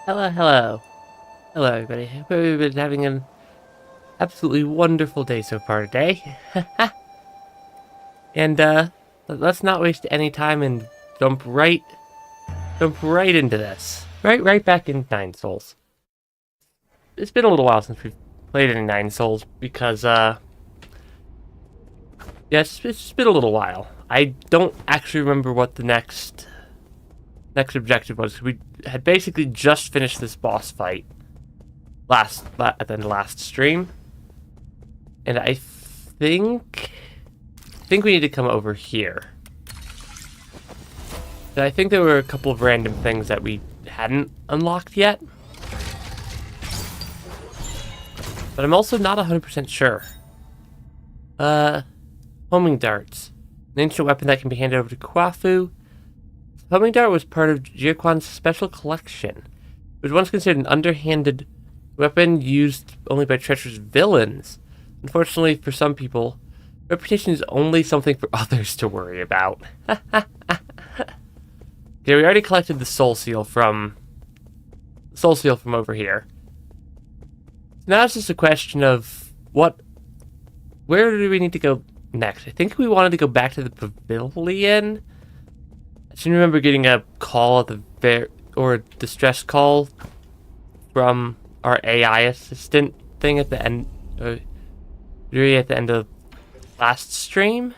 Hello, hello. Hello, everybody. Hope we've been having an absolutely wonderful day so far today. And, let's not waste any time and jump right into this. Right back in Nine Souls. It's been a little while since we've played any Nine Souls because, yeah, it's been a little while. I don't actually remember what the next objective was. We had basically just finished this boss fight at the end of last stream, and I think we need to come over here. So I think there were a couple of random things that we hadn't unlocked yet, but I'm also not 100% sure. Homing darts, an ancient weapon that can be handed over to Kwafu. Homing dart was part of Jiaquan's special collection. It was once considered an underhanded weapon used only by treacherous villains. Unfortunately, for some people, reputation is only something for others to worry about. Okay, we already collected the soul seal from over here. Now it's just a question of where do we need to go next? I think we wanted to go back to the pavilion. I seem to remember getting a call at or a distress call from our AI assistant thing at the end, really at the end of last stream.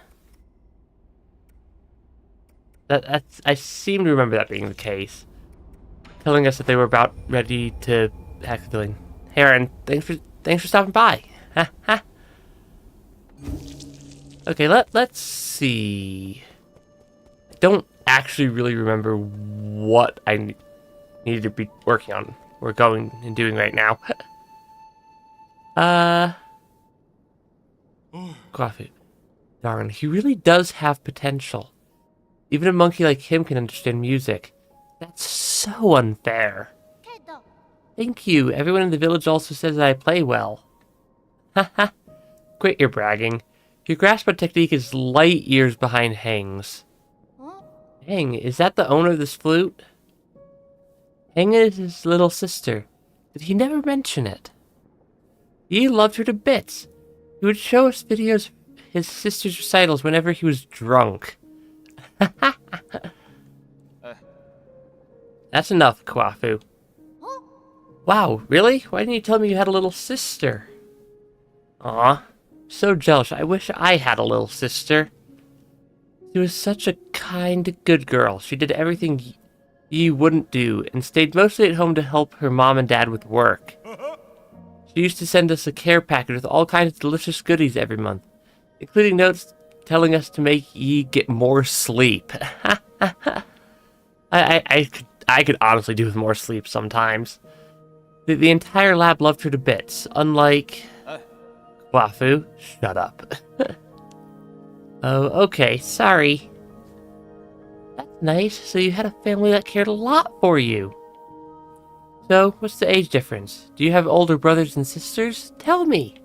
I seem to remember that being the case, telling us that they were about ready to hack the building. Hey, Aaron, thanks for stopping by. Okay, let's see. I don't actually really remember what I needed to be working on or going and doing right now. Coffee. Darn, he really does have potential. Even a monkey like him can understand music. That's so unfair. Thank you. Everyone in the village also says that I play well. Haha. Quit your bragging. Your grasp on technique is light years behind Hang's. Hang, is that the owner of this flute? Hang is his little sister. Did he never mention it? He loved her to bits. He would show us videos of his sister's recitals whenever he was drunk. That's enough, Kwafu. Wow, really? Why didn't you tell me you had a little sister? Aw, so jealous. I wish I had a little sister. She was such a kind, good girl. She did everything you wouldn't do and stayed mostly at home to help her mom and dad with work. She used to send us a care package with all kinds of delicious goodies every month, including notes telling us to make ye get more sleep. I could honestly do with more sleep sometimes. The entire lab loved her to bits, unlike... Wafu, shut up. Oh, okay, sorry. That's nice, so you had a family that cared a lot for you. So, what's the age difference? Do you have older brothers and sisters? Tell me.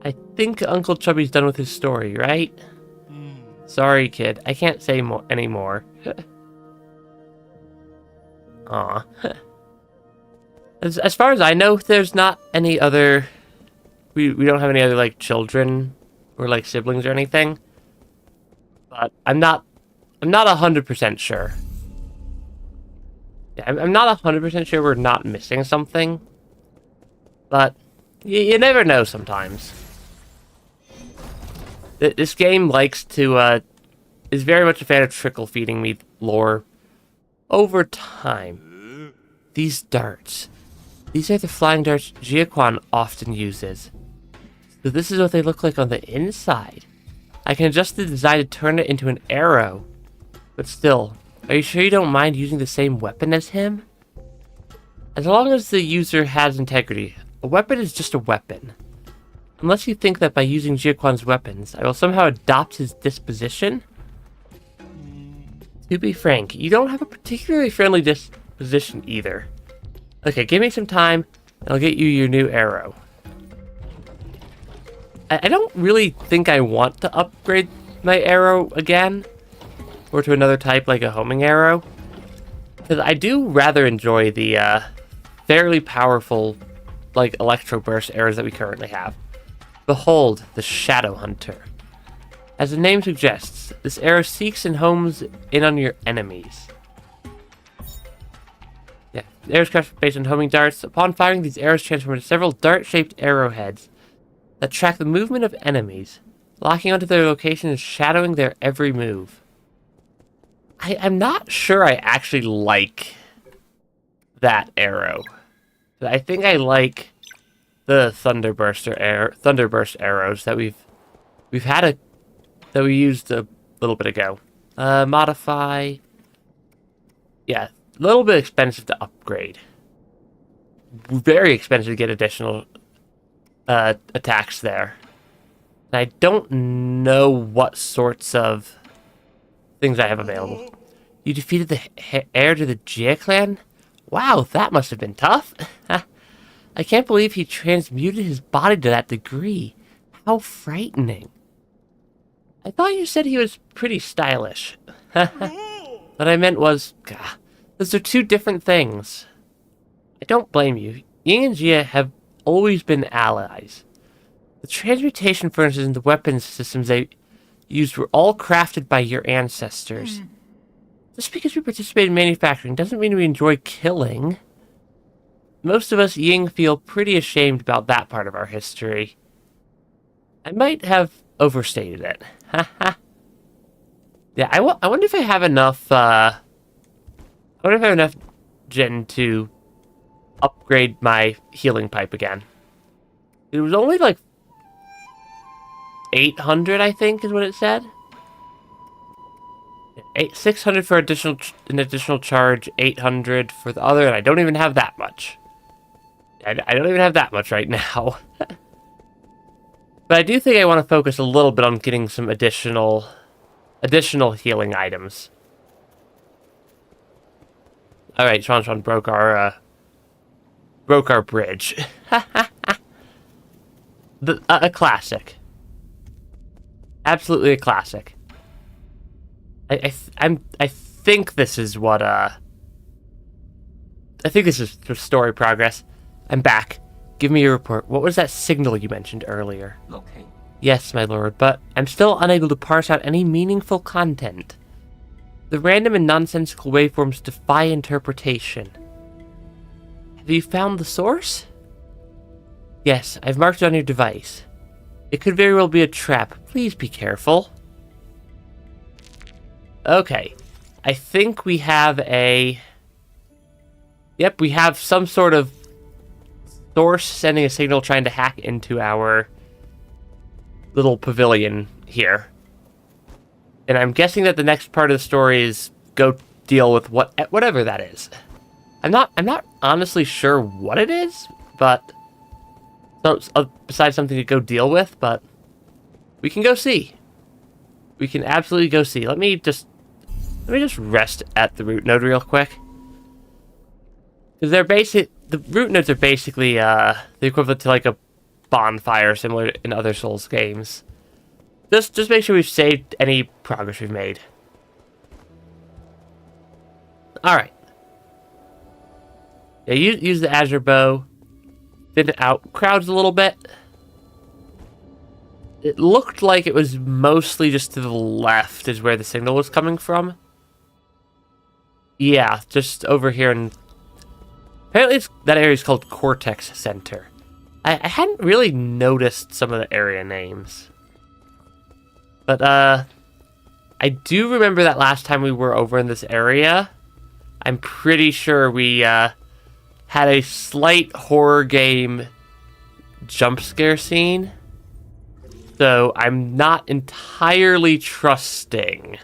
I think Uncle Chubby's done with his story, right? Sorry, kid. I can't say anymore. Aw. As far as I know, there's not any other... We don't have any other, like, children or, like, siblings or anything. But I'm not 100% sure. Yeah, I'm not 100% sure we're not missing something. But you never know sometimes. This game likes to, is very much a fan of trickle-feeding me lore over time. These darts. These are the flying darts Jiaquan often uses. So this is what they look like on the inside. I can adjust the design to turn it into an arrow. But still, are you sure you don't mind using the same weapon as him? As long as the user has integrity, a weapon is just a weapon. Unless you think that by using Jiaquan's weapons, I will somehow adopt his disposition? To be frank, you don't have a particularly friendly disposition either. Okay, give me some time, and I'll get you your new arrow. I don't really think I want to upgrade my arrow again, or to another type like a homing arrow. Because I do rather enjoy the fairly powerful, like, electro burst arrows that we currently have. Behold, the Shadow Hunter. As the name suggests, this arrow seeks and homes in on your enemies. Yeah, the arrows craft based on homing darts. Upon firing, these arrows transform into several dart-shaped arrowheads that track the movement of enemies, locking onto their location and shadowing their every move. I'm not sure I actually like that arrow. I think I like the Thunderburst arrows that we used a little bit ago. Modify. Yeah, a little bit expensive to upgrade. Very expensive to get additional attacks there. And I don't know what sorts of things I have available. You defeated the heir to the Jia clan? Wow, that must have been tough. I can't believe he transmuted his body to that degree. How frightening. I thought you said he was pretty stylish. What I meant was, those are two different things. I don't blame you. Ying and Jia have always been allies. The transmutation furnaces and the weapons systems they used were all crafted by your ancestors. Just because we participate in manufacturing doesn't mean we enjoy killing. Most of us Ying feel pretty ashamed about that part of our history. I might have overstated it. Yeah, I wonder if I have enough, gen to upgrade my healing pipe again. It was only like 800, I think, is what it said. 600 for an additional charge, 800 for the other, and I don't even have that much. I don't even have that much right now. But I do think I want to focus a little bit on getting some additional healing items. All right, Sean broke our bridge. A classic. Absolutely a classic. I think this is what I think this is story progress. I'm back. Give me your report. What was that signal you mentioned earlier? Okay. Yes, my lord, but I'm still unable to parse out any meaningful content. The random and nonsensical waveforms defy interpretation. Have you found the source? Yes, I've marked it on your device. It could very well be a trap. Please be careful. Okay. I think we have a... Yep, we have some sort of source sending a signal trying to hack into our little pavilion here. And I'm guessing that the next part of the story is go deal with whatever that is. I'm not honestly sure what it is, but besides something to go deal with, but we can go see. We can absolutely go see. Let me just rest at the root node real quick. Because the root nodes are basically the equivalent to like a bonfire similar in other Souls games. Just make sure we've saved any progress we've made. Alright. Yeah, use the Azure Bow. Thin it out crowds a little bit. It looked like it was mostly just to the left is where the signal was coming from. Yeah, just over here in... Apparently that area is called Cortex Center. I hadn't really noticed some of the area names. But, I do remember that last time we were over in this area, I'm pretty sure we, had a slight horror game jump scare scene. So I'm not entirely trusting.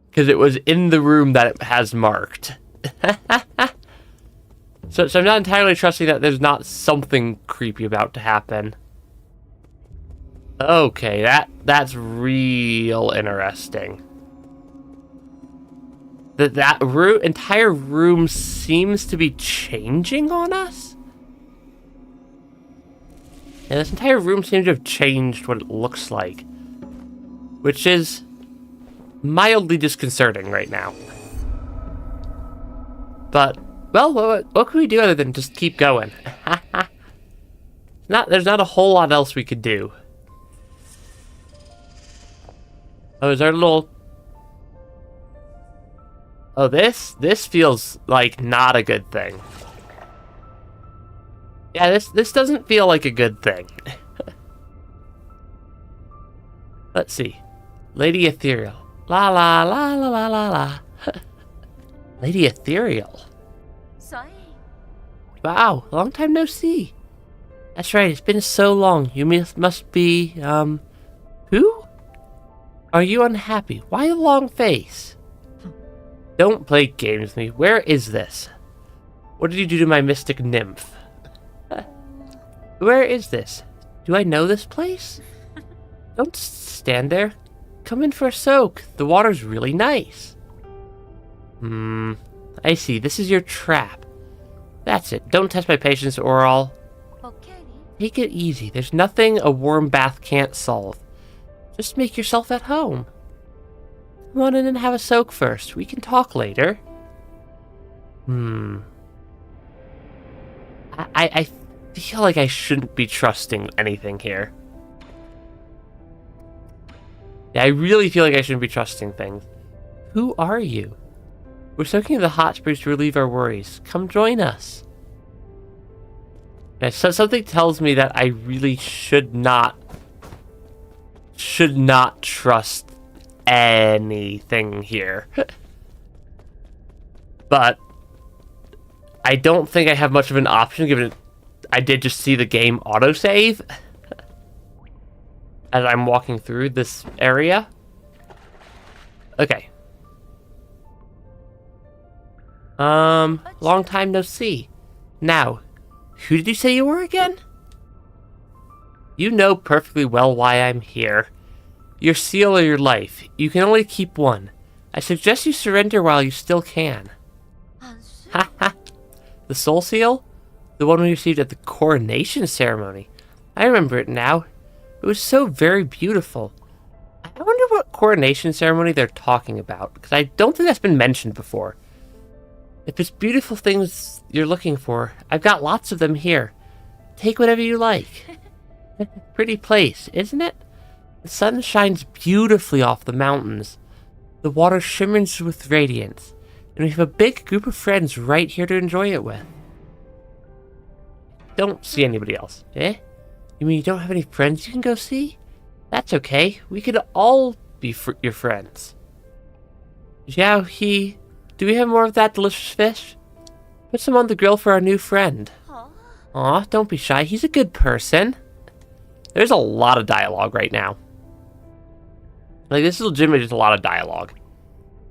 Because it was in the room that it has marked. So I'm not entirely trusting that there's not something creepy about to happen. Okay, that's real interesting. That entire room seems to be changing on us? Yeah, this entire room seems to have changed what it looks like. Which is mildly disconcerting right now. But, well, what can we do other than just keep going? There's not a whole lot else we could do. Oh, is our little... Oh, this feels like not a good thing. Yeah, this doesn't feel like a good thing. Let's see. Lady Ethereal. La la la la la la la. Lady Ethereal. Wow, long time no see. That's right, it's been so long. You must be, who? Are you unhappy? Why a long face? Don't play games with me. Where is this? What did you do to my mystic nymph? Where is this? Do I know this place? Don't stand there. Come in for a soak. The water's really nice. I see. This is your trap. That's it. Don't test my patience or I'll... Take it easy. There's nothing a warm bath can't solve. Just make yourself at home. Come on in and have a soak first. We can talk later. I feel like I shouldn't be trusting anything here. Yeah, I really feel like I shouldn't be trusting things. Who are you? We're soaking in the hot springs to relieve our worries. Come join us. Yeah, so something tells me that I really should not trust anything here. But I don't think I have much of an option given I did just see the game autosave as I'm walking through this area. Okay. Long time no see. Now, who did you say you were again? You know perfectly well why I'm here. Your seal or your life. You can only keep one. I suggest you surrender while you still can. Ha ha. The soul seal? The one we received at the coronation ceremony. I remember it now. It was so very beautiful. I wonder what coronation ceremony they're talking about, because I don't think that's been mentioned before. If it's beautiful things you're looking for, I've got lots of them here. Take whatever you like. Pretty place, isn't it? The sun shines beautifully off the mountains. The water shimmers with radiance. And we have a big group of friends right here to enjoy it with. Don't see anybody else. Eh? You mean you don't have any friends you can go see? That's okay. We could all be your friends. Xiao, do we have more of that delicious fish? Put some on the grill for our new friend. Aw, don't be shy. He's a good person. There's a lot of dialogue right now. Like, this is legitimately just a lot of dialogue.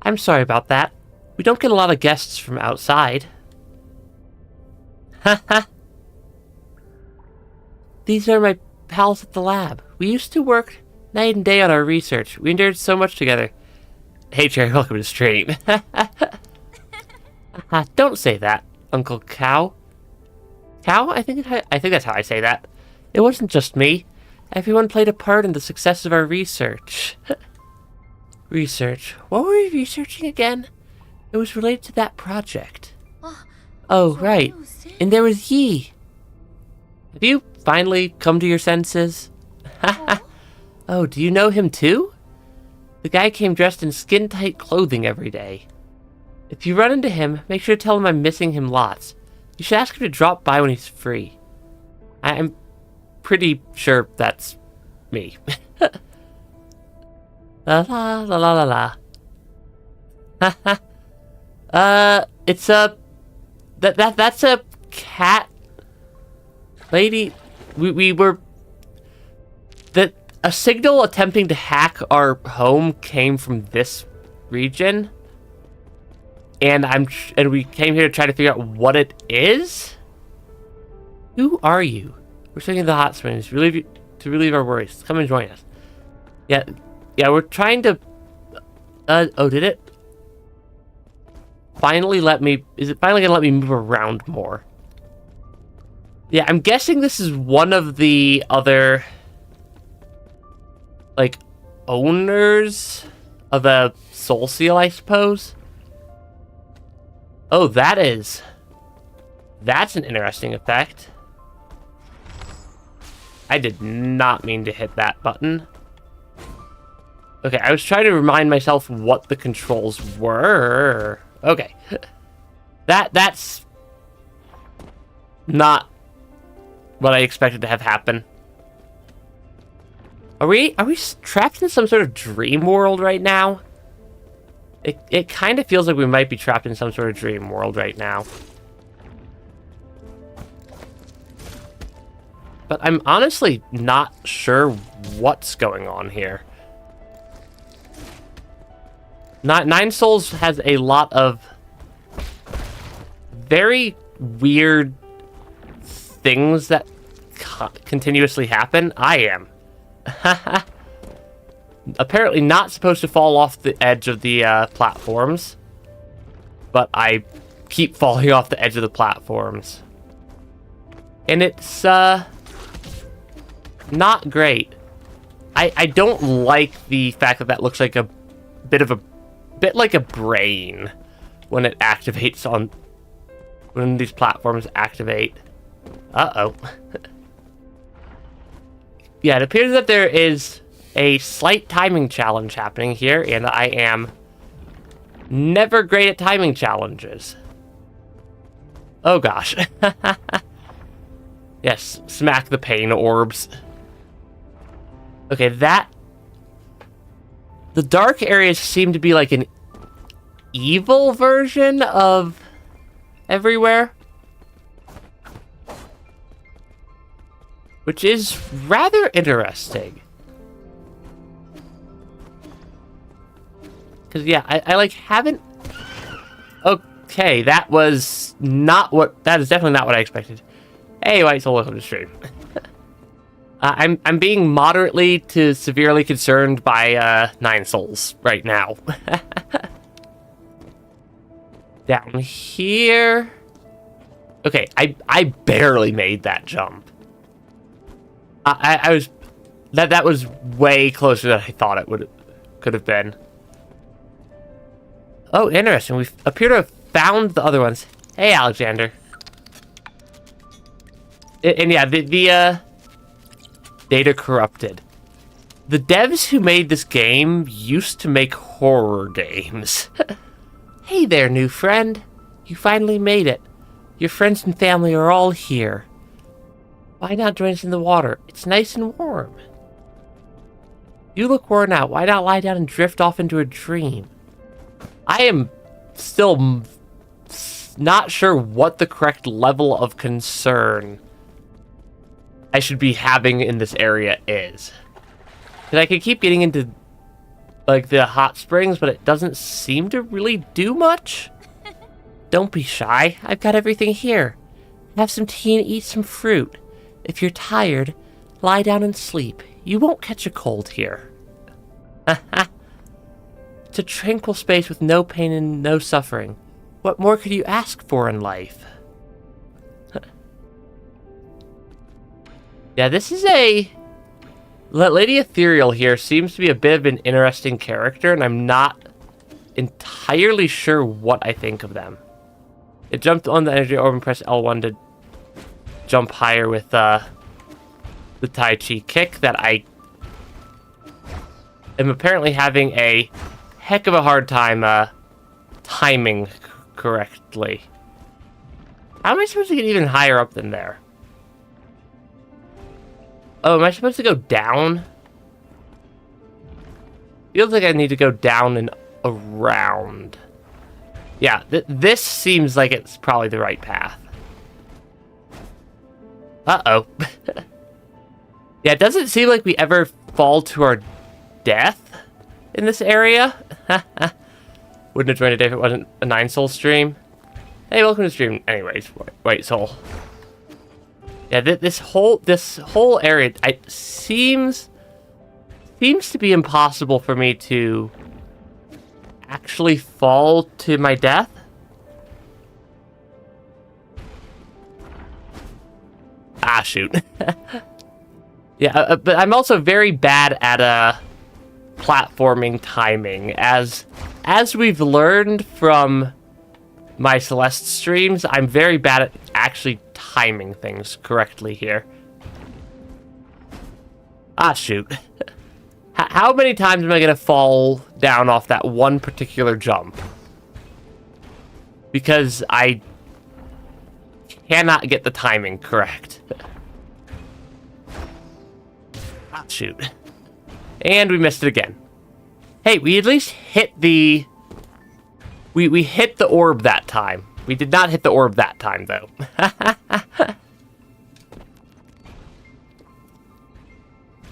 I'm sorry about that. We don't get a lot of guests from outside. Haha. These are my pals at the lab. We used to work night and day on our research. We endured so much together. Hey, Cherry, welcome to the stream. Don't say that, Uncle Cow. Cow? I think that's how I say that. It wasn't just me. Everyone played a part in the success of our research. Research? What were we researching again? It was related to that project. Oh, right. And there was Yi. Have you finally come to your senses? Oh, do you know him too? The guy came dressed in skin-tight clothing every day. If you run into him, make sure to tell him I'm missing him lots. You should ask him to drop by when he's free. I'm pretty sure that's me. La la la la la la. It's a... That's a cat... Lady... We were... A signal attempting to hack our home came from this region. And we came here to try to figure out what it is? Who are you? We're sitting in the hot springs to relieve our worries. Come and join us. Yeah, we're trying to... oh, did it? Finally let me... Is it finally gonna let me move around more? Yeah, I'm guessing this is one of the other... like, owners of a soul seal, I suppose. Oh, that's an interesting effect. I did not mean to hit that button. Okay, I was trying to remind myself what the controls were. Okay. That's not what I expected to have happen. Are we trapped in some sort of dream world right now? It kind of feels like we might be trapped in some sort of dream world right now. But I'm honestly not sure what's going on here. Nine Souls has a lot of very weird things that continuously happen. I am apparently not supposed to fall off the edge of the platforms, but I keep falling off the edge of the platforms. And it's not great. I don't like the fact that that looks like a bit like a brain when it activates on when these platforms activate. Uh-oh. Yeah, it appears that there is a slight timing challenge happening here, and I am never great at timing challenges. Oh gosh. Yes, smack the pain orbs. Okay, the dark areas seem to be like an evil version of everywhere, which is rather interesting. Because, yeah, I like haven't... Okay, that is definitely not what I expected. Hey, White Soul, welcome to stream. I'm being moderately to severely concerned by Nine Souls right now. Down here. Okay, I barely made that jump. That was way closer than I thought it could have been. Oh, interesting. We appear to have found the other ones. Hey, Alexander. And yeah, the data corrupted. The devs who made this game used to make horror games. Hey there, new friend. You finally made it. Your friends and family are all here. Why not join us in the water? It's nice and warm. You look worn out. Why not lie down and drift off into a dream? I am still not sure what the correct level of concern I should be having in this area is. Because I could keep getting into, like, the hot springs, but it doesn't seem to really do much. Don't be shy. I've got everything here. Have some tea and eat some fruit. If you're tired, lie down and sleep. You won't catch a cold here. It's a tranquil space with no pain and no suffering. What more could you ask for in life? Yeah, this is Lady Ethereal here seems to be a bit of an interesting character, and I'm not entirely sure what I think of them. It jumped on the energy orb and pressed L1 to jump higher with the Tai Chi kick that I am apparently having a heck of a hard time timing correctly. How am I supposed to get even higher up than there? Oh, am I supposed to go down? Feels like I need to go down and around. Yeah, this seems like it's probably the right path. Uh-oh. Yeah, it doesn't seem like we ever fall to our death in this area. Wouldn't have joined today if it wasn't a Nine Soul stream. Hey, welcome to the stream. Anyways, White Soul. Yeah, this whole area seems to be impossible for me to actually fall to my death. Ah, shoot. Yeah, but I'm also very bad at platforming timing, as we've learned from my Celeste streams, I'm very bad at actually timing things correctly here. Ah, shoot. How many times am I going to fall down off that one particular jump? Because I cannot get the timing correct. Ah, shoot. And we missed it again. Hey, we at least hit the... We hit the orb that time. We did not hit the orb that time, though.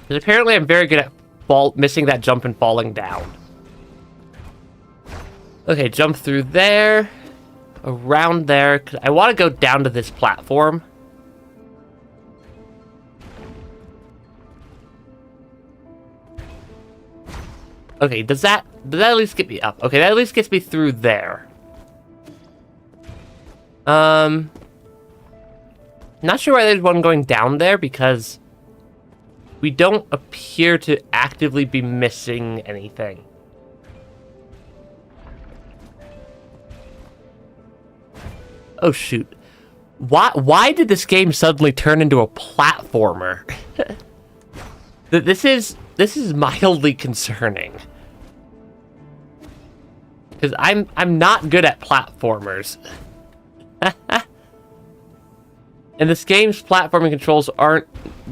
Because apparently I'm very good at missing that jump and falling down. Okay, jump through there. Around there. 'Cause I want to go down to this platform. Okay, does that at least get me up? Okay, that at least gets me through there. Not sure why there's one going down there, because we don't appear to actively be missing anything. Oh shoot. Why did this game suddenly turn into a platformer? This is mildly concerning. Because I'm not good at platformers. And this game's platforming controls aren't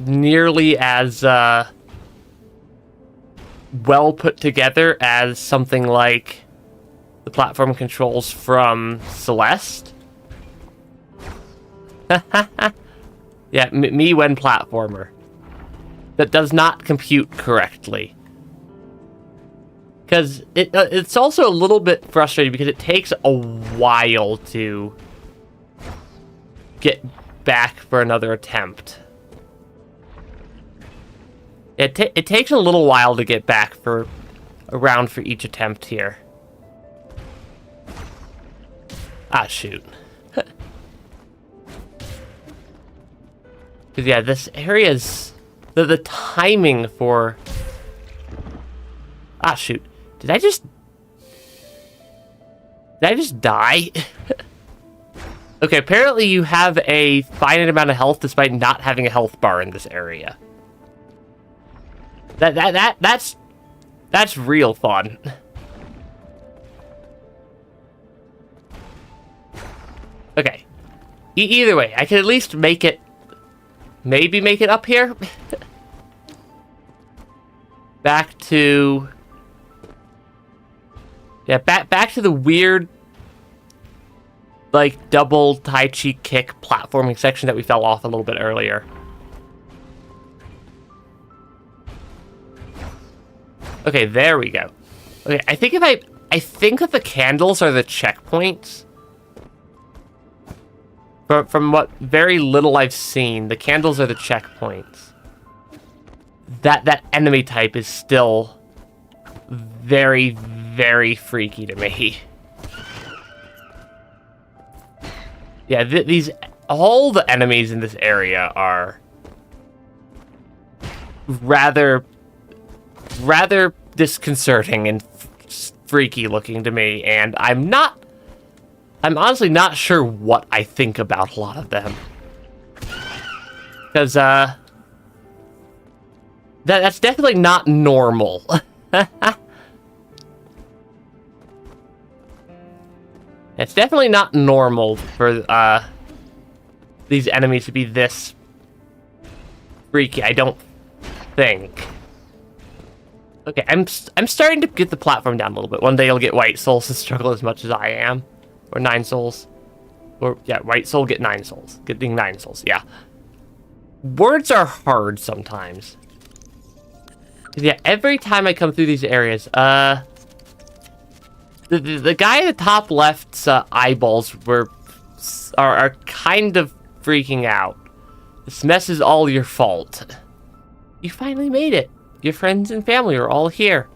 nearly as well put together as something like the platform controls from Celeste. Yeah, me when platformer. That does not compute correctly. Because it's also a little bit frustrating because it takes a while to get back for another attempt. It takes a little while to get back around for each attempt here. Ah, shoot. Because, yeah, this area's... The timing for... Ah, shoot. Did I just die? Okay, apparently you have a finite amount of health despite not having a health bar in this area. That's real fun. Okay. Either way, I can at least make it... Maybe make it up here? Back to... Yeah, back to the weird, like, double Tai Chi kick platforming section that we fell off a little bit earlier. Okay, there we go. Okay, I think that the candles are the checkpoints. From what very little I've seen, the candles are the checkpoints. That enemy type is still very, very freaky to me. Yeah, all the enemies in this area are rather disconcerting and freaky looking to me, and I'm honestly not sure what I think about a lot of them. Because, that's definitely not normal. It's definitely not normal for, these enemies to be this freaky, I don't think. Okay, I'm starting to get the platform down a little bit. One day you'll get White Souls to struggle as much as I am. Or 9 souls. Or, yeah, White Soul, get 9 souls. Getting 9 souls, yeah. Words are hard sometimes. Yeah, every time I come through these areas, the guy at the top left's eyeballs are kind of freaking out. This mess is all your fault. You finally made it. Your friends and family are all here.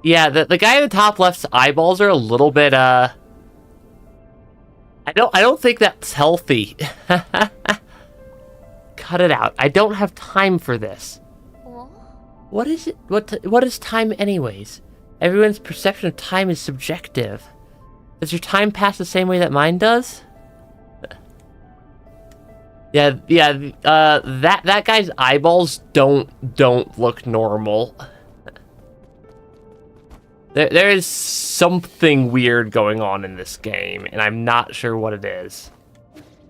Yeah, the guy at the top left's eyeballs are a little bit, I don't think that's healthy. Cut it out. I don't have time for this. What is it? What is time anyways? Everyone's perception of time is subjective. Does your time pass the same way that mine does? Yeah, that guy's eyeballs don't look normal. There is something weird going on in this game, and I'm not sure what it is.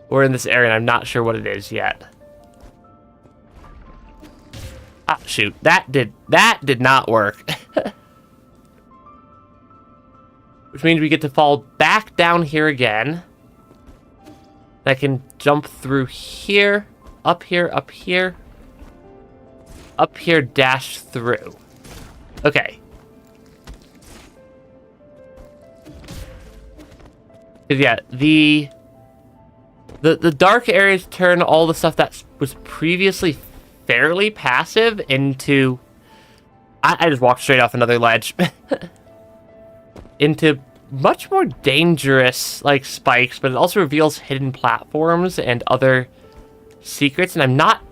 We're in this area, and I'm not sure what it is yet. Ah, shoot. That did not work. Which means we get to fall back down here again. I can jump through here, up here, up here, up here, dash through. Okay. Yeah, the dark areas turn all the stuff that was previously fairly passive into... I just walked straight off another ledge. Into much more dangerous, like, spikes, but it also reveals hidden platforms and other secrets, and I'm not...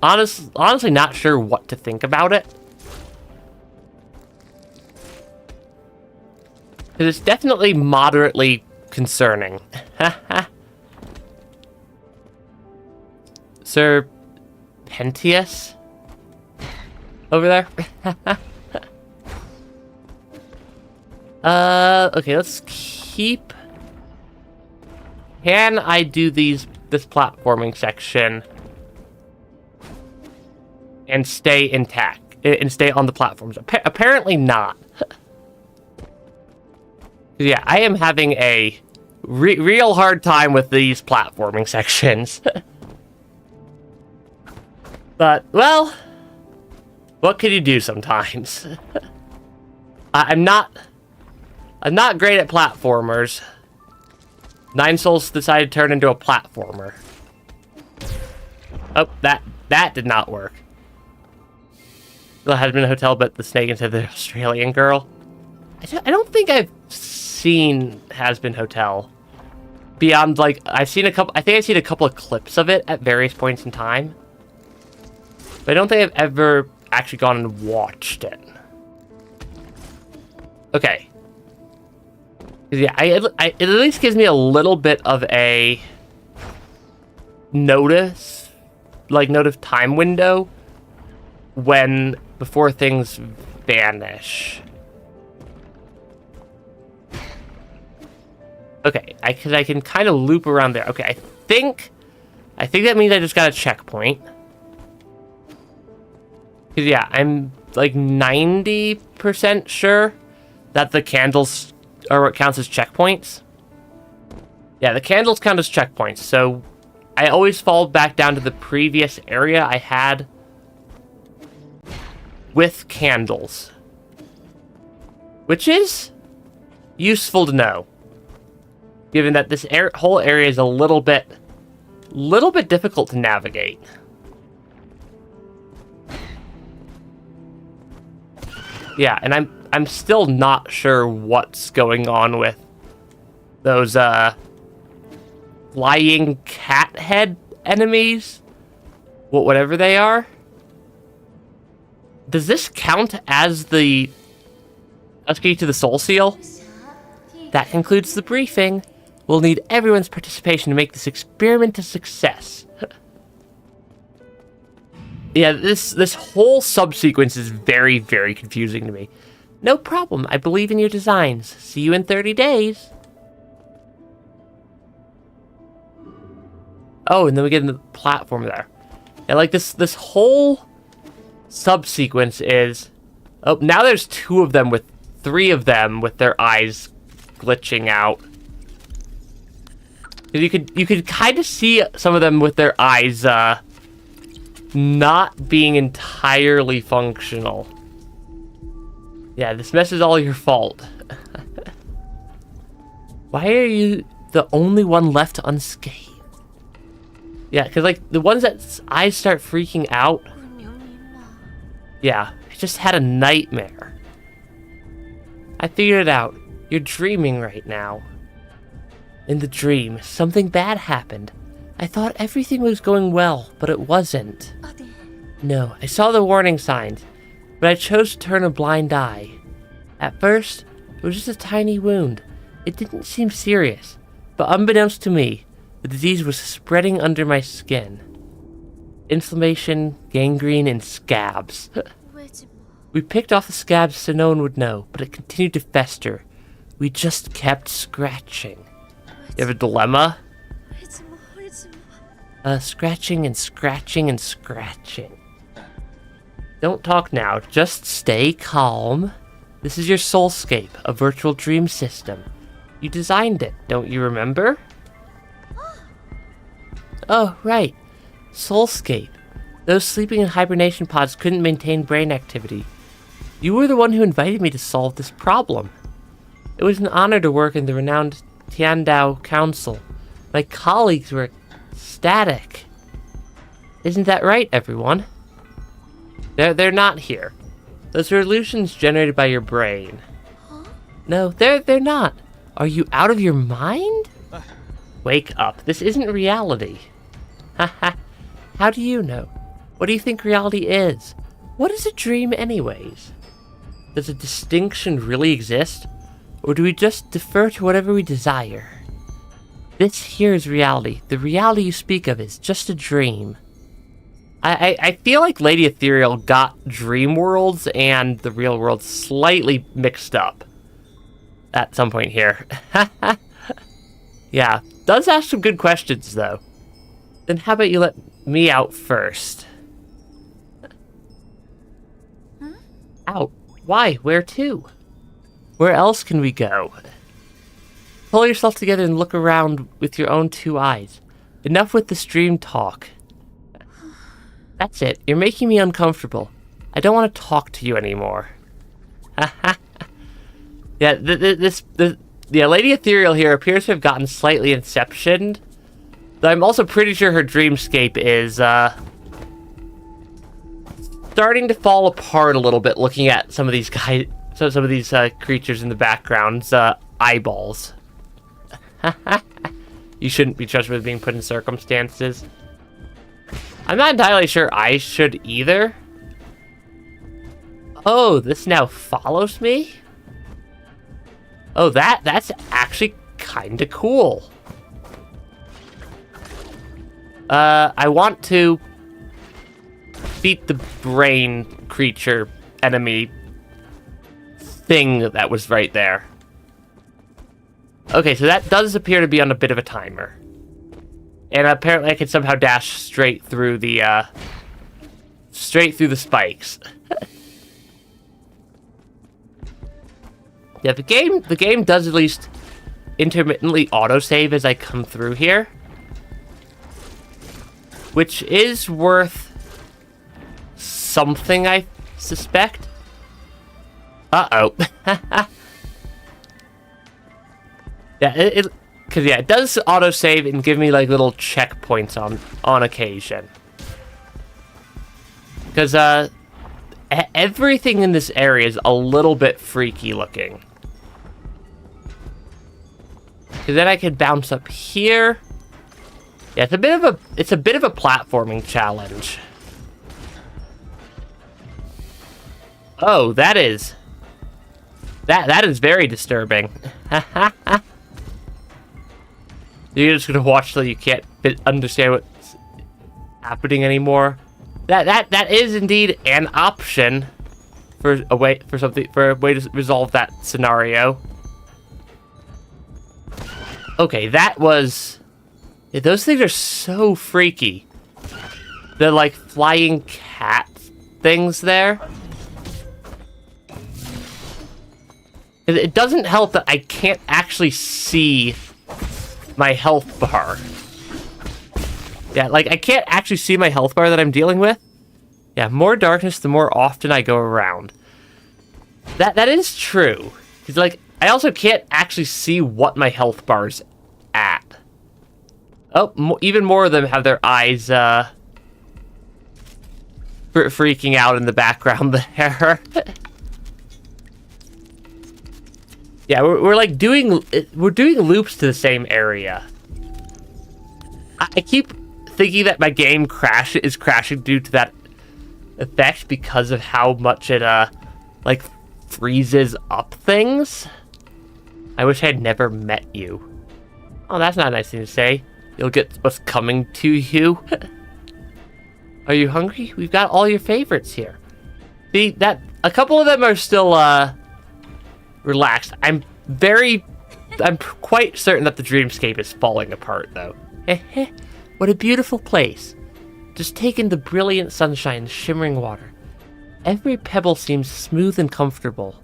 honestly not sure what to think about it. Because it's definitely moderately concerning. Sir Pentius? Over there? Okay, let's keep... Can I do this platforming section and stay intact, and stay on the platforms? Apparently not. Yeah, I am having a real hard time with these platforming sections. But, well, what can you do sometimes? I'm not great at platformers. Nine Souls decided to turn into a platformer. Oh, that did not work. The Hasbin Hotel, but the snake instead of the Australian girl. I don't think I've seen Hasbin Hotel. Beyond, like, I think I've seen a couple of clips of it at various points in time. But I don't think I've ever actually gone and watched it. Okay. Yeah, it at least gives me a little bit of a notice time window before things vanish. Okay, because I can kind of loop around there. Okay, I think that means I just got a checkpoint. Because, yeah, I'm like 90% sure that the candles are what counts as checkpoints. Yeah, the candles count as checkpoints, so I always fall back down to the previous area I had with candles. Which is useful to know, given that this whole area is a little bit difficult to navigate. Yeah, and I'm still not sure what's going on with those flying cat head enemies, whatever they are. Does this count as the key to the soul seal? That concludes the briefing. We'll need everyone's participation to make this experiment a success. Yeah, this whole subsequence is very, very confusing to me. No problem. I believe in your designs. See you in 30 days. Oh, and then we get into the platform there. And like this whole subsequence is... Oh, now there's three of them with their eyes glitching out. You could kind of see some of them with their eyes not being entirely functional. Yeah, this mess is all your fault. Why are you the only one left unscathed? Yeah, because like the ones that eyes start freaking out. Yeah, I just had a nightmare. I figured it out. You're dreaming right now. In the dream, something bad happened. I thought everything was going well, but it wasn't. No, I saw the warning signs, but I chose to turn a blind eye. At first, it was just a tiny wound, It didn't seem serious, but unbeknownst to me, the disease was spreading under my skin. Inflammation, gangrene, and scabs. We picked off the scabs so no one would know, but it continued to fester. We just kept scratching. You have a dilemma? Scratching and scratching and scratching. Don't talk now, just stay calm. This is your soulscape, a virtual dream system. You designed it, don't you remember? Oh, right. Soulscape. Those sleeping in hibernation pods couldn't maintain brain activity. You were the one who invited me to solve this problem. It was an honor to work in the renowned Tiandao Council. My colleagues were ecstatic. Isn't that right, everyone? They're not here. Those are illusions generated by your brain. No, they're not. Are you out of your mind? Wake up. This isn't reality. Haha. How do you know? What do you think reality is? What is a dream anyways? Does a distinction really exist? Or do we just defer to whatever we desire? This here is reality. The reality you speak of is just a dream. I feel like Lady Ethereal got dream worlds and the real world slightly mixed up at some point here. Yeah, does ask some good questions though. Then how about you let me out first? Out? Why? Where to? Where else can we go? Pull yourself together and look around with your own two eyes. Enough with the stream talk. That's it. You're making me uncomfortable. I don't want to talk to you anymore. Yeah, Lady Ethereal here appears to have gotten slightly inceptioned. Though I'm also pretty sure her dreamscape is, starting to fall apart a little bit looking at some of these guys, some of these creatures in the background's eyeballs. You shouldn't be trusted with being put in circumstances. I'm not entirely sure I should either. Oh, this now follows me? Oh, that's actually kinda cool. I want to beat the brain creature enemy thing that was right there. Okay, so that does appear to be on a bit of a timer. And apparently I can somehow dash straight through the spikes. Yeah, the game does at least intermittently autosave as I come through here. Which is worth something, I suspect. Uh-oh. Yeah, it does autosave and give me like little checkpoints on occasion. Because everything in this area is a little bit freaky looking. Because then I could bounce up here. Yeah, it's a bit of a platforming challenge. Oh, that is very disturbing. You're just gonna watch till you can't understand what's happening anymore. That is indeed an option for a way to resolve that scenario. Okay, that was. Yeah, those things are so freaky. They're like flying cat things there. It doesn't help that I can't actually see my health bar. Yeah, like I can't actually see my health bar that I'm dealing with. Yeah, more darkness the more often I go around. That is true. Because like I also can't actually see what my health bar's at. Oh, even more of them have their eyes freaking out in the background there. Yeah, we're like doing loops to the same area. I keep thinking that my game is crashing due to that effect because of how much it like freezes up things. I wish I had never met you. Oh, that's not a nice thing to say. You'll get what's coming to you. Are you hungry? We've got all your favorites here. See, that a couple of them are still relaxed. I'm quite certain that the dreamscape is falling apart, though. What a beautiful place. Just take in the brilliant sunshine and shimmering water. Every pebble seems smooth and comfortable.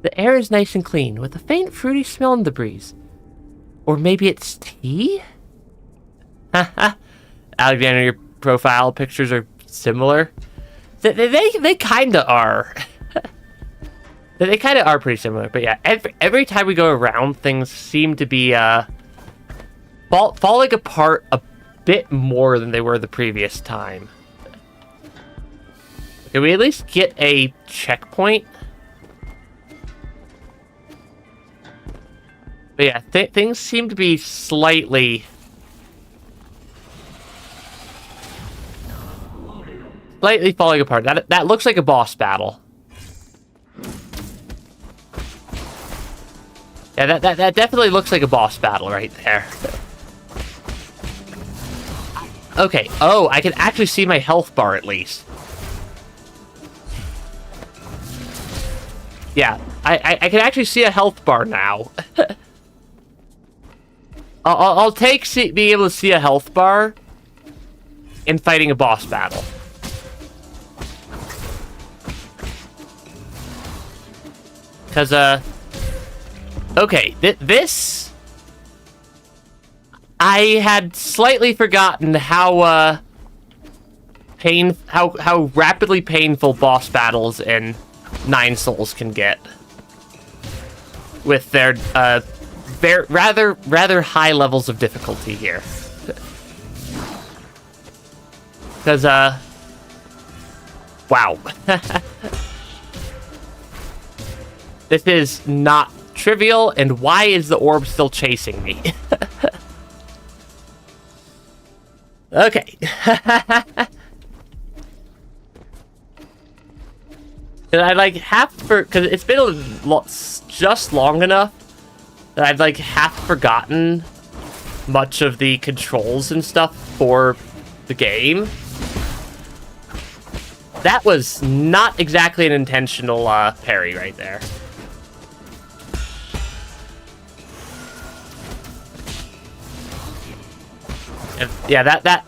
The air is nice and clean, with a faint fruity smell in the breeze. Or maybe it's tea? Haha. Alexander, your profile pictures are similar. They kinda are. They kinda are pretty similar, but yeah, every time we go around, things seem to be falling apart a bit more than they were the previous time. Can we at least get a checkpoint? But yeah, things seem to be slightly falling apart. That looks like a boss battle. Yeah, that definitely looks like a boss battle right there. Okay. Oh, I can actually see my health bar at least. Yeah, I can actually see a health bar now. I'll take being able to see a health bar in fighting a boss battle. Because, okay, this... I had slightly forgotten how, how rapidly painful boss battles in 9 Souls can get. With their, rather high levels of difficulty here. Because, wow. This is not trivial, and why is the orb still chasing me? Okay. And I'd like because it's been just long enough that I'd like half forgotten much of the controls and stuff for the game. That was not exactly an intentional parry right there. And yeah, that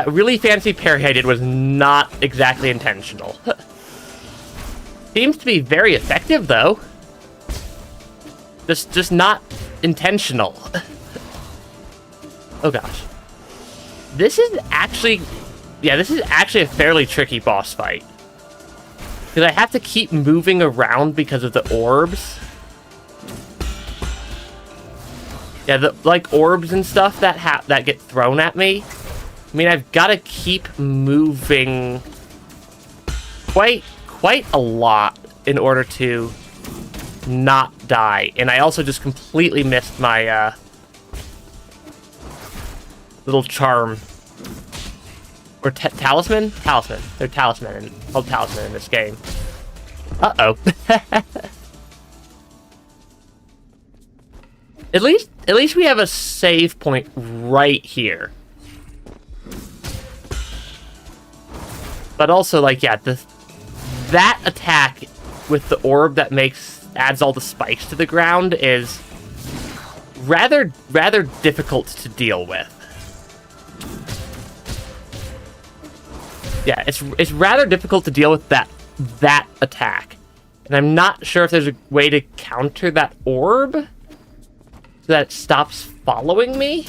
really fancy parry I did was not exactly intentional. Seems to be very effective though. Just not intentional. Oh gosh. This is actually a fairly tricky boss fight. Because I have to keep moving around because of the orbs. Yeah, like orbs and stuff that get thrown at me. I mean, I've got to keep moving quite a lot in order to not die. And I also just completely missed my little charm. Or talisman? Talisman. They're talisman called talisman in this game. Uh-oh. At least we have a save point right here. But also, like, yeah, that attack with the orb that adds all the spikes to the ground is rather difficult to deal with. Yeah, it's rather difficult to deal with that attack. And I'm not sure if there's a way to counter that orb so that it stops following me.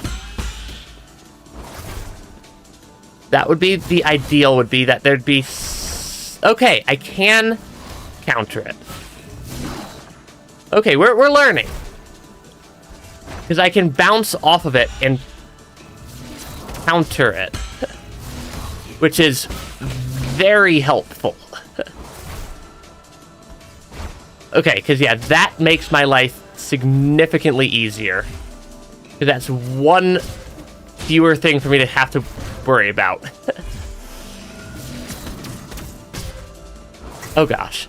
That would be the ideal, would be that there'd be... Okay, I can counter it. Okay, we're learning. Because I can bounce off of it and counter it. Which is very helpful. Okay, because yeah, that makes my life significantly easier. Because that's one fewer thing for me to have to worry about. Oh gosh.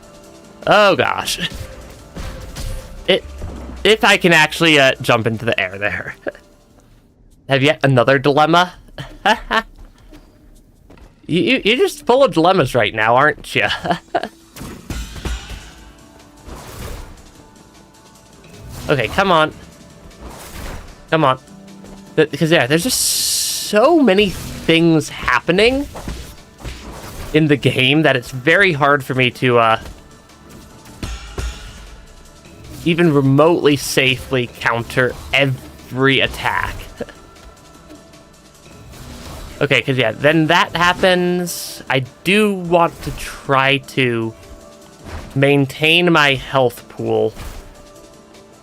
Oh gosh. If I can actually jump into the air there. Have yet another dilemma? You're just full of dilemmas right now, aren't you? Okay, come on. Come on. Because, yeah, there's just so many things happening in the game that it's very hard for me to even remotely safely counter every attack. Okay, because, yeah, then that happens. I do want to try to maintain my health pool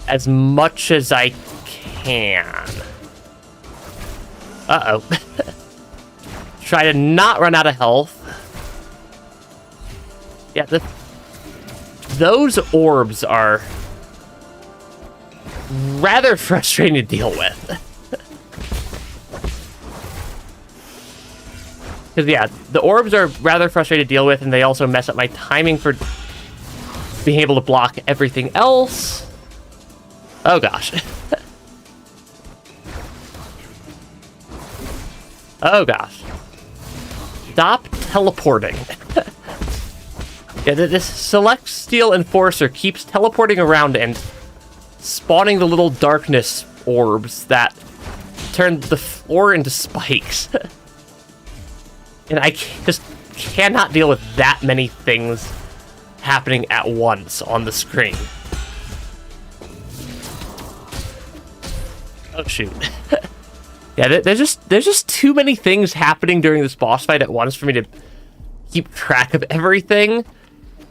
as much as I can. Uh-oh. Try to not run out of health. Yeah, those orbs are rather frustrating to deal with. Because, yeah, the orbs are rather frustrating to deal with, and they also mess up my timing for being able to block everything else. Oh, gosh. Oh, gosh. Stop teleporting. Yeah, this Celestial Enforcer keeps teleporting around and spawning the little darkness orbs that turn the floor into spikes. And I just cannot deal with that many things happening at once on the screen. Oh, shoot. Yeah, there's just too many things happening during this boss fight at once for me to keep track of everything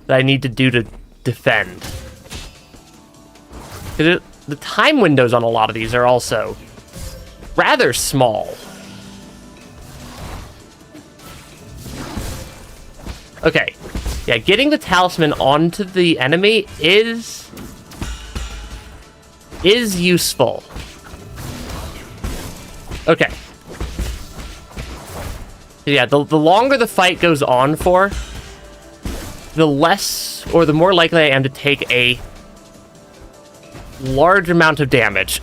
that I need to do to defend. The time windows on a lot of these are also rather small. Okay, yeah, getting the talisman onto the enemy is useful. Okay. Yeah, the longer the fight goes on for, the less or the more likely I am to take a large amount of damage.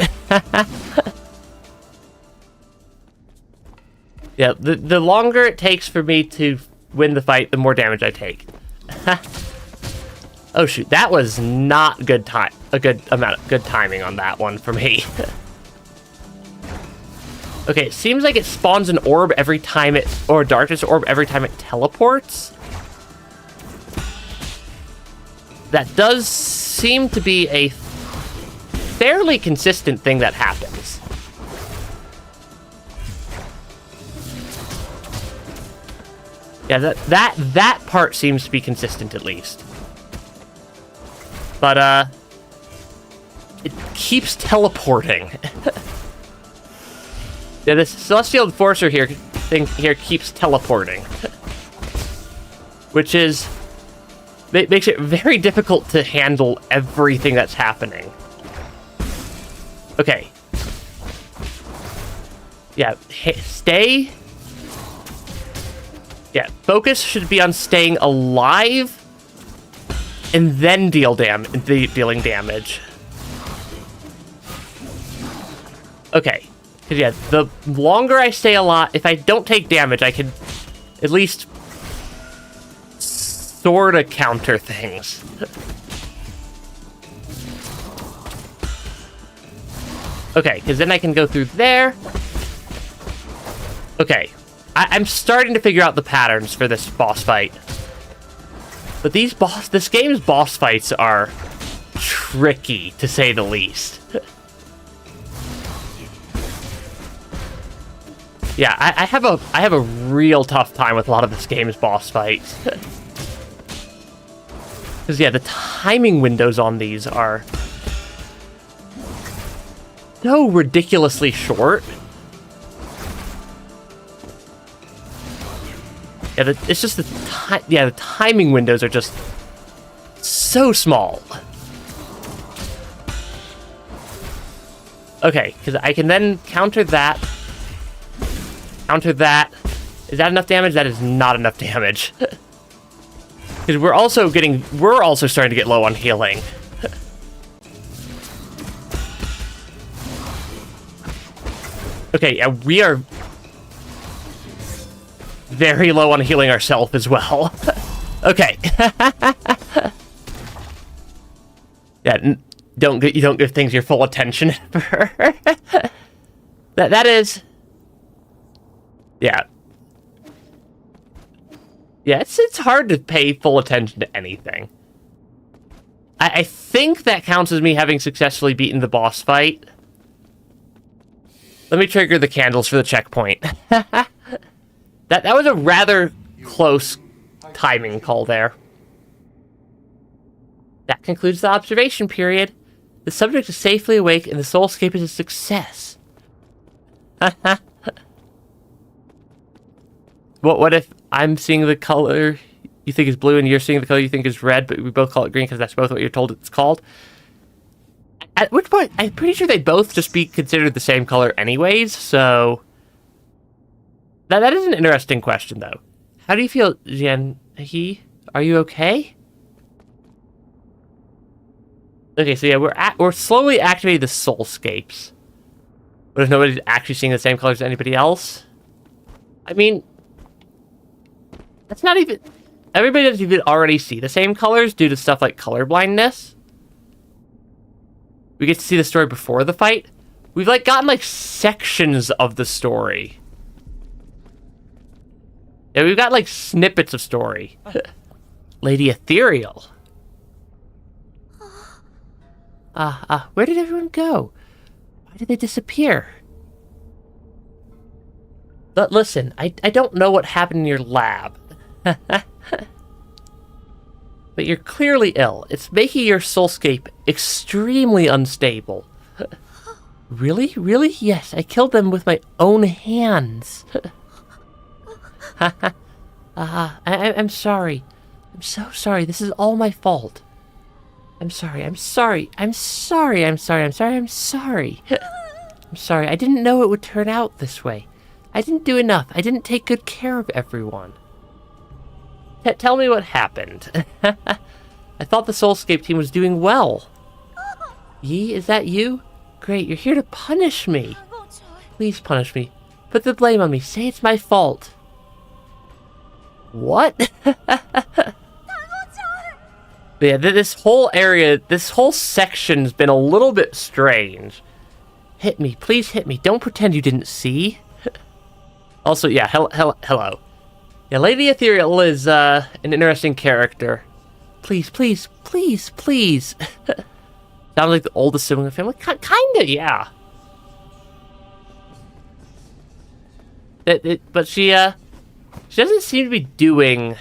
Yeah, the longer it takes for me to win the fight, the more damage I take. Oh shoot, that was not good time. A good amount of good timing on that one for me. Okay, it seems like it spawns an orb every time or a darkness orb every time it teleports. That does seem to be a fairly consistent thing that happens. Yeah, that part seems to be consistent at least. But, it keeps teleporting. Yeah, this Celestial Enforcer thing here keeps teleporting. Which makes it very difficult to handle everything that's happening. Okay. Yeah, stay. Yeah, focus should be on staying alive and then dealing damage. Okay. Because, yeah, the longer I stay alive, if I don't take damage, I can at least sort of counter things. Okay, because then I can go through there. Okay. I'm starting to figure out the patterns for this boss fight. But this game's boss fights are tricky, to say the least. Yeah, I have a real tough time with a lot of this game's boss fights. Because, yeah, the timing windows on these are so ridiculously short. Yeah, it's just the timing windows are just so small. Okay, because I can then counter that. Counter that. Is that enough damage? That is not enough damage. Because we're also starting to get low on healing. Okay, yeah, we are very low on healing ourselves as well. Okay. Yeah, you don't give things your full attention. that is. Yeah. Yeah, it's hard to pay full attention to anything. I think that counts as me having successfully beaten the boss fight. Let me trigger the candles for the checkpoint. That was a rather close timing call there. That concludes the observation period. The subject is safely awake and the soulscape is a success. What if I'm seeing the color you think is blue and you're seeing the color you think is red, but we both call it green because that's both what you're told it's called? At which point, I'm pretty sure they'd both just be considered the same color anyways, so... That is an interesting question, though. How do you feel, Jian-He? Are you okay? Okay, so yeah, we're slowly activating the soulscapes. But if nobody's actually seeing the same colors as anybody else? I mean... That's not even... Everybody doesn't even already see the same colors due to stuff like colorblindness. We get to see the story before the fight. We've, like, gotten, like, sections of the story. Yeah, we've got, like, snippets of story. Lady Ethereal. Where did everyone go? Why did they disappear? But listen, I don't know what happened in your lab. But you're clearly ill. It's making your soulscape extremely unstable. Really? Really? Yes, I killed them with my own hands. I'm sorry. I'm so sorry. This is all my fault. I'm sorry. I'm sorry. I'm sorry. I'm sorry. I'm sorry. I'm sorry. I'm sorry. I didn't know it would turn out this way. I didn't do enough. I didn't take good care of everyone. Tell me what happened. I thought the Soulscape team was doing well. Yi, is that you? Great, you're here to punish me. Please punish me. Put the blame on me. Say it's my fault. What? Yeah, this whole area, this whole section's been a little bit strange. Hit me. Please hit me. Don't pretend you didn't see. Also, yeah, hello. Yeah, Lady Ethereal is, an interesting character. Please, please, please, please. Sounds like the oldest sibling in the family. Kinda, yeah. But she doesn't seem to be doing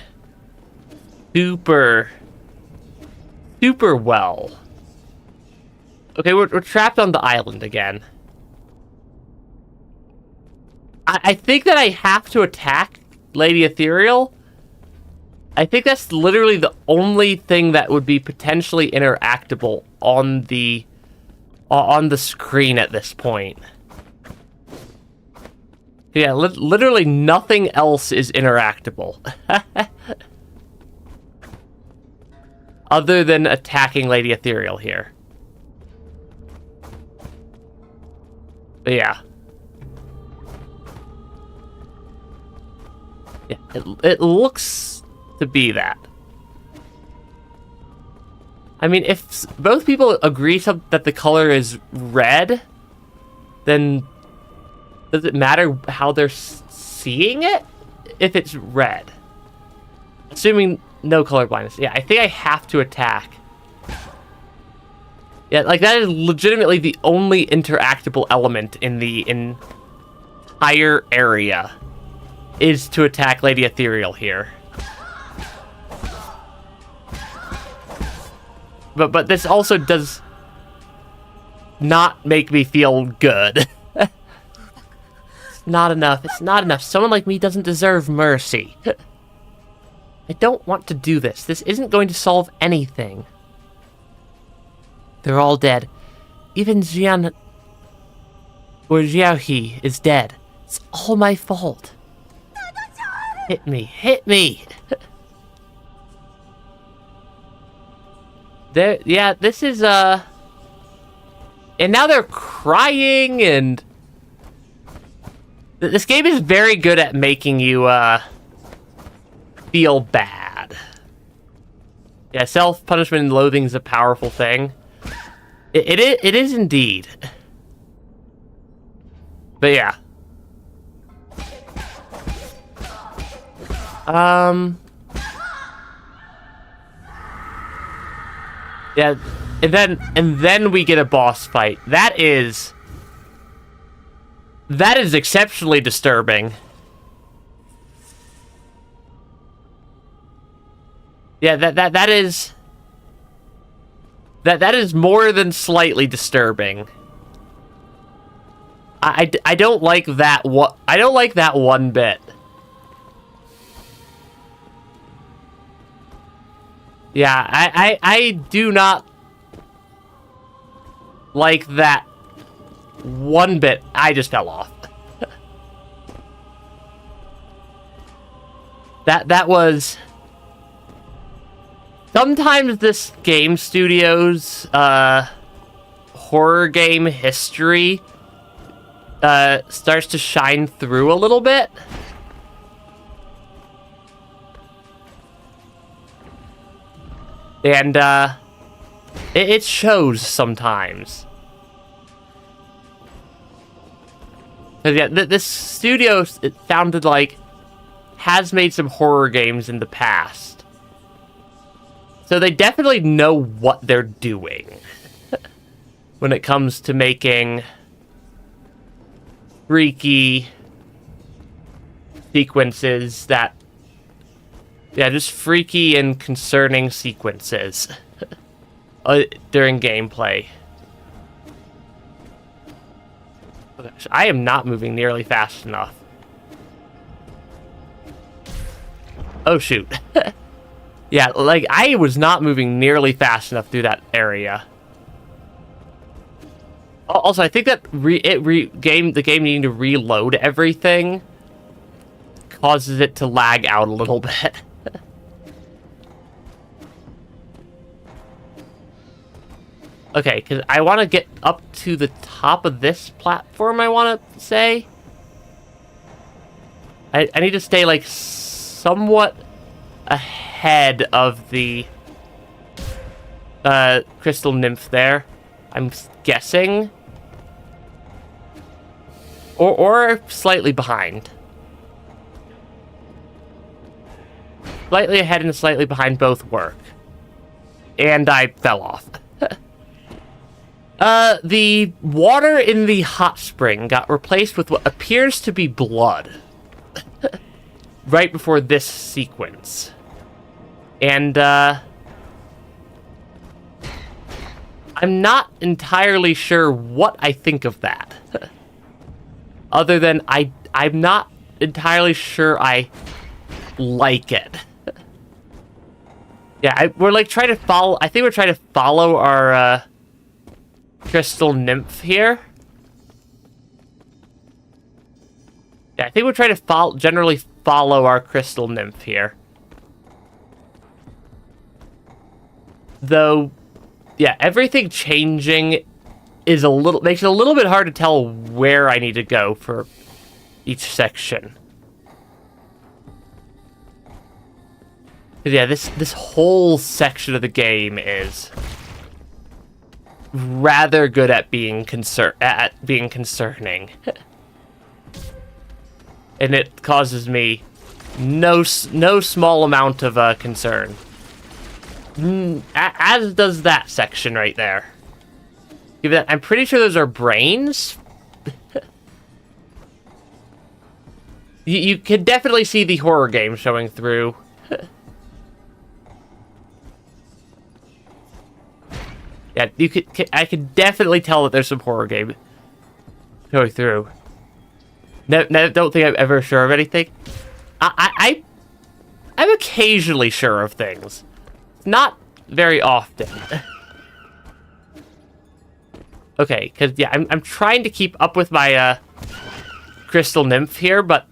super well. Okay, we're trapped on the island again. I think that I have to attack Lady Ethereal. I think that's literally the only thing that would be potentially interactable on the screen at this point. Yeah, literally nothing else is interactable. Other than attacking Lady Ethereal here. But yeah. Yeah, it looks to be that. I mean, if both people agree that the color is red, then does it matter how they're seeing it if it's red? Assuming no color blindness. Yeah, I think I have to attack. Yeah, like that is legitimately the only interactable element in the entire area. Is to attack Lady Ethereal here. But this also does not make me feel good. It's not enough. It's not enough. Someone like me doesn't deserve mercy. I don't want to do this. This isn't going to solve anything. They're all dead. Even Jian or Xiaohe is dead. It's all my fault. Hit me. Hit me! There, yeah, this is, and now they're crying, and This game is very good at making you, feel bad. Yeah, self-punishment and loathing is a powerful thing. It is indeed. But yeah. Yeah, and then we get a boss fight. That is exceptionally disturbing. Yeah, that is more than slightly disturbing. I don't like that I don't like that one bit. Yeah, I do not like that one bit. I just fell off. That was... Sometimes this game studio's horror game history starts to shine through a little bit. And it shows sometimes. 'Cause yeah, this studio, it sounded like, has made some horror games in the past. So they definitely know what they're doing when it comes to making freaky sequences that... Yeah, just freaky and concerning sequences during gameplay. I am not moving nearly fast enough. Oh, shoot. Yeah, like, I was not moving nearly fast enough through that area. Also, I think that the game needing to reload everything causes it to lag out a little bit. Okay, because I want to get up to the top of this platform, I want to say. I need to stay, like, somewhat ahead of the crystal nymph there. I'm guessing. Or slightly behind. Slightly ahead and slightly behind both work. And I fell off. The water in the hot spring got replaced with what appears to be blood. Right before this sequence. And, I'm not entirely sure what I think of that. Other than I'm not entirely sure I like it. Yeah, we're like trying to follow... I think we're trying to follow our, crystal nymph here. Yeah, I think we're trying to generally follow our crystal nymph here. Though, yeah, everything changing is makes it a little bit hard to tell where I need to go for each section. Yeah, this whole section of the game is rather good at being concerning. And it causes me no small amount of concern. As does that section right there. I'm pretty sure those are brains. You can definitely see the horror game showing through. Yeah, I could definitely tell that there's some horror game going through. No, don't think I'm ever sure of anything. I'm occasionally sure of things. Not very often. Okay, because, yeah, I'm trying to keep up with my, crystal nymph here, but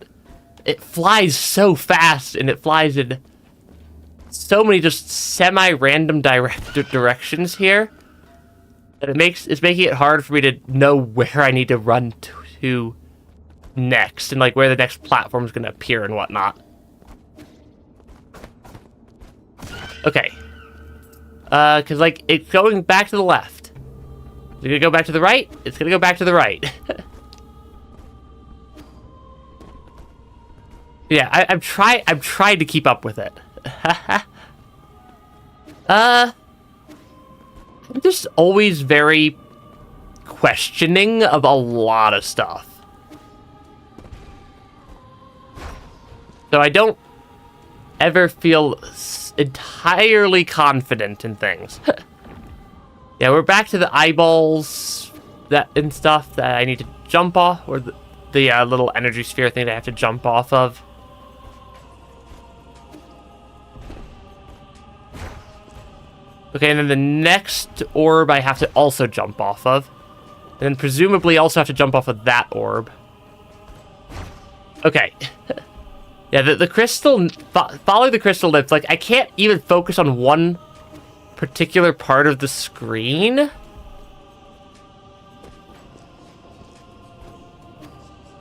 it flies so fast, and it flies in so many just semi-random directions here that it's making it hard for me to know where I need to run to next, and like where the next platform is going to appear and whatnot. Okay. Because like it's going back to the left. It's going to go back to the right. It's going to go back to the right. Yeah, I've tried to keep up with it. I'm just always very questioning of a lot of stuff. So I don't ever feel entirely confident in things. Yeah, we're back to the eyeballs and stuff that I need to jump off, or the little energy sphere thing that I have to jump off of. Okay, and then the next orb I have to also jump off of. And then presumably also have to jump off of that orb. Okay. Yeah, the crystal... Follow the crystal lips. Like, I can't even focus on one particular part of the screen.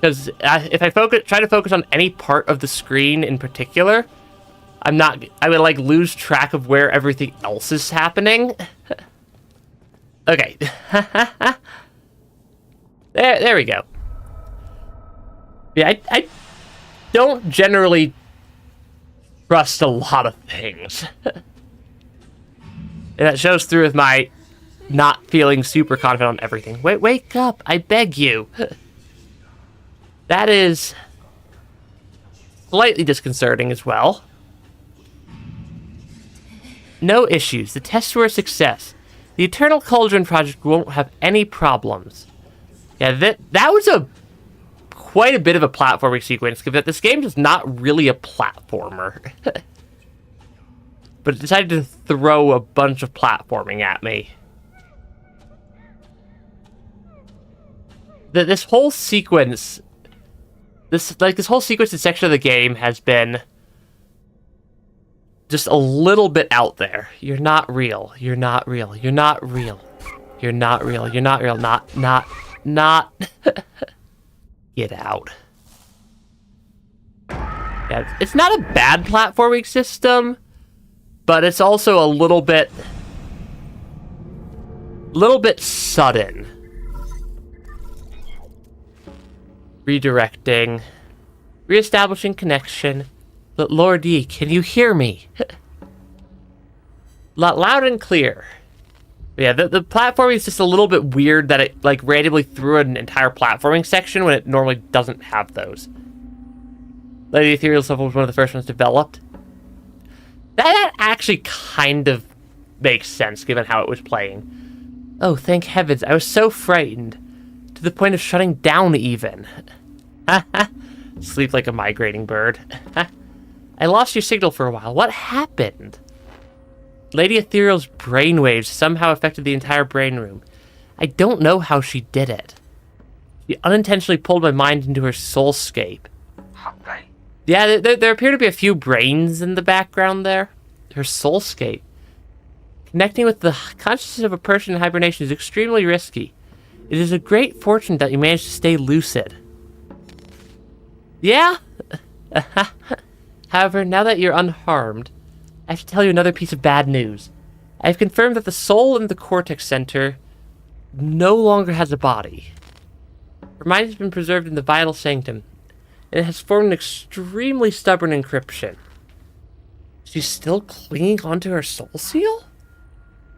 Because if I try to focus on any part of the screen in particular... I would, like, lose track of where everything else is happening. Okay. there we go. Yeah, I don't generally trust a lot of things. And that shows through with my not feeling super confident on everything. Wake up, I beg you. That is slightly disconcerting as well. No issues. The tests were a success. The Eternal Cauldron project won't have any problems. Yeah, that was quite a bit of a platforming sequence, because this game is not really a platformer. But it decided to throw a bunch of platforming at me. This whole sequence... This whole sequence and section of the game has been... just a little bit out there. You're not real. You're not real. You're not real. You're not real. You're not real. Not. Get out. Yeah, it's not a bad platforming system, but it's also a little bit sudden. Redirecting. Reestablishing connection. But Lord Yi, can you hear me? Loud and clear. Yeah, the platforming is just a little bit weird that it, like, randomly threw an entire platforming section when it normally doesn't have those. Lady Ethereal's level was one of the first ones developed. That actually kind of makes sense, given how it was playing. Oh, thank heavens, I was so frightened. To the point of shutting down, even. Sleep like a migrating bird. I lost your signal for a while. What happened? Lady Ethereal's brainwaves somehow affected the entire brain room. I don't know how she did it. She unintentionally pulled my mind into her soulscape. Yeah, there appear to be a few brains in the background there. Her soulscape. Connecting with the consciousness of a person in hibernation is extremely risky. It is a great fortune that you managed to stay lucid. Yeah? However, now that you're unharmed, I have to tell you another piece of bad news. I have confirmed that the soul in the Cortex Center no longer has a body. Her mind has been preserved in the Vital Sanctum, and it has formed an extremely stubborn encryption. She's still clinging onto her soul seal?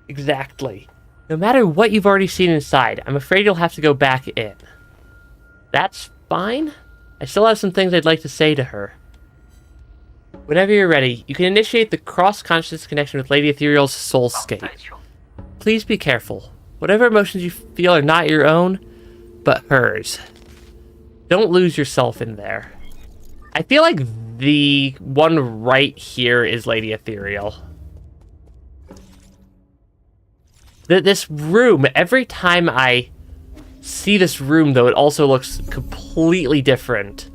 Exactly. No matter what you've already seen inside, I'm afraid you'll have to go back in. That's fine. I still have some things I'd like to say to her. Whenever you're ready, you can initiate the cross-conscious connection with Lady Ethereal's soulscape. Please be careful. Whatever emotions you feel are not your own, but hers. Don't lose yourself in there. I feel like the one right here is Lady Ethereal. This room, every time I see this room, though, it also looks completely different.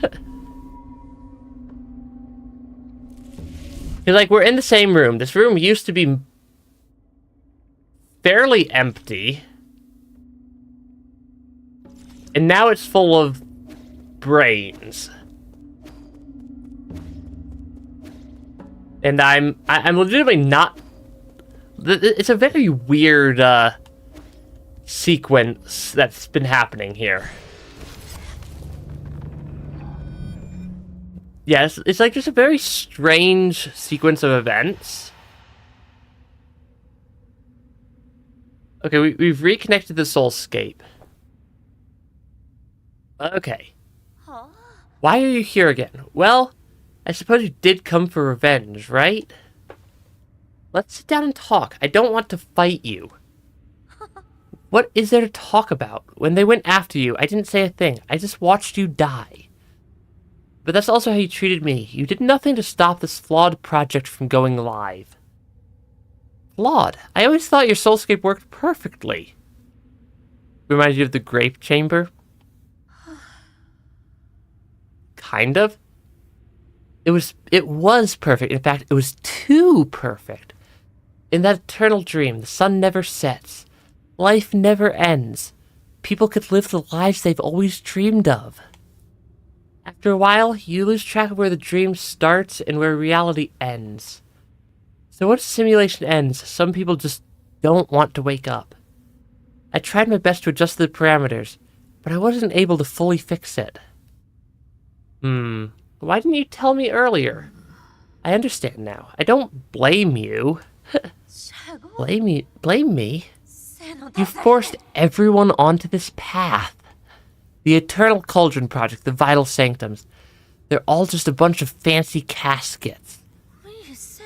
Like, we're in the same room. This room used to be fairly empty. And now it's full of brains. And I'm legitimately not... It's a very weird sequence that's been happening here. Yeah, it's like just a very strange sequence of events. Okay, we've reconnected the soulscape. Okay. Why are you here again? Well, I suppose you did come for revenge, right? Let's sit down and talk. I don't want to fight you. What is there to talk about? When they went after you, I didn't say a thing. I just watched you die. But that's also how you treated me. You did nothing to stop this flawed project from going live. Flawed? I always thought your soulscape worked perfectly. Reminds you of the grape chamber? Kind of. It was perfect. In fact, it was too perfect. In that eternal dream, the sun never sets. Life never ends. People could live the lives they've always dreamed of. After a while, you lose track of where the dream starts and where reality ends. So once simulation ends, some people just don't want to wake up. I tried my best to adjust the parameters, but I wasn't able to fully fix it. Why didn't you tell me earlier? I understand now. I don't blame you. Blame me? You forced everyone onto this path. The Eternal Cauldron Project, the Vital Sanctums. They're all just a bunch of fancy caskets.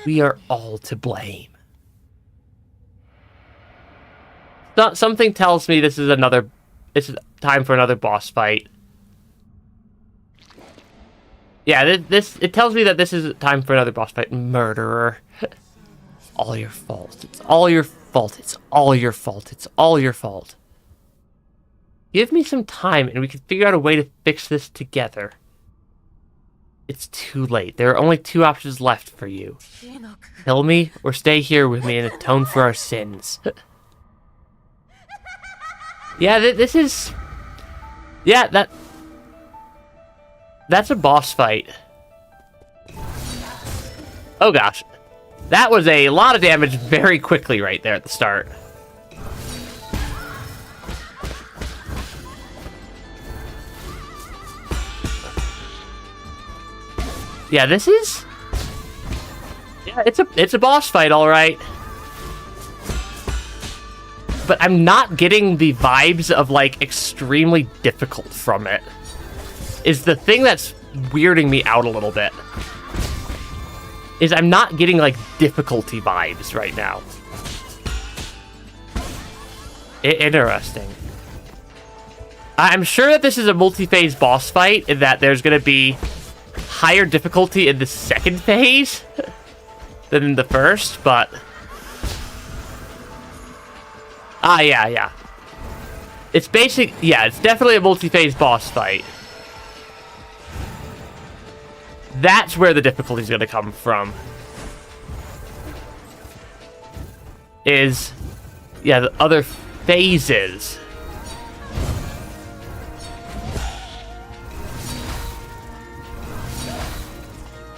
We are all to blame. Something tells me this is time for another boss fight. Yeah, it tells me that this is time for another boss fight. Murderer. All your fault. It's all your fault. It's all your fault. It's all your fault. Give me some time and we can figure out a way to fix this together. It's too late. There are only two options left for you. Kill me or stay here with me and atone for our sins. Yeah, this is... Yeah, that's a boss fight. Oh gosh. That was a lot of damage very quickly right there at the start. Yeah, this is... Yeah, it's a boss fight, alright. But I'm not getting the vibes of, like, extremely difficult from it. Is the thing that's weirding me out a little bit. Is I'm not getting, like, difficulty vibes right now. Interesting. I'm sure that this is a multi-phase boss fight, and that there's gonna be higher difficulty in the second phase than in the first, but... yeah. It's it's definitely a multi-phase boss fight. That's where the difficulty is going to come from. The other phases.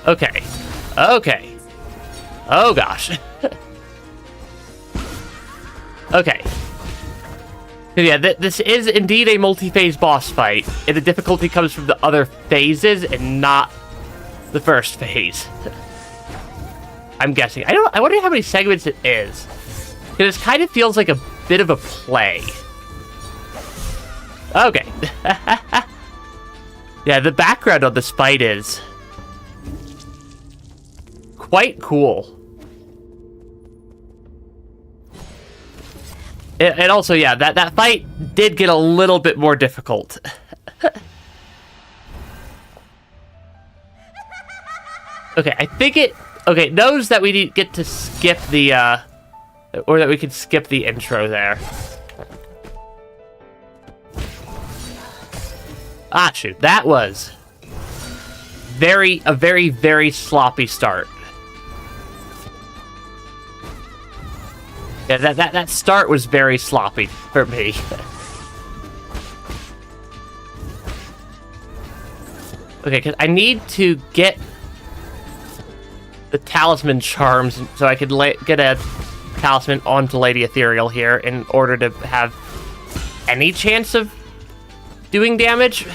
Okay. Oh gosh. Okay. Yeah, this is indeed a multi-phase boss fight, and the difficulty comes from the other phases and not the first phase. I'm guessing. I wonder how many segments it is. Because it kind of feels like a bit of a play. Okay. Yeah, the background on this fight is quite cool. And also, yeah, that fight did get a little bit more difficult. Okay, I think it knows that we get to skip the, or that we can skip the intro there. Ah, shoot, that was a very, very sloppy start. Yeah, that start was very sloppy for me. Okay, because I need to get the talisman charms so I could get a talisman onto Lady Ethereal here in order to have any chance of doing damage.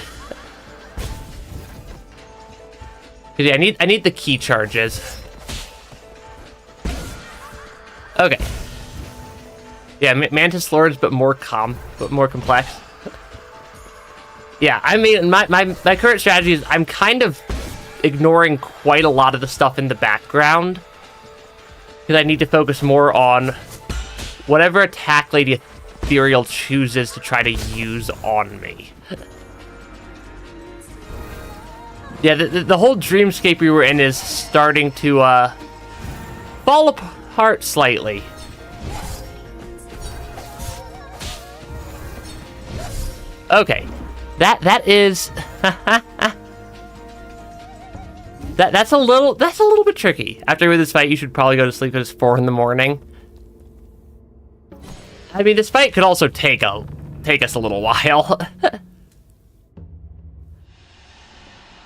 Yeah, I need the key charges. Okay. Yeah, Mantis Lords, but more complex. Yeah, I mean, my current strategy is I'm kind of ignoring quite a lot of the stuff in the background because I need to focus more on whatever attack Lady Ethereal chooses to try to use on me. Yeah, the whole dreamscape we were in is starting to fall apart slightly. Okay, that is that's a little bit tricky. After this fight, you should probably go to sleep because it's 4 in the morning. I mean, this fight could also take us a little while.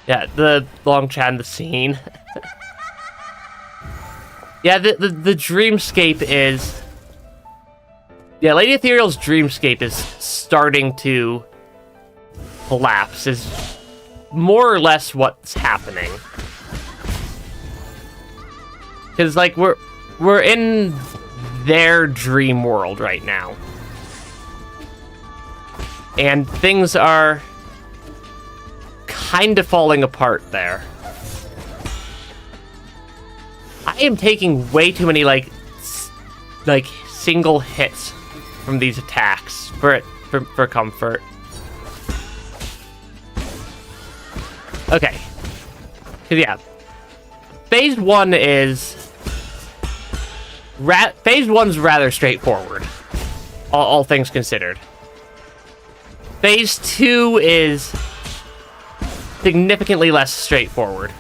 Yeah, the long chat in the scene. Yeah, the dreamscape is... Yeah, Lady Ethereal's dreamscape is starting to collapse, is more or less what's happening. Because, like, we're in their dream world right now. And things are kind of falling apart there. I am taking way too many, like single hits from these attacks for comfort. Okay. Yeah. Phase 1 is... Phase 1's rather straightforward, all things considered. Phase 2 is significantly less straightforward.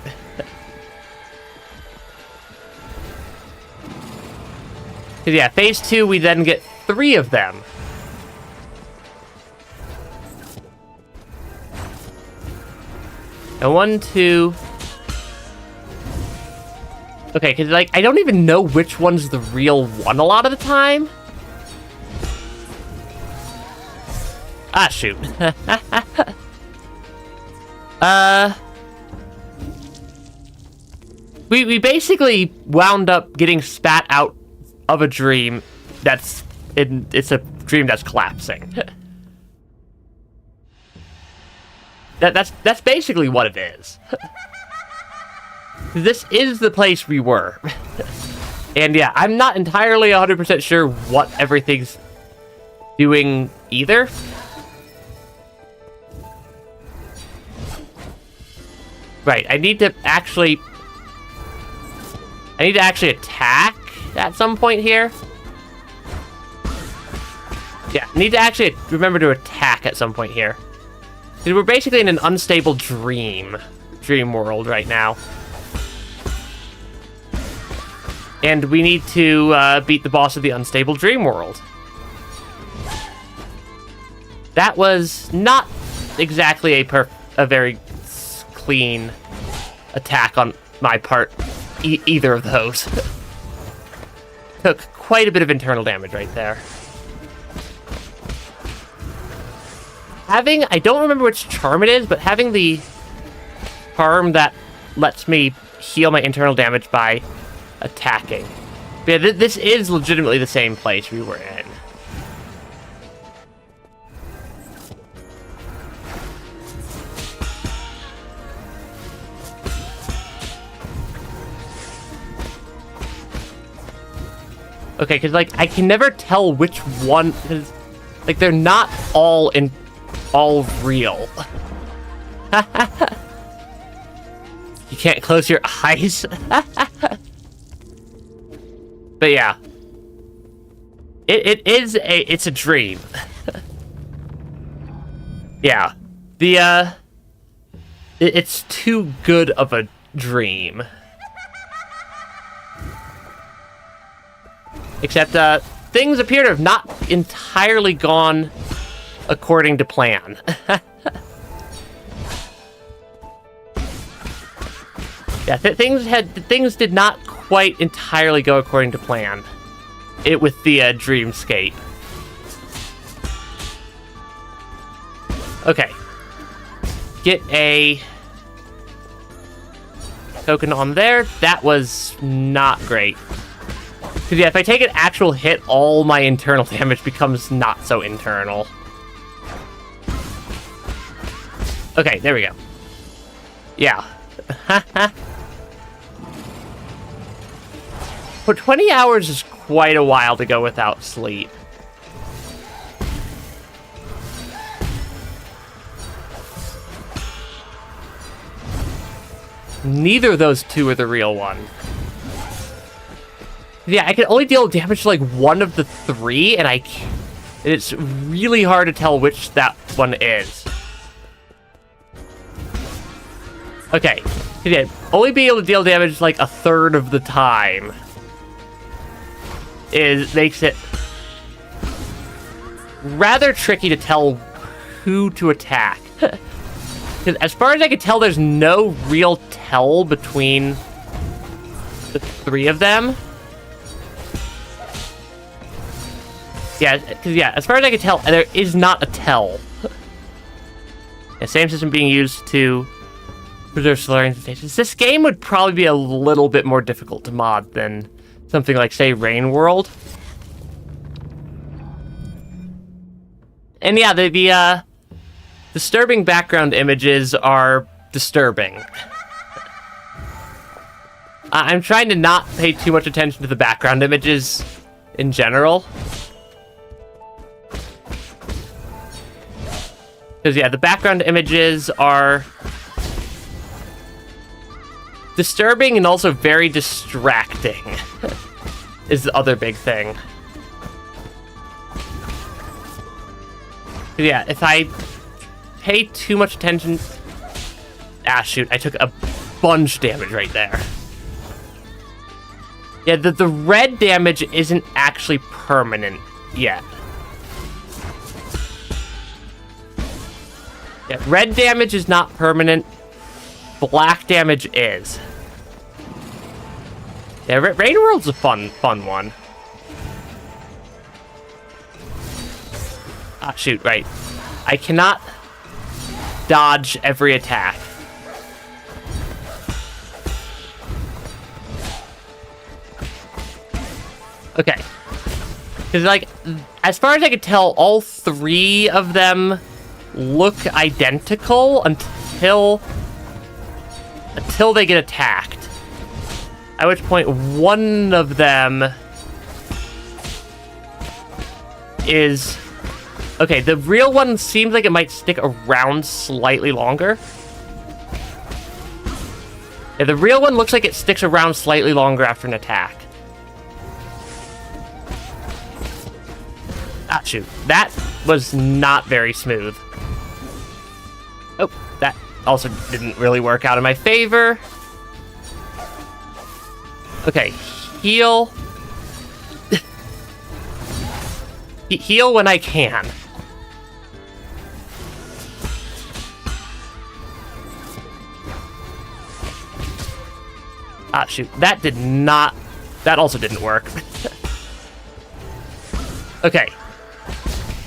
Yeah, phase 2, we then get 3 of them. And 1, 2... Okay, because, like, I don't even know which one's the real one a lot of the time. Ah, shoot. We basically wound up getting spat out of a dream it's a dream that's collapsing. That's basically what it is. This is the place we were. And yeah, I'm not entirely 100% sure what everything's doing either. Right, I need to actually attack at some point here. Yeah, I need to actually remember to attack at some point here. Because we're basically in an unstable dream world right now. And we need to beat the boss of the unstable dream world. That was not exactly a very clean attack on my part, either of those. Took quite a bit of internal damage right there. I don't remember which charm it is, but having the charm that lets me heal my internal damage by attacking. But yeah, this is legitimately the same place we were in. Okay, because, like, I can never tell which one, because, like, they're not all real. You can't close your eyes. But yeah. It's a dream. Yeah. It's too good of a dream. Except, things appear to have not entirely gone according to plan. Yeah, things did not quite entirely go according to plan. With the dreamscape. Okay. Get a token on there. That was not great. Because, yeah, if I take an actual hit, all my internal damage becomes not so internal. Okay, there we go. Yeah. But 20 hours is quite a while to go without sleep. Neither of those two are the real one. Yeah, I can only deal damage to like one of the three, and it's really hard to tell which that one is. Okay, yeah, only being able to deal damage like a third of the time makes it rather tricky to tell who to attack. Because as far as I can tell, there's no real tell between the three of them. Yeah, because as far as I can tell, there is not a tell. The same system being used to preserve Solarian stations. This game would probably be a little bit more difficult to mod than something like, say, Rain World. And yeah, the disturbing background images are disturbing. I'm trying to not pay too much attention to the background images in general. Because, yeah, the background images are disturbing and also very distracting is the other big thing. Yeah, if I pay too much attention... Ah, shoot, I took a bunch damage right there. Yeah, the red damage isn't actually permanent yet. Yeah, red damage is not permanent. Black damage is. Yeah, Rain World's a fun one. Ah, shoot, right. I cannot dodge every attack. Okay. Because, like, as far as I can tell, all three of them look identical until they get attacked. At which point, one of them is... Okay, the real one seems like it might stick around slightly longer. Yeah, the real one looks like it sticks around slightly longer after an attack. Ah, shoot. That was not very smooth. Oh, that also didn't really work out in my favor. Okay, heal. Heal when I can. Ah, shoot. That did not... That also didn't work. Okay.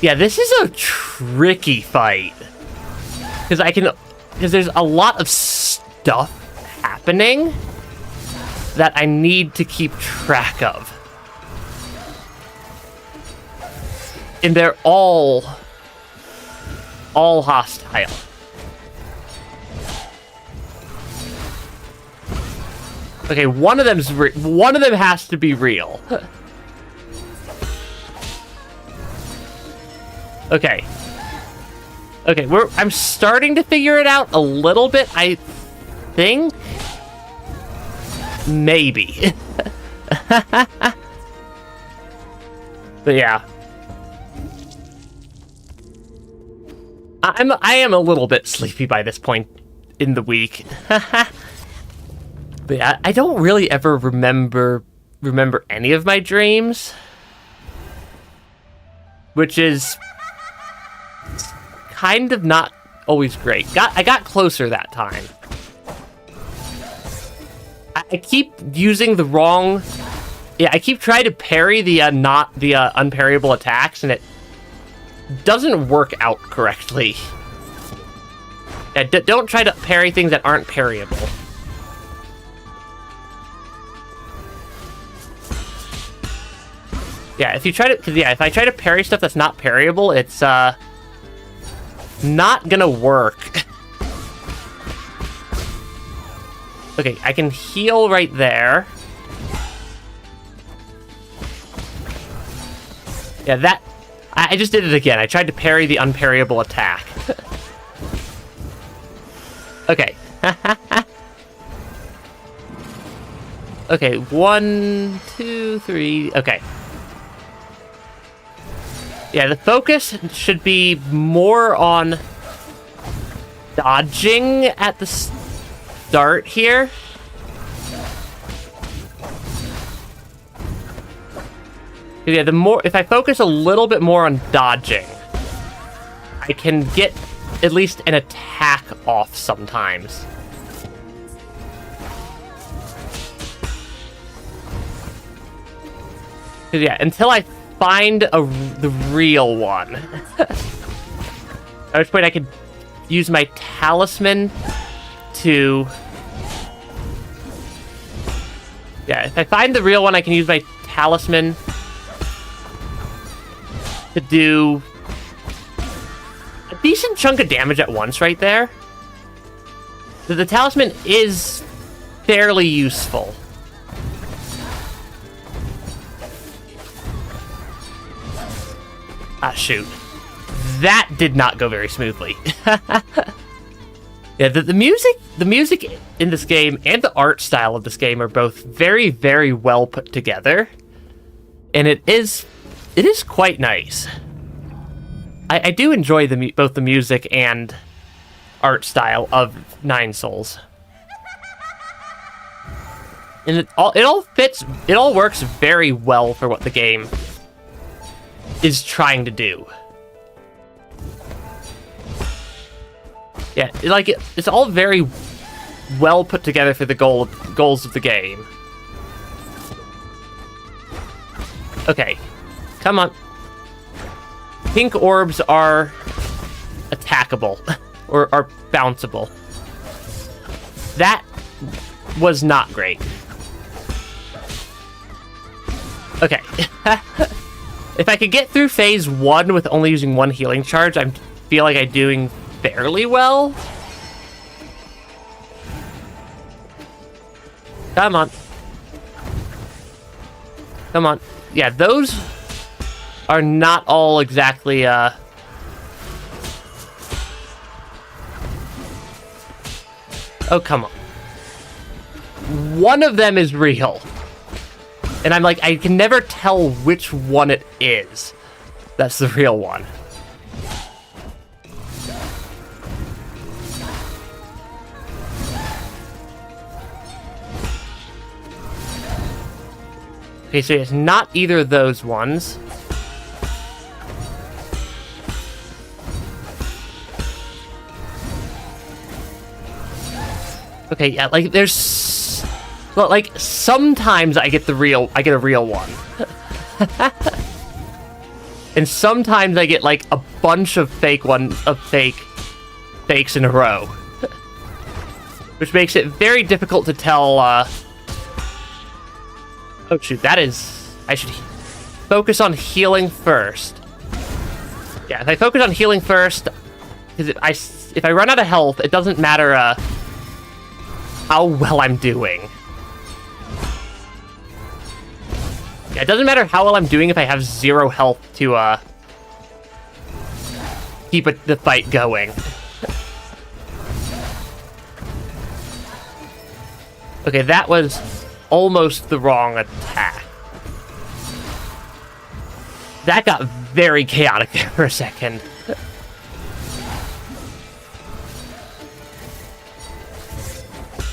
Yeah, this is a tricky fight. Because there's a lot of stuff happening that I need to keep track of. And they're all hostile. Okay, one of them has to be real. Okay. Okay, I'm starting to figure it out a little bit, I think. Maybe. But yeah. I am a little bit sleepy by this point in the week. But yeah, I don't really ever remember any of my dreams, which is kind of not always great. I got closer that time. I keep using the wrong... Yeah, I keep trying to parry the not the unparryable attacks, and it doesn't work out correctly. Yeah, don't try to parry things that aren't parryable. Yeah, if you try to... Cause yeah, if I try to parry stuff that's not parryable, it's not gonna work. Okay, I can heal right there. Yeah, that... I just did it again. I tried to parry the unparryable attack. Okay. Okay, 1, 2, 3... Okay. Yeah, the focus should be more on dodging at the start here. Yeah, if I focus a little bit more on dodging, I can get at least an attack off sometimes. Yeah, until I find the real one. At which point I could use my talisman to... Yeah, if I find the real one, I can use my talisman to do a decent chunk of damage at once right there. The talisman is fairly useful. Ah, shoot. That did not go very smoothly. Yeah, the music in this game and the art style of this game are both very, very well put together. And it is quite nice. I do enjoy both the music and art style of Nine Souls. And it all fits, it all works very well for what the game is trying to do. Yeah, it's all very well put together for the goals of the game. Okay, come on. Pink orbs are attackable, or are bounceable. That was not great. Okay. If I could get through phase 1 with only using 1 healing charge, I feel like I'm doing fairly well. Come on. Come on. Yeah, those are not all exactly, Oh, come on. One of them is real. And I'm like, I can never tell which one it is. That's the real one. Okay, so it's not either of those ones. Okay, yeah, like there's... Well, like sometimes I get a real one. And sometimes I get like a bunch of fakes in a row. Which makes it very difficult to tell, Oh shoot, that is... I should focus on healing first. Yeah, if I focus on healing first, because if I run out of health, it doesn't matter how well I'm doing. Yeah, it doesn't matter how well I'm doing if I have 0 health to keep the fight going. Okay, that was almost the wrong attack. That got very chaotic there for a second.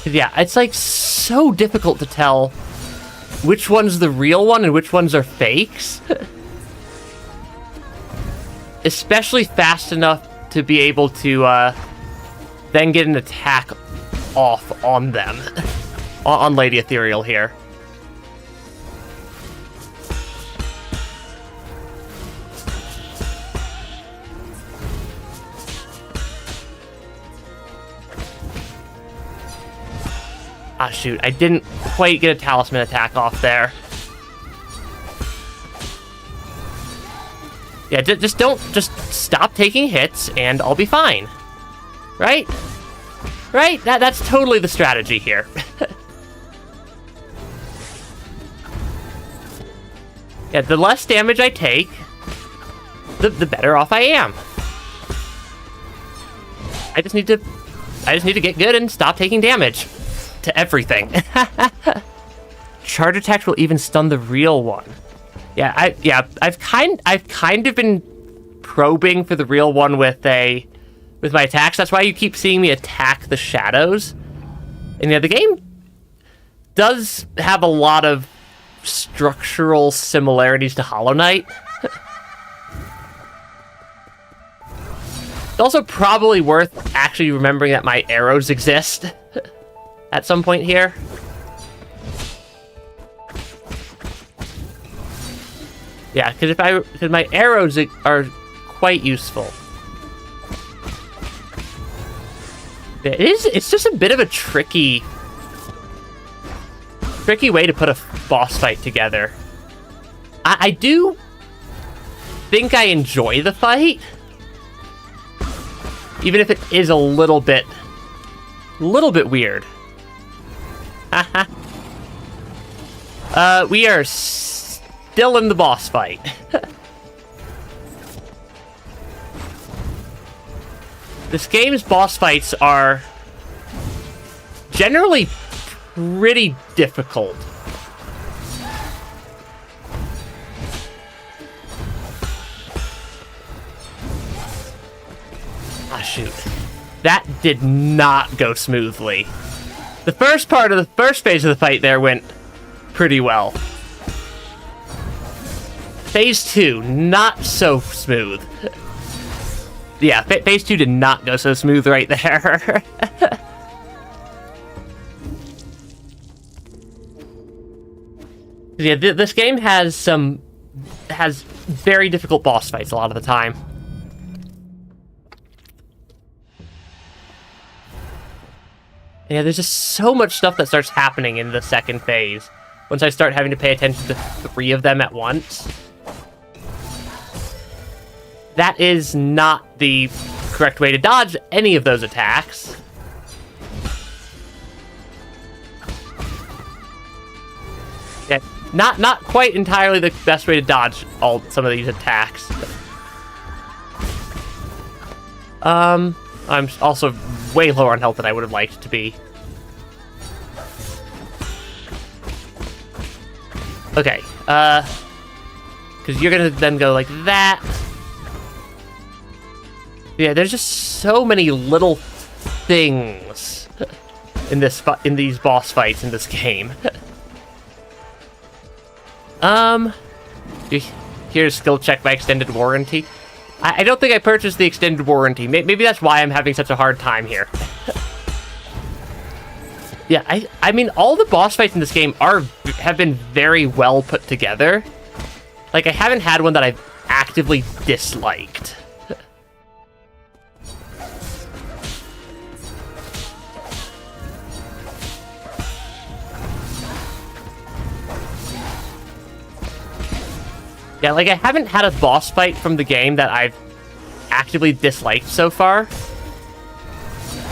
Yeah, it's like so difficult to tell which one's the real one and which ones are fakes. Especially fast enough to be able to then get an attack off on them. on Lady Ethereal here. Ah, shoot. I didn't quite get a talisman attack off there. Yeah, just stop taking hits and I'll be fine. Right? Right? That's totally the strategy here. Yeah, the less damage I take, the better off I am. I just need to get good and stop taking damage to everything. Charge attacks will even stun the real one. Yeah, I've kind of been probing for the real one with my attacks. That's why you keep seeing me attack the shadows. And yeah, the game does have a lot of structural similarities to Hollow Knight. It's also probably worth actually remembering that my arrows exist at some point here. Yeah, because my arrows are quite useful. It's just a bit of a tricky way to put a boss fight together. I do think I enjoy the fight, even if it is a little bit weird. We are still in the boss fight. This game's boss fights are generally pretty difficult. Ah, shoot. That did not go smoothly. The first phase of the fight there went pretty well. Phase 2, not so smooth. Yeah, phase 2 did not go so smooth right there. Yeah, this game has very difficult boss fights a lot of the time. Yeah, there's just so much stuff that starts happening in the second phase once I start having to pay attention to 3 of them at once. That is not the correct way to dodge any of those attacks. Yeah, not quite entirely the best way to dodge some of these attacks. I'm also way lower on health than I would have liked to be. Okay, because you're gonna then go like that. Yeah, there's just so many little things in these boss fights in this game. Here's skill check by extended warranty. I don't think I purchased the extended warranty. Maybe that's why I'm having such a hard time here. Yeah, I mean, all the boss fights in this game have been very well put together. Like, I haven't had one that I've actively disliked. Yeah, like, I haven't had a boss fight from the game that I've actively disliked so far.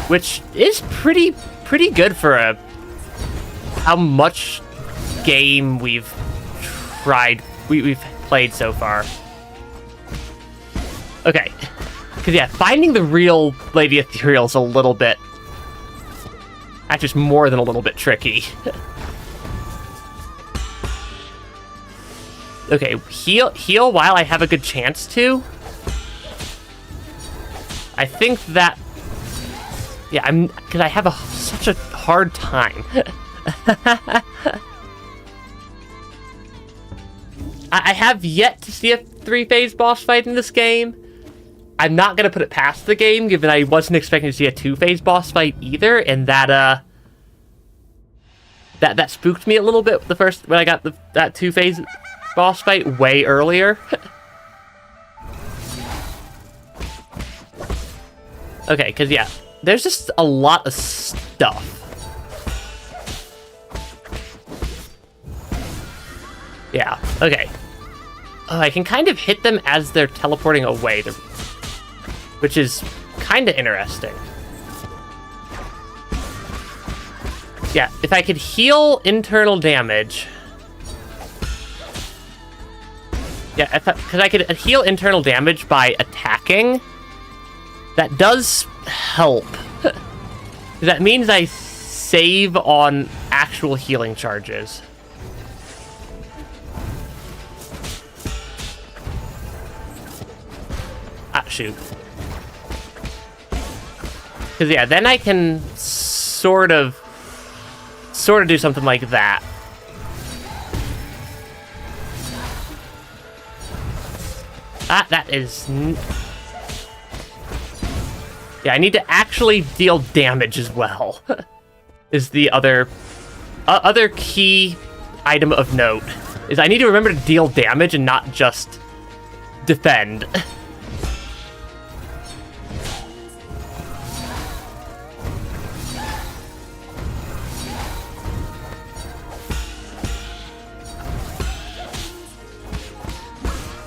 Which is pretty good for how much game we've played so far. Okay. Because, yeah, finding the real Lady Ethereal is a little bit... Actually, it's more than a little bit tricky. Okay, heal while I have a good chance to. I think that... Yeah, because I have such a hard time. I have yet to see a 3-phase boss fight in this game. I'm not going to put it past the game, given I wasn't expecting to see a 2-phase boss fight either, and that, That spooked me a little bit when I got that 2-phase boss fight way earlier. Okay, because yeah, there's just a lot of stuff. Yeah, okay. Oh, I can kind of hit them as they're teleporting away, which is kind of interesting. Yeah, if I could heal internal damage... Yeah, because I could heal internal damage by attacking... That does help. That means I save on actual healing charges. Ah, shoot. Because, yeah, then I can sort of do something like that. That is... Yeah, I need to actually deal damage as well. Is the other key item of note. Is I need to remember to deal damage and not just defend.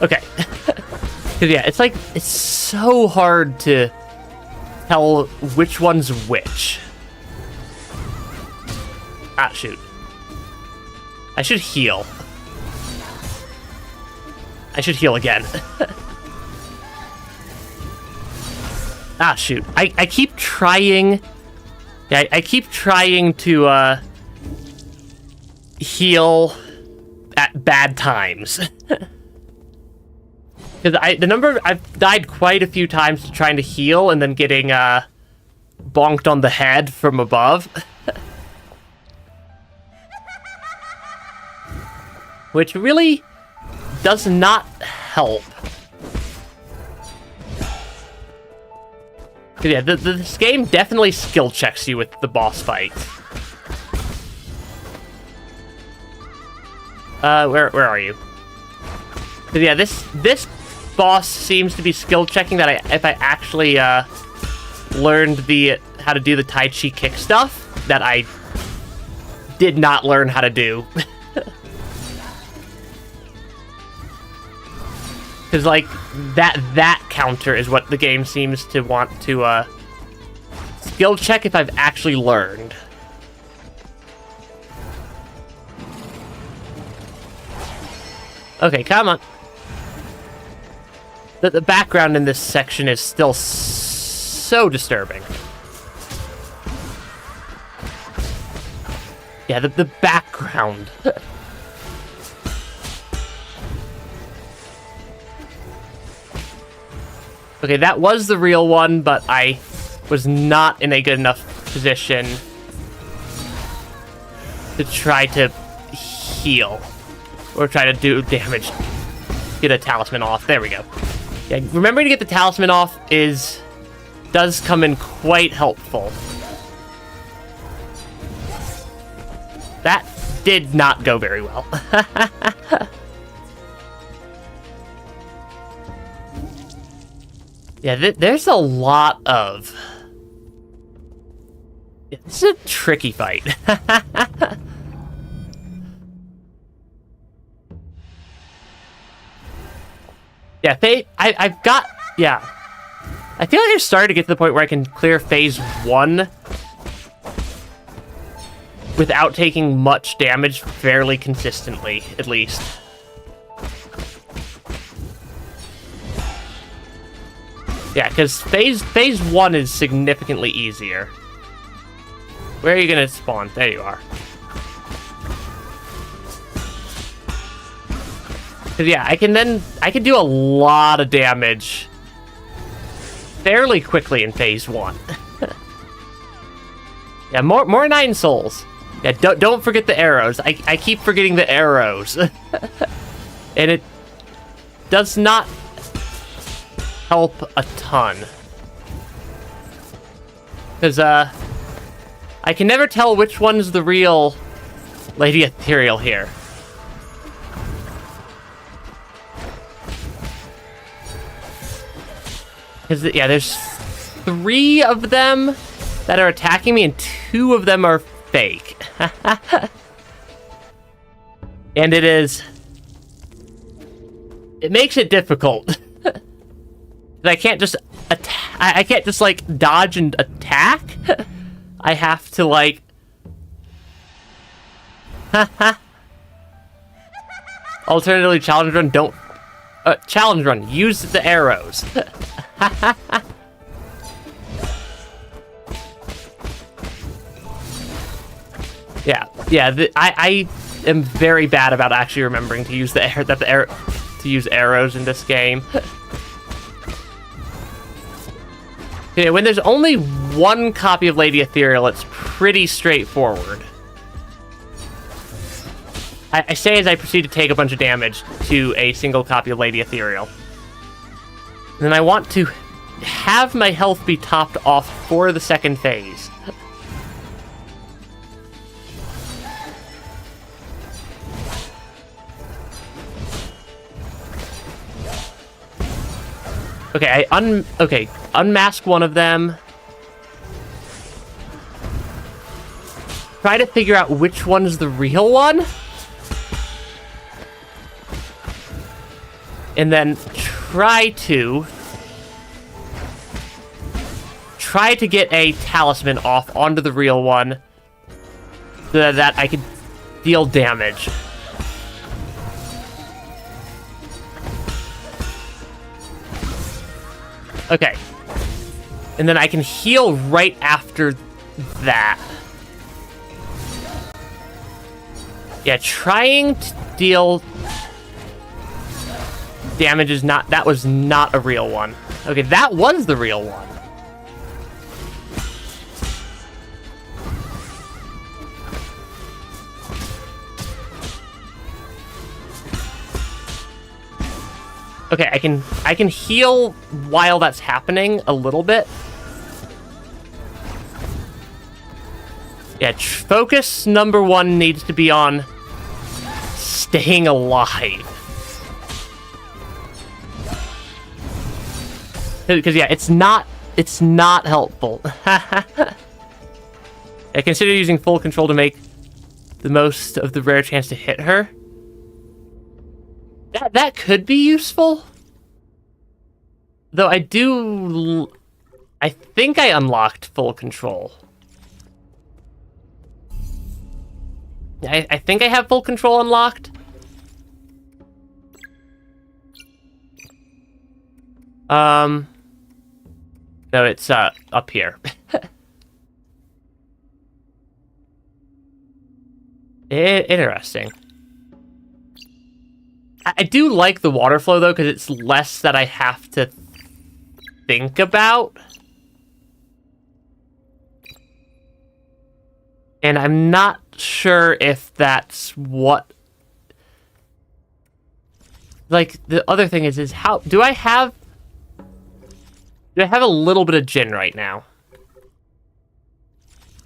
Okay. Because yeah, it's so hard to tell which one's which. Ah, shoot. I should heal. I should heal again. Ah, shoot. I keep trying... Yeah, I keep trying to, heal at bad times. Because I've died quite a few times trying to heal and then getting, bonked on the head from above. Which really does not help. Yeah, this game definitely skill checks you with the boss fight. Where are you? 'Cause yeah, this boss seems to be skill checking that if I actually learned how to do the Tai Chi kick stuff that I did not learn how to do. Because like that counter is what the game seems to want to skill check if I've actually learned. Okay, come on. The background in this section is still so disturbing. Yeah, the background. Okay, that was the real one, but I was not in a good enough position to try to heal or try to do damage. Get a talisman off. There we go. Yeah, remembering to get the talisman off does come in quite helpful. That did not go very well. Yeah, there's a lot of... This is a tricky fight. Yeah, I've got... Yeah. I feel like I've started to get to the point where I can clear phase 1 without taking much damage fairly consistently, at least. Yeah, because phase 1 is significantly easier. Where are you gonna spawn? There you are. Cause yeah, I can do a lot of damage fairly quickly in phase 1. Yeah, more 9 souls. Yeah, don't forget the arrows. I keep forgetting the arrows. And it does not help a ton. Because, I can never tell which one's the real Lady Ethereal here. Because, yeah, there's 3 of them that are attacking me, and 2 of them are fake. And it makes it difficult. I can't just I can't just, like, dodge and attack. I have to, like... Alternatively, challenge run, don't... challenge run, use the arrows. Yeah, I am very bad about actually remembering to use to use arrows in this game. Yeah, when there's only 1 copy of Lady Ethereal, it's pretty straightforward. I say as I proceed to take a bunch of damage to a single copy of Lady Ethereal. And then I want to have my health be topped off for the second phase. Okay, unmask one of them. Try to figure out which one's the real one. And then try to get a talisman off onto the real one so that I can deal damage. Okay. And then I can heal right after that. Yeah, trying to deal damage is not... That was not a real one. Okay, that was the real one. Okay, I can heal while that's happening a little bit. Yeah, focus number 1 needs to be on staying alive. Because yeah, it's not helpful. I consider using full control to make the most of the rare chance to hit her. That could be useful. Though I think I unlocked full control. I think I have full control unlocked. No, it's up here. Interesting. I do like the water flow, though, because it's less that I have to think about. And I'm not sure if that's what... Like, the other thing is how... Do I have a little bit of Jin right now?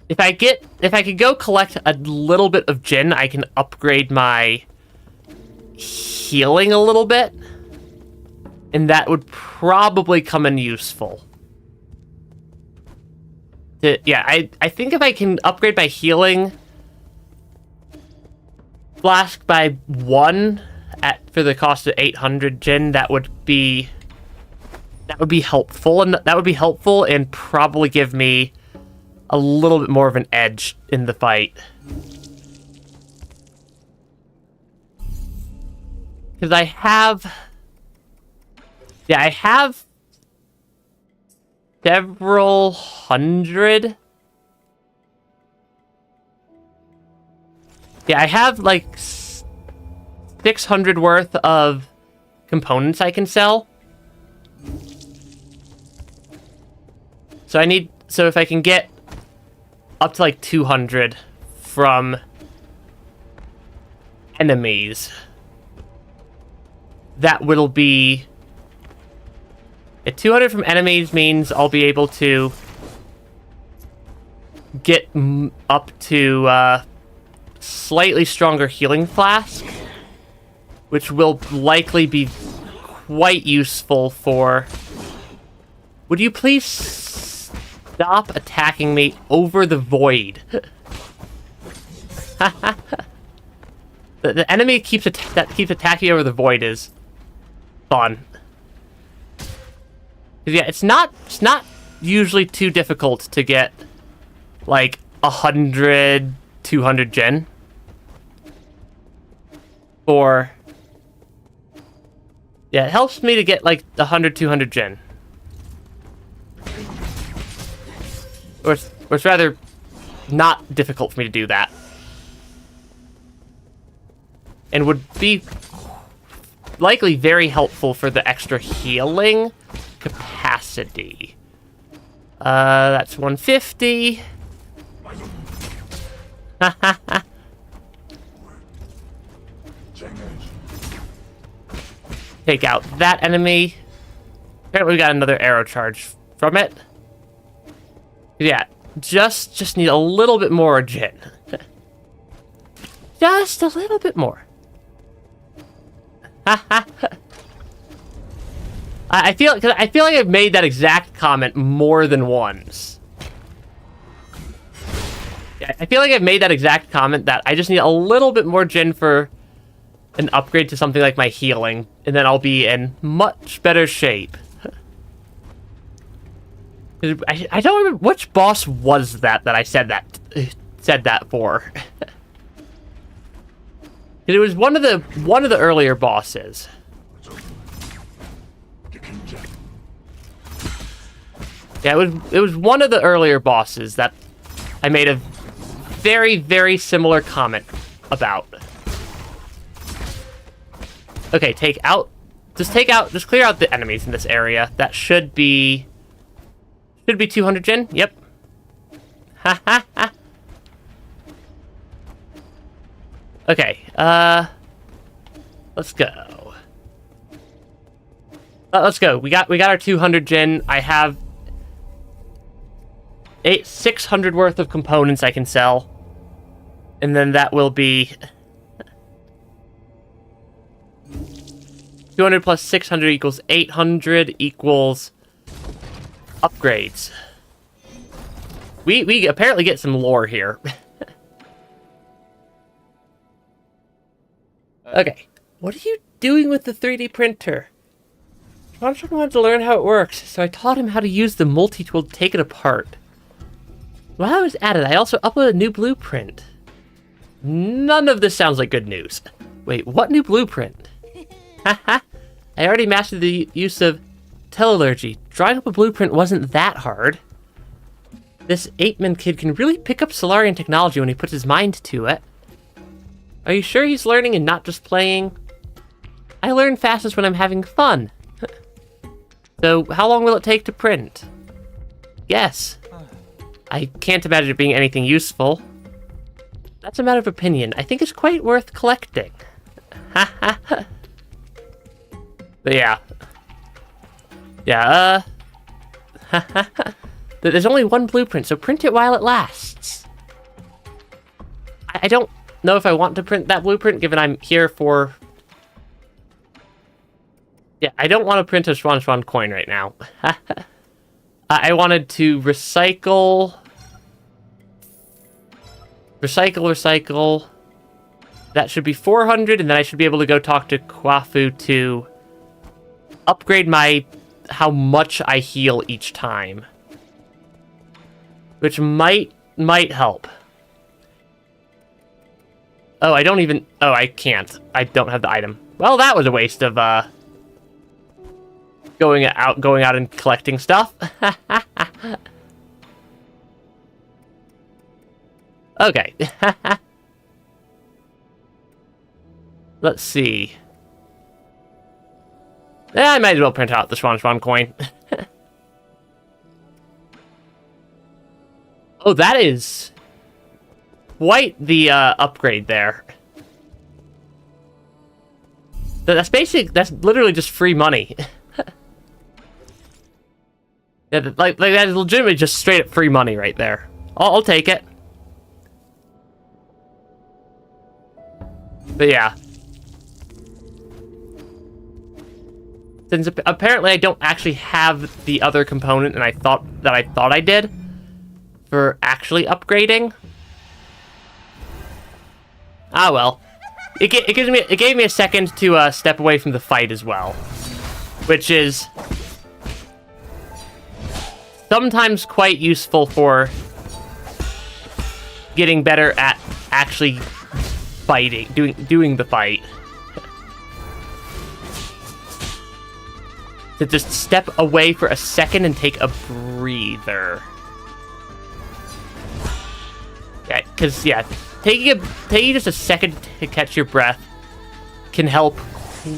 If I could go collect a little bit of Jin, I can upgrade my healing a little bit, and that would probably come in useful. Yeah, I think if I can upgrade my healing flask by 1 for the cost of 800 Jin, that would be helpful, and probably give me a little bit more of an edge in the fight. Because I have several hundred. Yeah, I have like 600 worth of components I can sell. So if I can get up to like 200 from enemies, that will be... 200 from enemies means I'll be able to get up to slightly stronger healing flask, which will likely be quite useful for... Would you please stop attacking me over the void? The enemy that keeps attacking over the void is fun. Yeah, it's not usually too difficult to get like 100, 200 gen for... Yeah, it helps me to get like 100, 200 gen. Or it's rather not difficult for me to do that. And would be likely very helpful for the extra healing capacity. That's 150. Take out that enemy. Apparently we got another arrow charge from it. Yeah, just need a little bit more gen. Just a little bit more. I feel like I've made that exact comment more than once. Yeah, I feel like I've made that exact comment that I just need a little bit more gen for an upgrade to something like my healing, and then I'll be in much better shape. I don't remember which boss was that I said that for. It was one of the earlier bosses. Yeah, it was one of the earlier bosses that I made a very, very similar comment about. Okay, just clear out the enemies in this area. That should be 200 gen. Yep. Ha ha ha. Okay, let's go. Let's go. We got our 200 gen. I have 600 worth of components I can sell, and then that will be 200 plus 600 equals 800 equals upgrades. We apparently get some lore here. Okay, what are you doing with the 3D printer? Johnson wanted to learn how it works, so I taught him how to use the multi-tool to take it apart. While I was at it, I also uploaded a new blueprint. None of this sounds like good news. Wait, what new blueprint? Haha, I already mastered the use of telallergy. Drawing up a blueprint wasn't that hard. This 8-man kid can really pick up Solarian technology when he puts his mind to it. Are you sure he's learning and not just playing? I learn fastest when I'm having fun. So, how long will it take to print? Yes. I can't imagine it being anything useful. That's a matter of opinion. I think it's quite worth collecting. Ha ha ha. But yeah. Yeah, ha ha ha. There's only one blueprint, so print it while it lasts. I don't know if I want to print that blueprint, given I'm here for... Yeah, I don't want to print a Swan coin right now. I wanted to recycle... Recycle. That should be 400, and then I should be able to go talk to Kwafu to upgrade how much I heal each time. Which might help. Oh, I can't. I don't have the item. Well, that was a waste of, going out and collecting stuff. Okay. Let's see. I might as well print out the Swan coin. Oh, that is quite the upgrade there. That's literally just free money. Yeah, like that is legitimately just straight up free money right there. I'll take it. But yeah. Since apparently I don't actually have the other component, and I thought I did for actually upgrading. Ah well, it gave me a second to step away from the fight as well, which is sometimes quite useful for getting better at actually fighting, doing the fight. To just step away for a second and take a breather. Yeah, because, yeah, taking just a second to catch your breath can help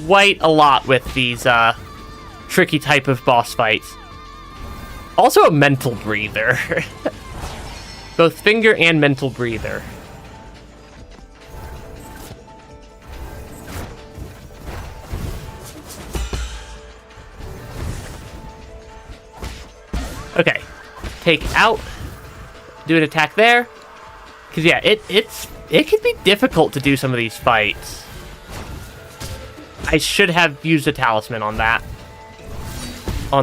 quite a lot with these tricky type of boss fights. Also a mental breather. Both finger and mental breather. Okay, take out, do an attack there, because yeah, it can be difficult to do some of these fights. I should have used a talisman on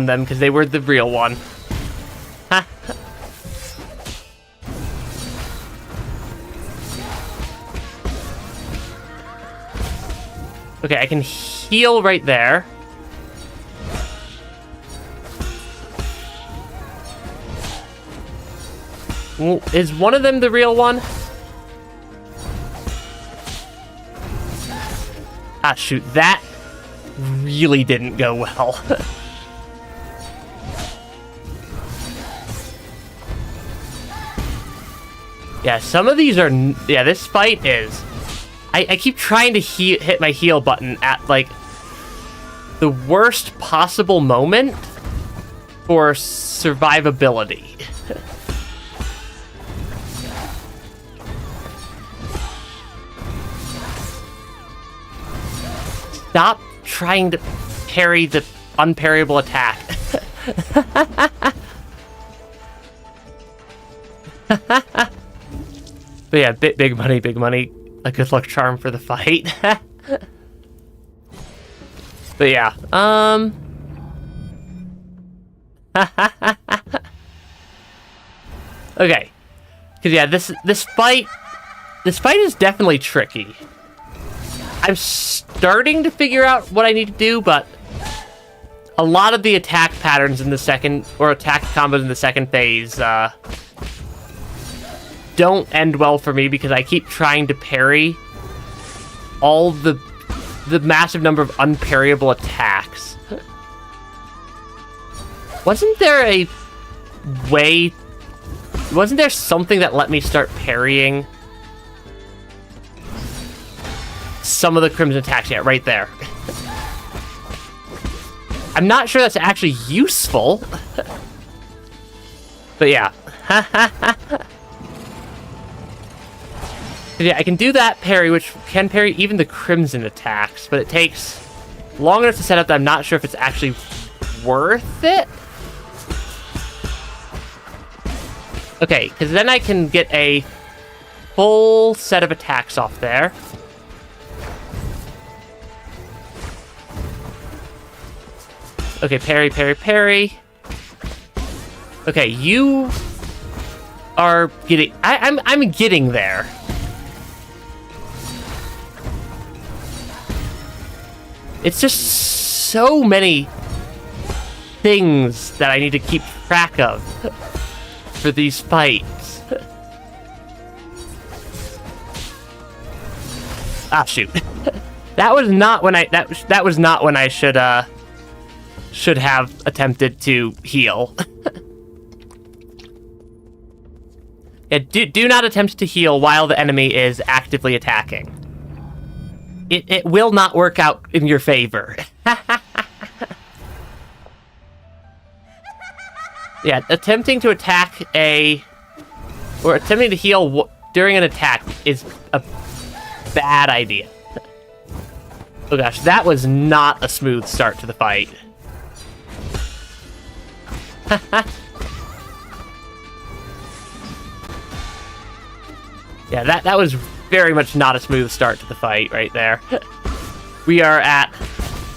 them, because they were the real one. Ha. Okay, I can heal right there. Is one of them the real one? Ah, shoot. That really didn't go well. Yeah, some of these are... Yeah, this fight is... I keep trying to hit my heal button at, like, the worst possible moment for survivability. Stop trying to parry the unparryable attack. But yeah, big money. A good luck charm for the fight. But yeah, okay. Because yeah, this fight is definitely tricky. I'm starting to figure out what I need to do, but a lot of the attack patterns in the second, or attack combos in the second phase, don't end well for me because I keep trying to parry all the massive number of unparryable attacks. Wasn't there something that let me start parrying some of the Crimson attacks? Yeah, right there. I'm not sure that's actually useful. But yeah. Yeah, I can do that parry, which can parry even the Crimson attacks, but it takes long enough to set up that I'm not sure if it's actually worth it. Okay, because then I can get a full set of attacks off there. Okay, parry. Okay, you are getting... I'm getting there. It's just so many things that I need to keep track of for these fights. Ah, shoot. That was not when that was not when I should have attempted to heal. Yeah, do not attempt to heal while the enemy is actively attacking. It will not work out in your favor. Yeah, attempting to attack or attempting to heal during an attack is a bad idea. Oh gosh, that was not a smooth start to the fight. Yeah, that was very much not a smooth start to the fight right there. We are at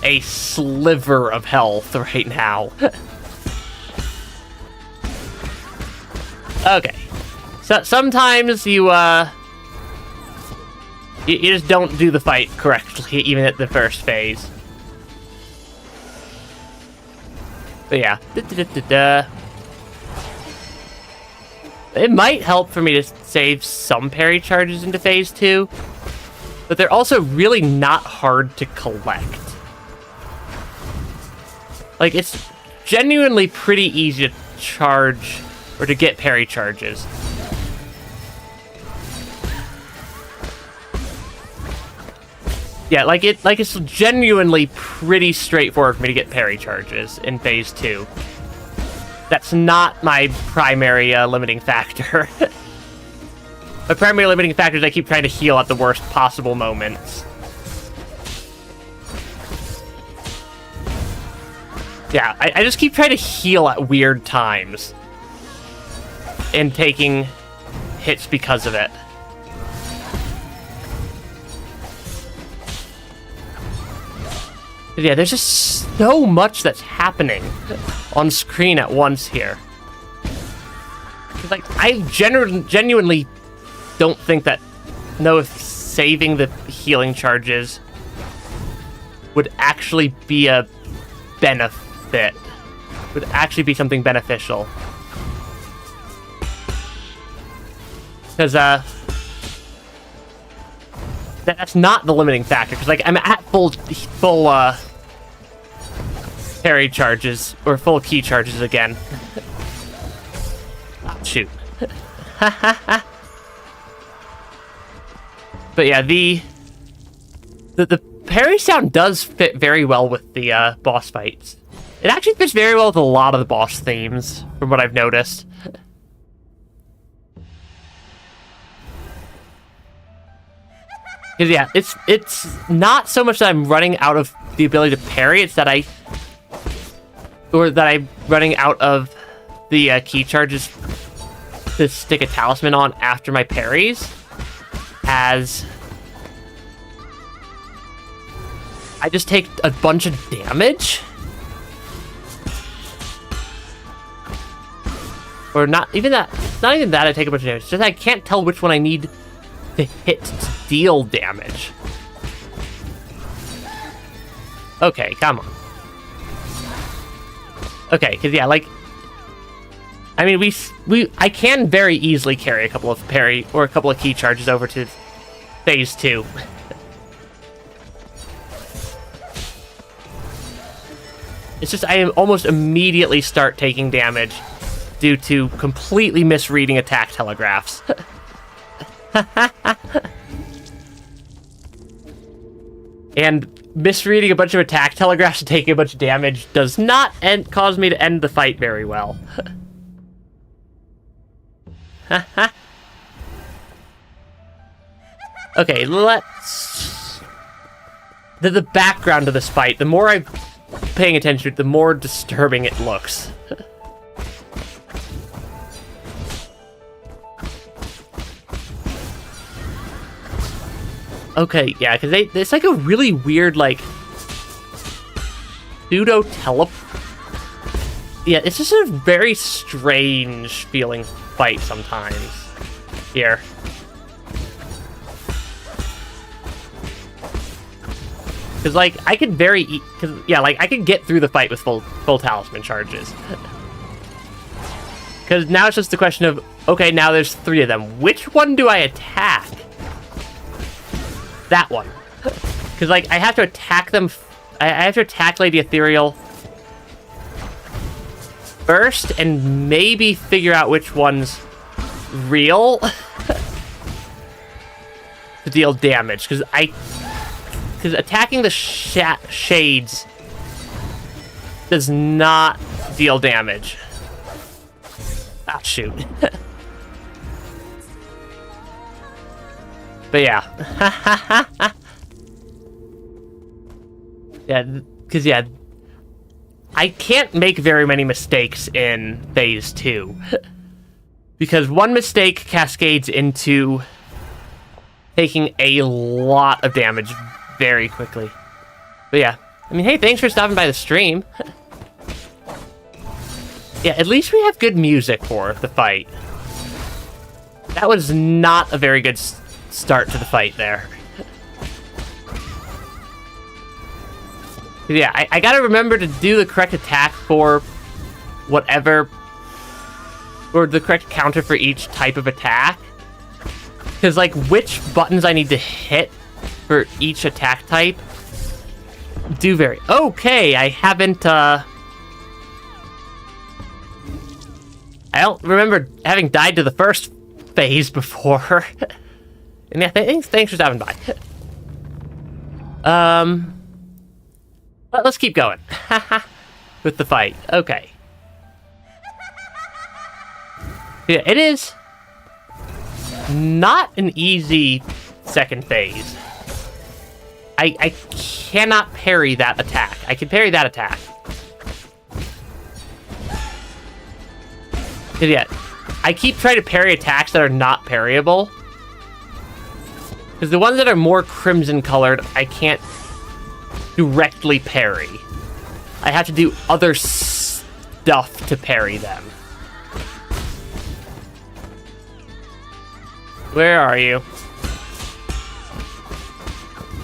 a sliver of health right now. Okay. So sometimes you just don't do the fight correctly, even at the first phase. But yeah. It might help for me to save some parry charges into phase 2, but they're also really not hard to collect. Like, it's genuinely pretty easy to charge or to get parry charges. Yeah, it's genuinely pretty straightforward for me to get parry charges in phase 2. That's not my primary limiting factor. My primary limiting factor is I keep trying to heal at the worst possible moments. Yeah, I just keep trying to heal at weird times. And taking hits because of it. But yeah, there's just so much that's happening on screen at once here. Like, I genuinely don't think that if saving the healing charges would actually be a benefit. Would actually be something beneficial. Because, that's not the limiting factor, because, like, I'm at full parry charges, or full key charges again. Oh, shoot. But yeah, the parry sound does fit very well with the boss fights. It actually fits very well with a lot of the boss themes, from what I've noticed. Because yeah, it's not so much that I'm running out of the ability to parry, it's that I'm running out of the key charges to stick a talisman on after my parries, as I just take a bunch of damage. Or not even that I take a bunch of damage, it's just I can't tell which one I need to hit to deal damage. Okay, come on. Okay, because yeah, like, I mean, I can very easily carry a couple of parry or a couple of key charges over to phase 2. It's just I almost immediately start taking damage due to completely misreading attack telegraphs. And misreading a bunch of attack telegraphs and taking a bunch of damage does not cause me to end the fight very well. Okay, let's... The background of this fight, the more I'm paying attention to it, the more disturbing it looks. Okay, yeah, because it's like a really weird, like, pseudo-tele... Yeah, it's just a very strange feeling fight sometimes. Here. Because, like, I could I could get through the fight with full talisman charges. Because now it's just the question of, okay, now there's 3 of them. Which one do I attack? That one. Because, like, I have to attack them... I have to attack Lady Ethereal first, and maybe figure out which one's real to deal damage. Because attacking the shades does not deal damage. Ah, shoot. But yeah. Yeah, because yeah, I can't make very many mistakes in phase 2. Because one mistake cascades into taking a lot of damage very quickly. But yeah, I mean, hey, thanks for stopping by the stream. Yeah, at least we have good music for the fight. That was not a very good start to the fight there. Yeah, I gotta remember to do the correct attack for whatever, or the correct counter for each type of attack. Because, like, which buttons I need to hit for each attack type do vary. Okay, I haven't, I don't remember having died to the first phase before. And yeah, thanks for stopping by. Let's keep going. With the fight. Okay. Yeah, it is not an easy second phase. I cannot parry that attack. I can parry that attack. But yeah, I keep trying to parry attacks that are not parryable. Because the ones that are more crimson colored, I can't directly parry. I have to do other stuff to parry them. Where are you?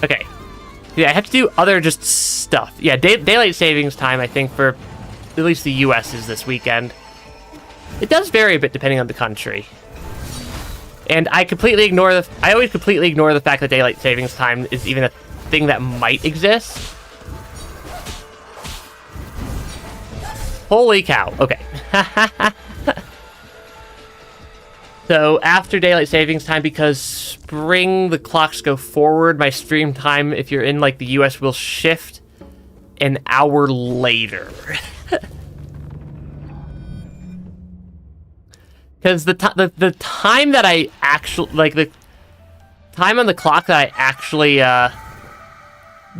Okay. Yeah, I have to do other just stuff. Yeah, daylight savings time, I think, for at least the US is this weekend. It does vary a bit depending on the country. And I completely ignore I always completely ignore the fact that daylight savings time is even a thing that might exist. Holy cow. Okay. So after daylight savings time, because spring, the clocks go forward, my stream time, if you're in like the US, will shift an hour later. Because the time that I actually, like, the time on the clock that I actually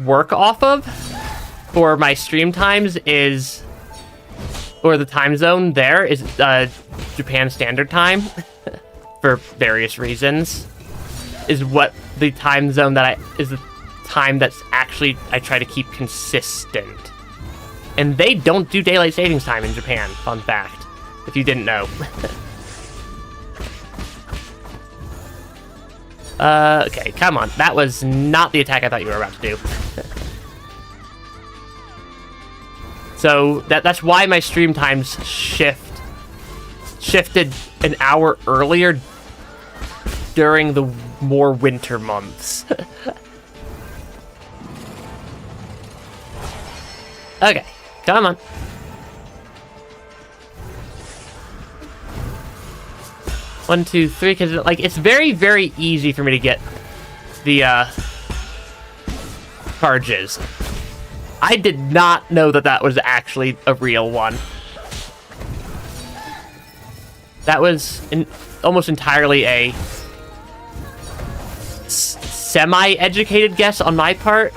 work off of for my stream times is, or the time zone there is Japan Standard Time, for various reasons, is what the time zone that is the time that's actually I try to keep consistent. And they don't do daylight savings time in Japan, fun fact, if you didn't know. Okay, come on. That was not the attack I thought you were about to do. So, that's why my stream times shifted an hour earlier during the more winter months. Okay, come on. One, two, three, because like it's very, very easy for me to get the charges. I did not know that that was actually a real one. That was almost entirely a semi-educated guess on my part.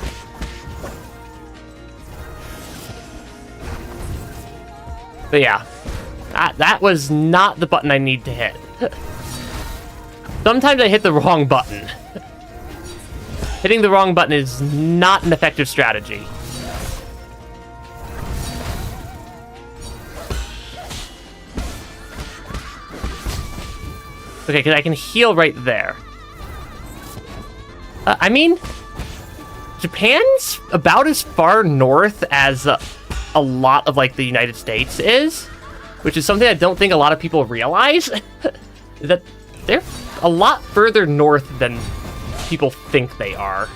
But yeah, that was not the button I need to hit. Sometimes I hit the wrong button. Hitting the wrong button is not an effective strategy. Okay, because I can heal right there. I mean, Japan's about as far north as a lot of, like, the United States is, which is something I don't think a lot of people realize. That they're a lot further north than people think they are.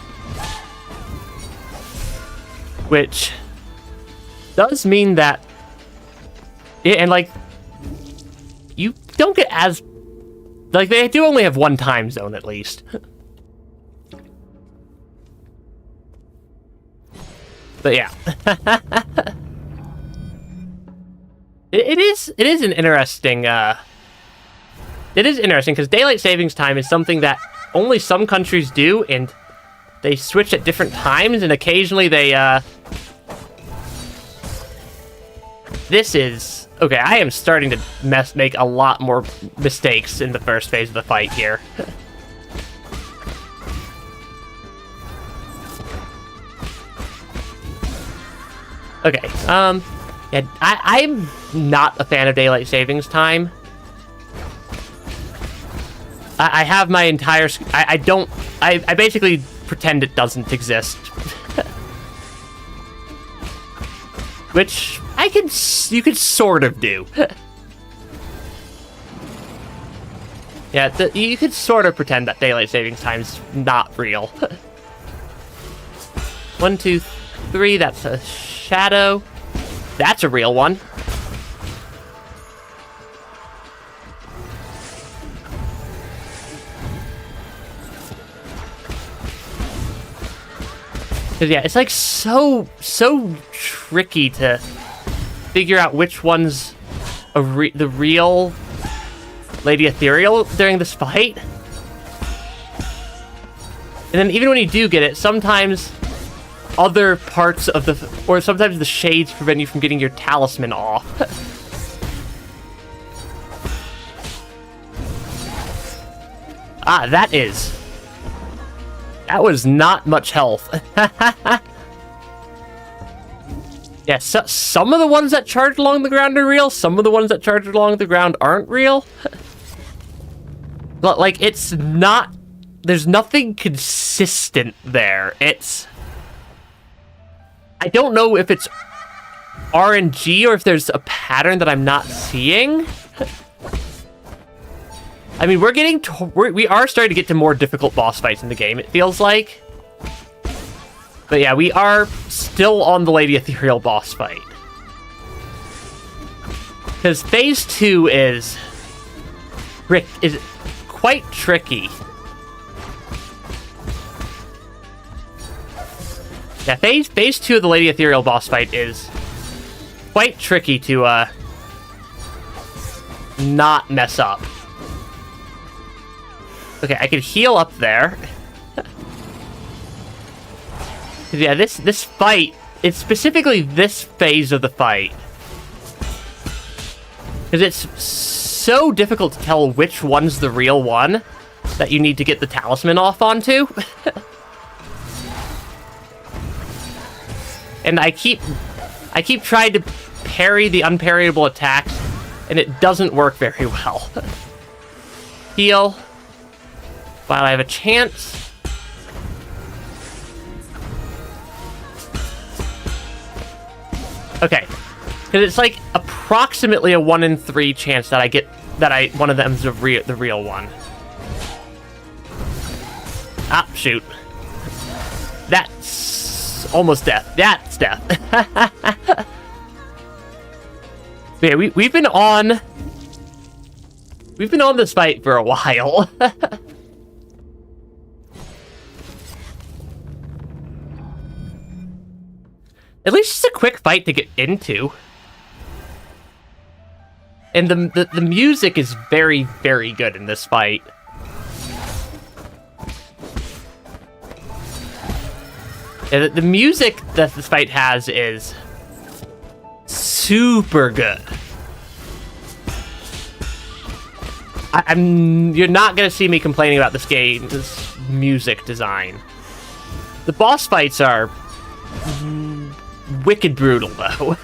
Which does mean that... And, like, you don't get as... Like, they do only have one time zone, at least. But, yeah. It is an interesting, It is interesting, because daylight savings time is something that only some countries do, and they switch at different times, and occasionally they, This is... Okay, I am starting to make a lot more mistakes in the first phase of the fight here. Okay, yeah, I'm not a fan of daylight savings time. I have my entire... I basically pretend it doesn't exist. Which you could sort of do. Yeah, you could sort of pretend that daylight savings time's not real. 1, 2, 3, that's a shadow. That's a real one. Cause yeah, it's like so tricky to figure out which one's the real Lady Ethereal during this fight. And then even when you do get it, sometimes other parts of or sometimes the shades prevent you from getting your talisman off. Ah, that was not much health. Yeah, so, some of the ones that charge along the ground are real, some of the ones that charge along the ground aren't real. But, like, it's not... There's nothing consistent there. I don't know if it's RNG or if there's a pattern that I'm not seeing. I mean, we are starting to get to more difficult boss fights in the game, it feels like. But yeah, we are still on the Lady Ethereal boss fight. Because Phase 2 is quite tricky. Yeah, Phase 2 of the Lady Ethereal boss fight is quite tricky to not mess up. Okay, I can heal up there. Yeah, this fight, it's specifically this phase of the fight. Because it's so difficult to tell which one's the real one that you need to get the talisman off onto. And I keep trying to parry the unparryable attacks, and it doesn't work very well. Heal. While I have a chance. Okay. Because it's like approximately a 1 in 3 chance that one of them's the real one. Ah, shoot. That's almost death. That's death. Yeah, we've been on this fight for a while. At least it's a quick fight to get into. And the music is very, very good in this fight. Yeah, the music that this fight has is super good. You're not gonna see me complaining about this music design. The boss fights are wicked brutal, though.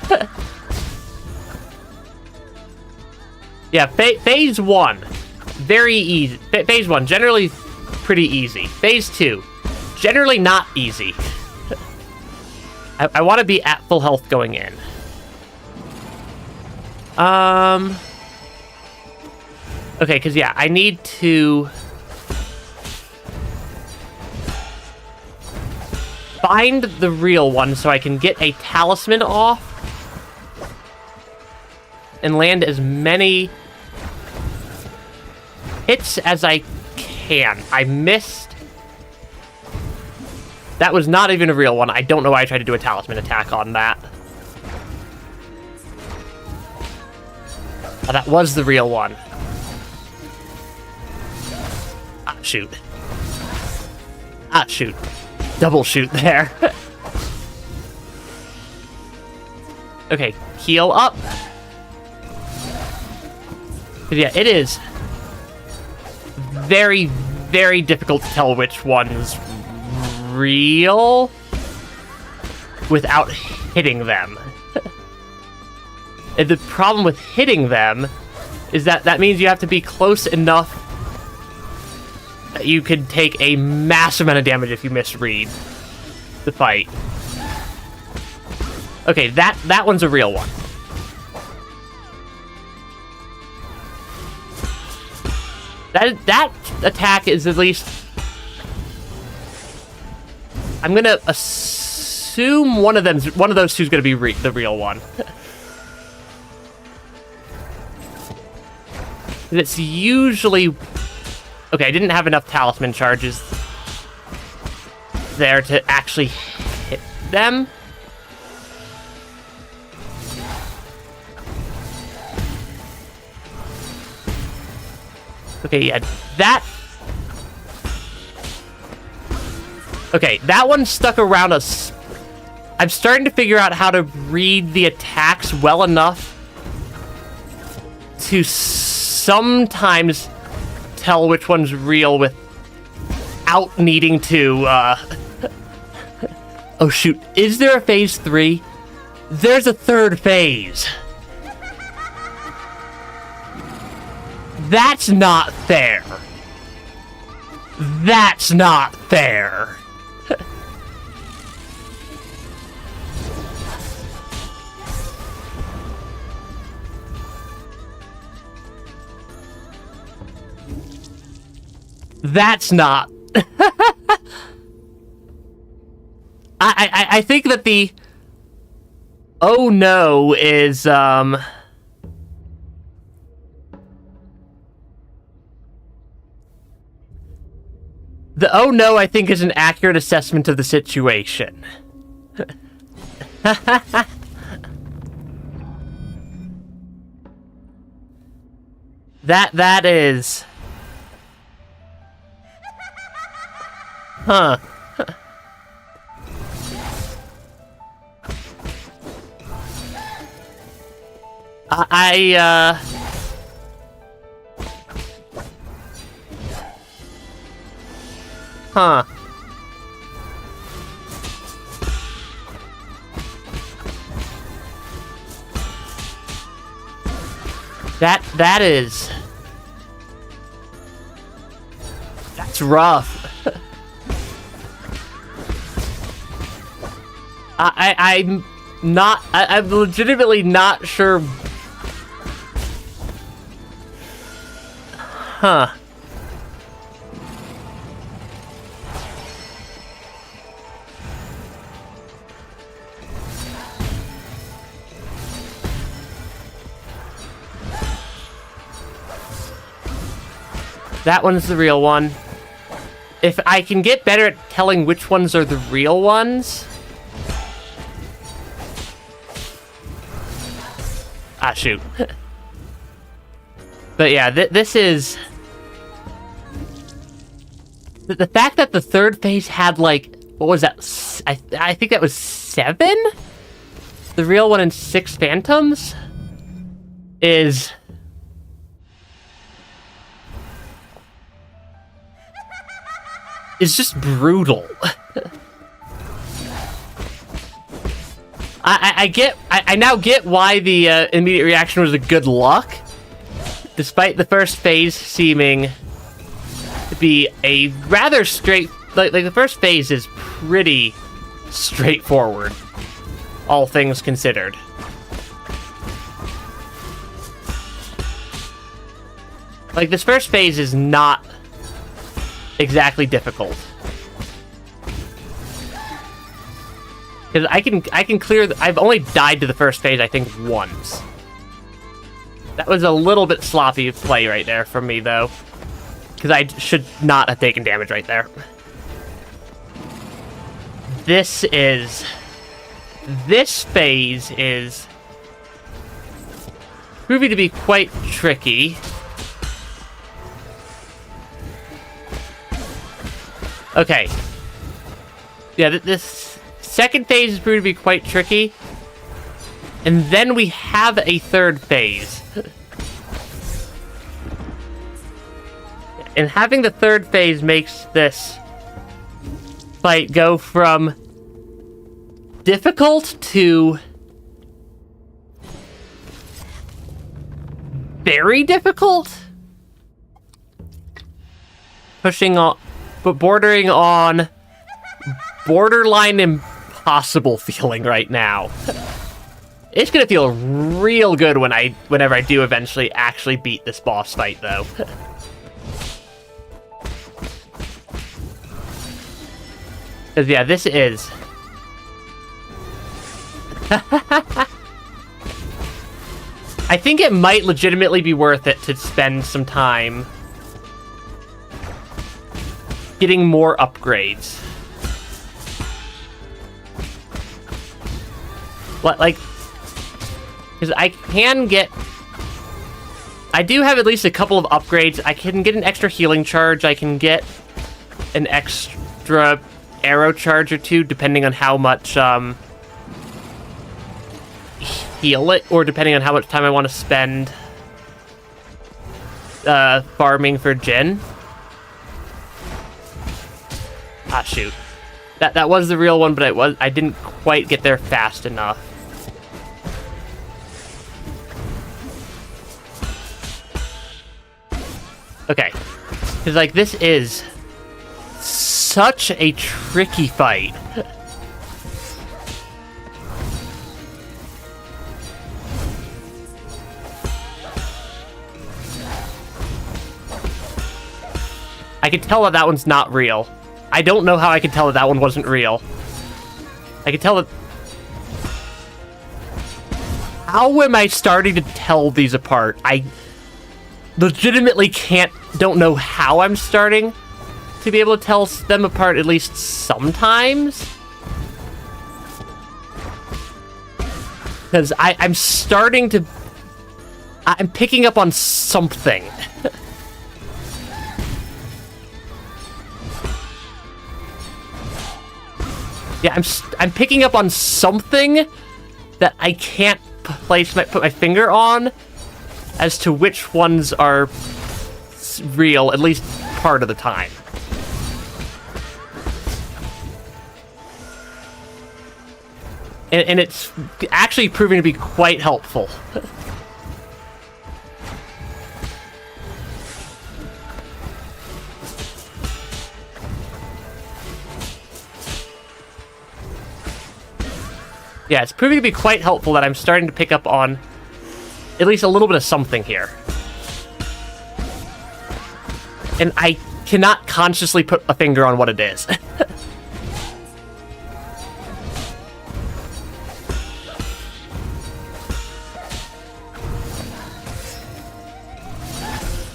Yeah, Phase 1, very easy. Phase 1, generally pretty easy. Phase 2, generally not easy. I want to be at full health going in. Okay, because, yeah, I need to find the real one so I can get a talisman off and land as many hits as I can. I missed. That was not even a real one. I don't know why I tried to do a talisman attack on that. Oh, that was the real one. Ah, shoot. Ah, shoot. Double shoot there. Okay, heal up. But yeah, it is very, very difficult to tell which one's real without hitting them. And the problem with hitting them is that means you have to be close enough that you can take a massive amount of damage if you misread the fight. Okay, that one's a real one. That attack is at least... I'm gonna assume one of those two is gonna be the real one. It's usually... Okay, I didn't have enough talisman charges there to actually hit them. Okay, yeah, that... Okay, that one stuck around us. I'm starting to figure out how to read the attacks well enough to sometimes tell which one's real without needing to, Oh, shoot. Is there a phase 3? There's a third phase. That's not fair. That's not fair. That's not... I think that the... Oh no is, The oh no, I think, is an accurate assessment of the situation. That is... Huh. Huh. That is... That's rough. I'm not... I'm legitimately not sure... Huh. That one's the real one. If I can get better at telling which ones are the real ones... Ah, shoot. But yeah, this is... The fact that the third phase had, like... What was that? I think that was 7? The real one and 6 phantoms? Is... It's just brutal. I now get why the immediate reaction was a good luck, despite the first phase seeming to be a rather straight... Like the first phase is pretty straightforward, all things considered. Like, this first phase is not exactly difficult. Because I can clear... I've only died to the first phase, I think, once. That was a little bit sloppy play right there from me, though. Because I should not have taken damage right there. This phase is proving to be quite tricky. Okay. Yeah, this second phase is proving to be quite tricky. And then we have a third phase. And having the third phase makes this fight go from difficult to very difficult. Pushing on, but bordering on borderline impossible feeling right now. It's gonna feel real good whenever I do eventually actually beat this boss fight, though. Because, yeah, this is... I think it might legitimately be worth it to spend some time getting more upgrades. Like, because I can get... I do have at least a couple of upgrades. I can get an extra healing charge. I can get an extra arrow charge or two, depending on how much, heal it, or depending on how much time I want to spend, farming for Jin. Ah, shoot. That was the real one, but I didn't quite get there fast enough. Okay. Because, like, this is such a tricky fight. I can tell that one's not real. I don't know how I can tell that one wasn't real. I can tell that... How am I starting to tell these apart? I legitimately don't know how I'm starting to be able to tell them apart, at least sometimes. Because I'm starting to... I'm picking up on something. Yeah, I'm picking up on something that I can't put my finger on as to which ones are real, at least part of the time. And it's actually proving to be quite helpful. Yeah, it's proving to be quite helpful that I'm starting to pick up on at least a little bit of something here. And I cannot consciously put a finger on what it is.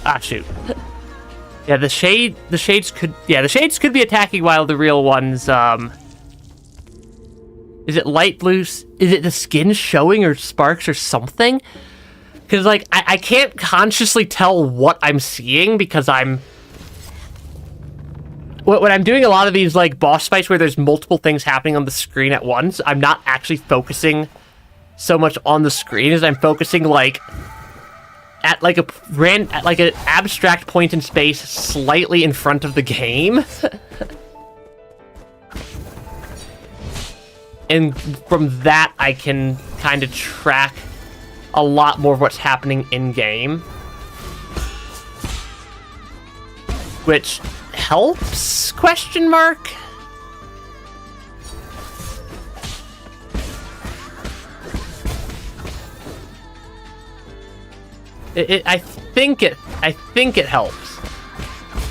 Ah, shoot. Yeah, the shades could be attacking while the real ones, is it light blue? Is it the skin showing or sparks or something? Because, like, I can't consciously tell what I'm seeing because when I'm doing a lot of these, like, boss fights where there's multiple things happening on the screen at once, I'm not actually focusing so much on the screen as I'm focusing, like, at an abstract point in space slightly in front of the game. And from that, I can kind of track a lot more of what's happening in-game. Which helps, question mark? I think it helps.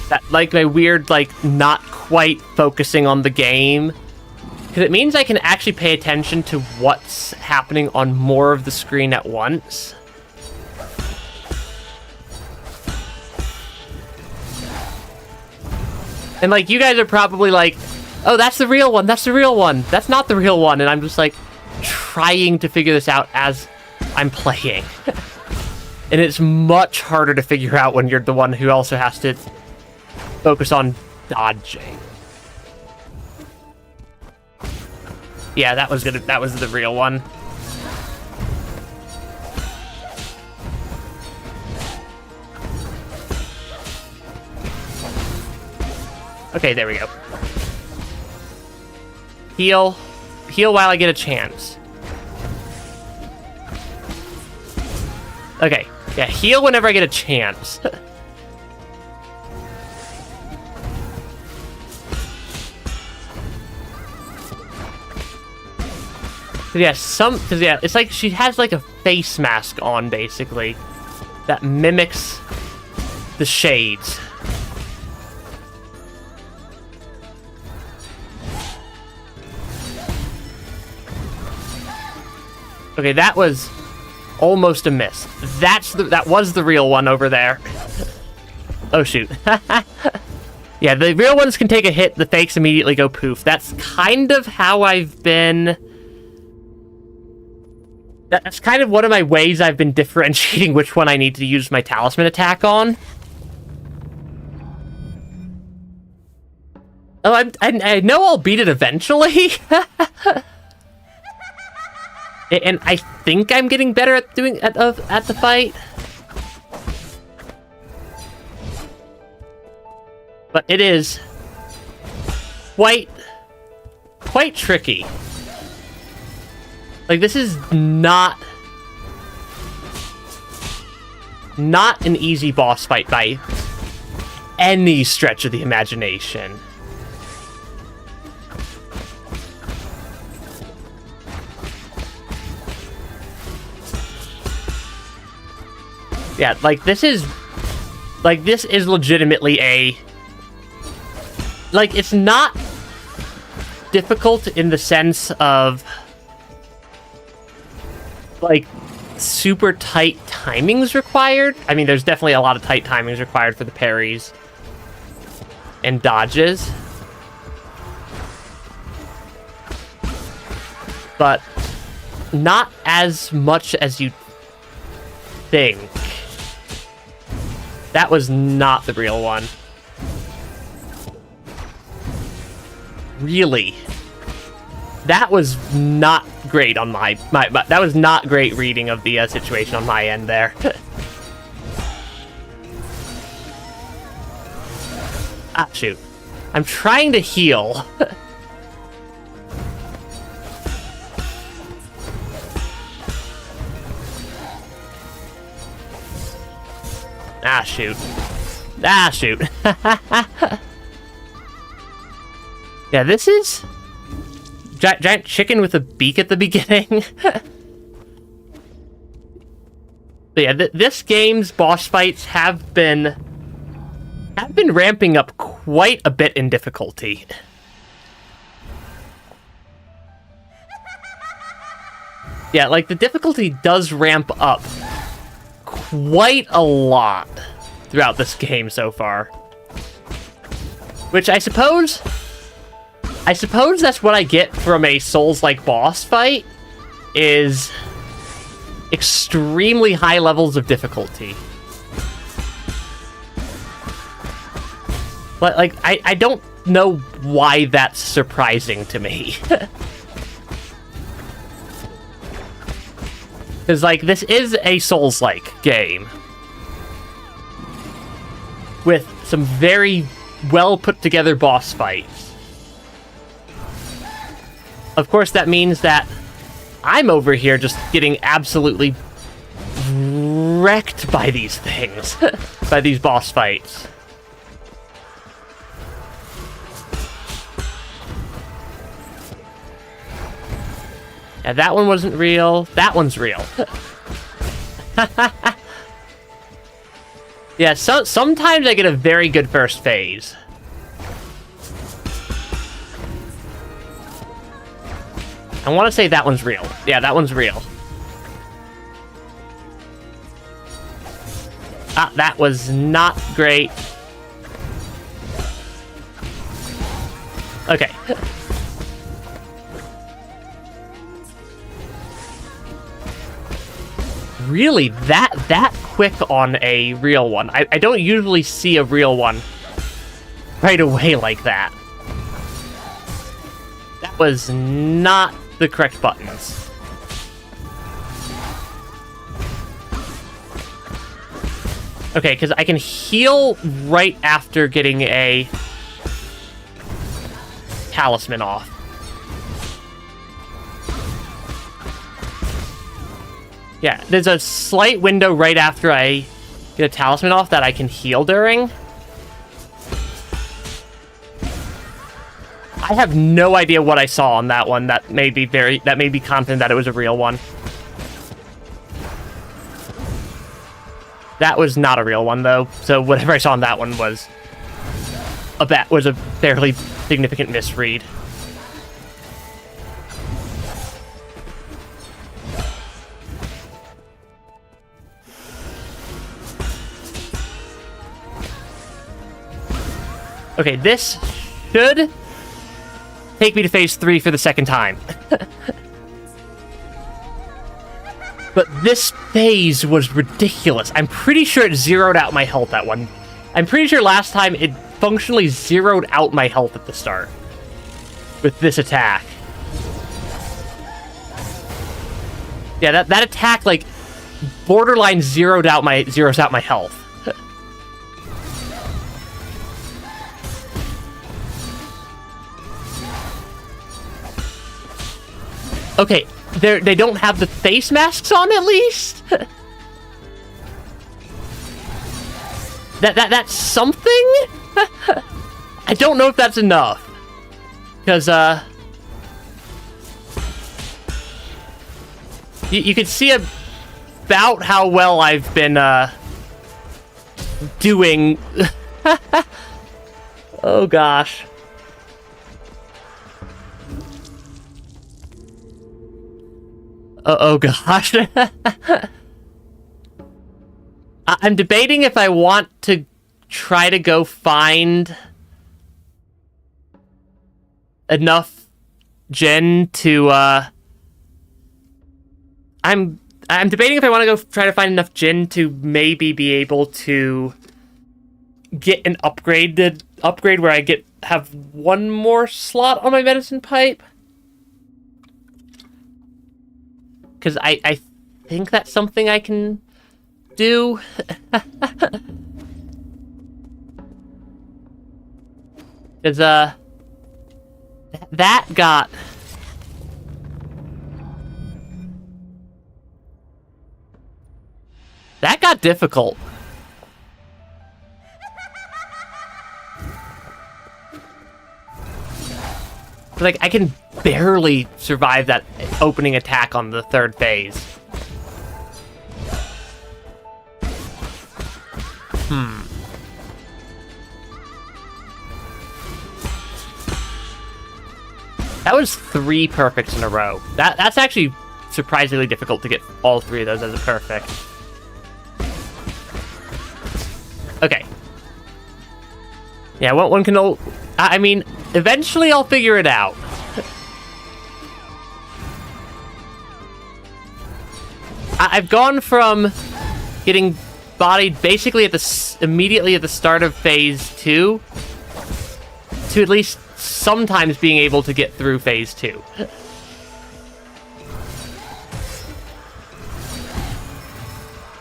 That, like, my weird, like, not quite focusing on the game. Because it means I can actually pay attention to what's happening on more of the screen at once. And, like, you guys are probably like, oh, that's the real one, that's the real one, that's not the real one. And I'm just, like, trying to figure this out as I'm playing. And it's much harder to figure out when you're the one who also has to focus on dodging. Yeah, that was the real one. Okay, there we go. Heal while I get a chance. Okay, yeah, heal whenever I get a chance. Yeah, it's like she has like a face mask on, basically, that mimics the shades. Okay, that was almost a miss. That was the real one over there. Oh shoot. Yeah, the real ones can take a hit, the fakes immediately go poof. That's kind of how I've been... That's kind of one of my ways I've been differentiating which one I need to use my talisman attack on. Oh, I know I'll beat it eventually. And I think I'm getting better at doing at the fight. But it is quite tricky. Like, this is not an easy boss fight by any stretch of the imagination. Yeah, like, this is legitimately a... Like, it's not difficult in the sense of, like, super tight timings required. I mean, there's definitely a lot of tight timings required for the parries and dodges. But not as much as you think. That was not the real one. Really? That was not great on my that was not great reading of the situation on my end there. Ah, shoot. I'm trying to heal. Ah, shoot. Ah, shoot. Yeah, this is... Giant chicken with a beak at the beginning. But yeah, this game's boss fights have been ramping up quite a bit in difficulty. Yeah, like, the difficulty does ramp up quite a lot throughout this game so far. Which I suppose that's what I get from a Souls-like boss fight, is extremely high levels of difficulty. But, like, I don't know why that's surprising to me. Because, like, this is a Souls-like game with some very well-put-together boss fights. Of course, that means that I'm over here just getting absolutely wrecked by these things, by these boss fights. Yeah, that one wasn't real. That one's real. Yeah, sometimes I get a very good first phase. I want to say that one's real. Yeah, that one's real. Ah, that was not great. Okay. Really, that quick on a real one. I don't usually see a real one right away like that. That was not the correct buttons. Okay, because I can heal right after getting a talisman off. Yeah, there's a slight window right after I get a talisman off that I can heal during. I have no idea what I saw on that one that made me confident that it was a real one. That was not a real one though, so whatever I saw on that one was a fairly significant misread. Okay, this should take me to phase 3 for the second time. But this phase was ridiculous. I'm pretty sure it zeroed out my health at one. I'm pretty sure last time it functionally zeroed out my health at the start with this attack. Yeah, that attack like borderline zeroes out my health. Okay, they don't have the face masks on at least. That's something. I don't know if that's enough, because you can see about how well I've been doing. Oh gosh. Oh gosh. I'm debating if I want to try to go find enough gen to I'm debating if I want to go try to find enough gen to maybe be able to get an upgrade where I have one more slot on my medicine pipe. Because I think that's something I can do. Because, that got difficult. Like, I can barely survive that opening attack on the third phase. That was 3 perfects in a row. That's actually surprisingly difficult to get all 3 of those as a perfect. Okay. Yeah, one can... I mean, eventually I'll figure it out. I've gone from getting bodied basically immediately at the start of phase 2 to at least sometimes being able to get through phase 2.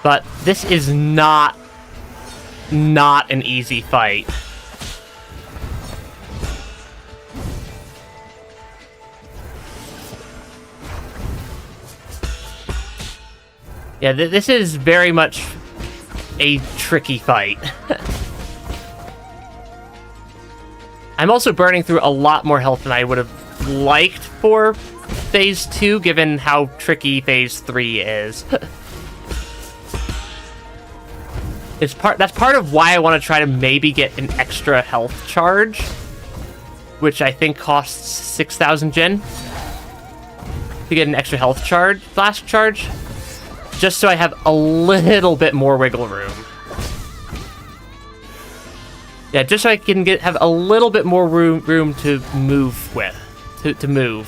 But this is not an easy fight. Yeah, this is very much a tricky fight. I'm also burning through a lot more health than I would have liked for phase 2, given how tricky phase 3 is. That's part of why I want to try to maybe get an extra health charge, which I think costs 6,000 gen to get an extra health charge, flash charge. Just so I have a little bit more wiggle room. Yeah, just so I can have a little bit more room to move with. To move.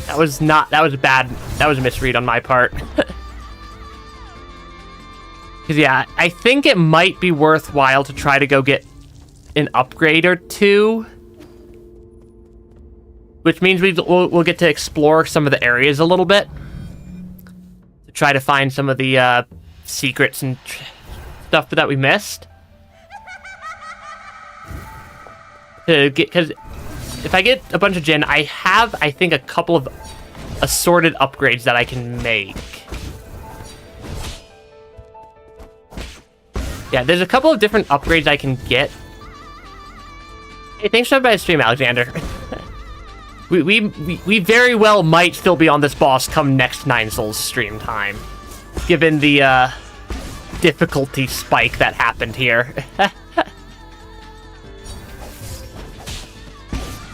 That was a misread on my part. Because, yeah, I think it might be worthwhile to try to go get an upgrade or 2. Which means we'll get to explore some of the areas a little bit. To try to find some of the secrets and stuff that we missed. Because if I get a bunch of gen, I have, I think, a couple of assorted upgrades that I can make. Yeah, there's a couple of different upgrades I can get. Hey, thanks for stopping by the stream, Alexander. we very well might still be on this boss come next 9 Souls stream time, given the difficulty spike that happened here.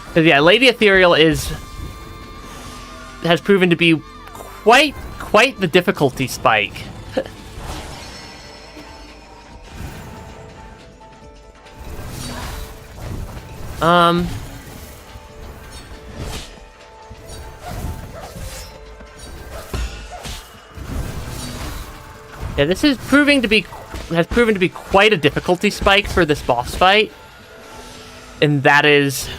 Because yeah, Lady Ethereal has proven to be quite the difficulty spike. Yeah, this is has proven to be quite a difficulty spike for this boss fight. And that is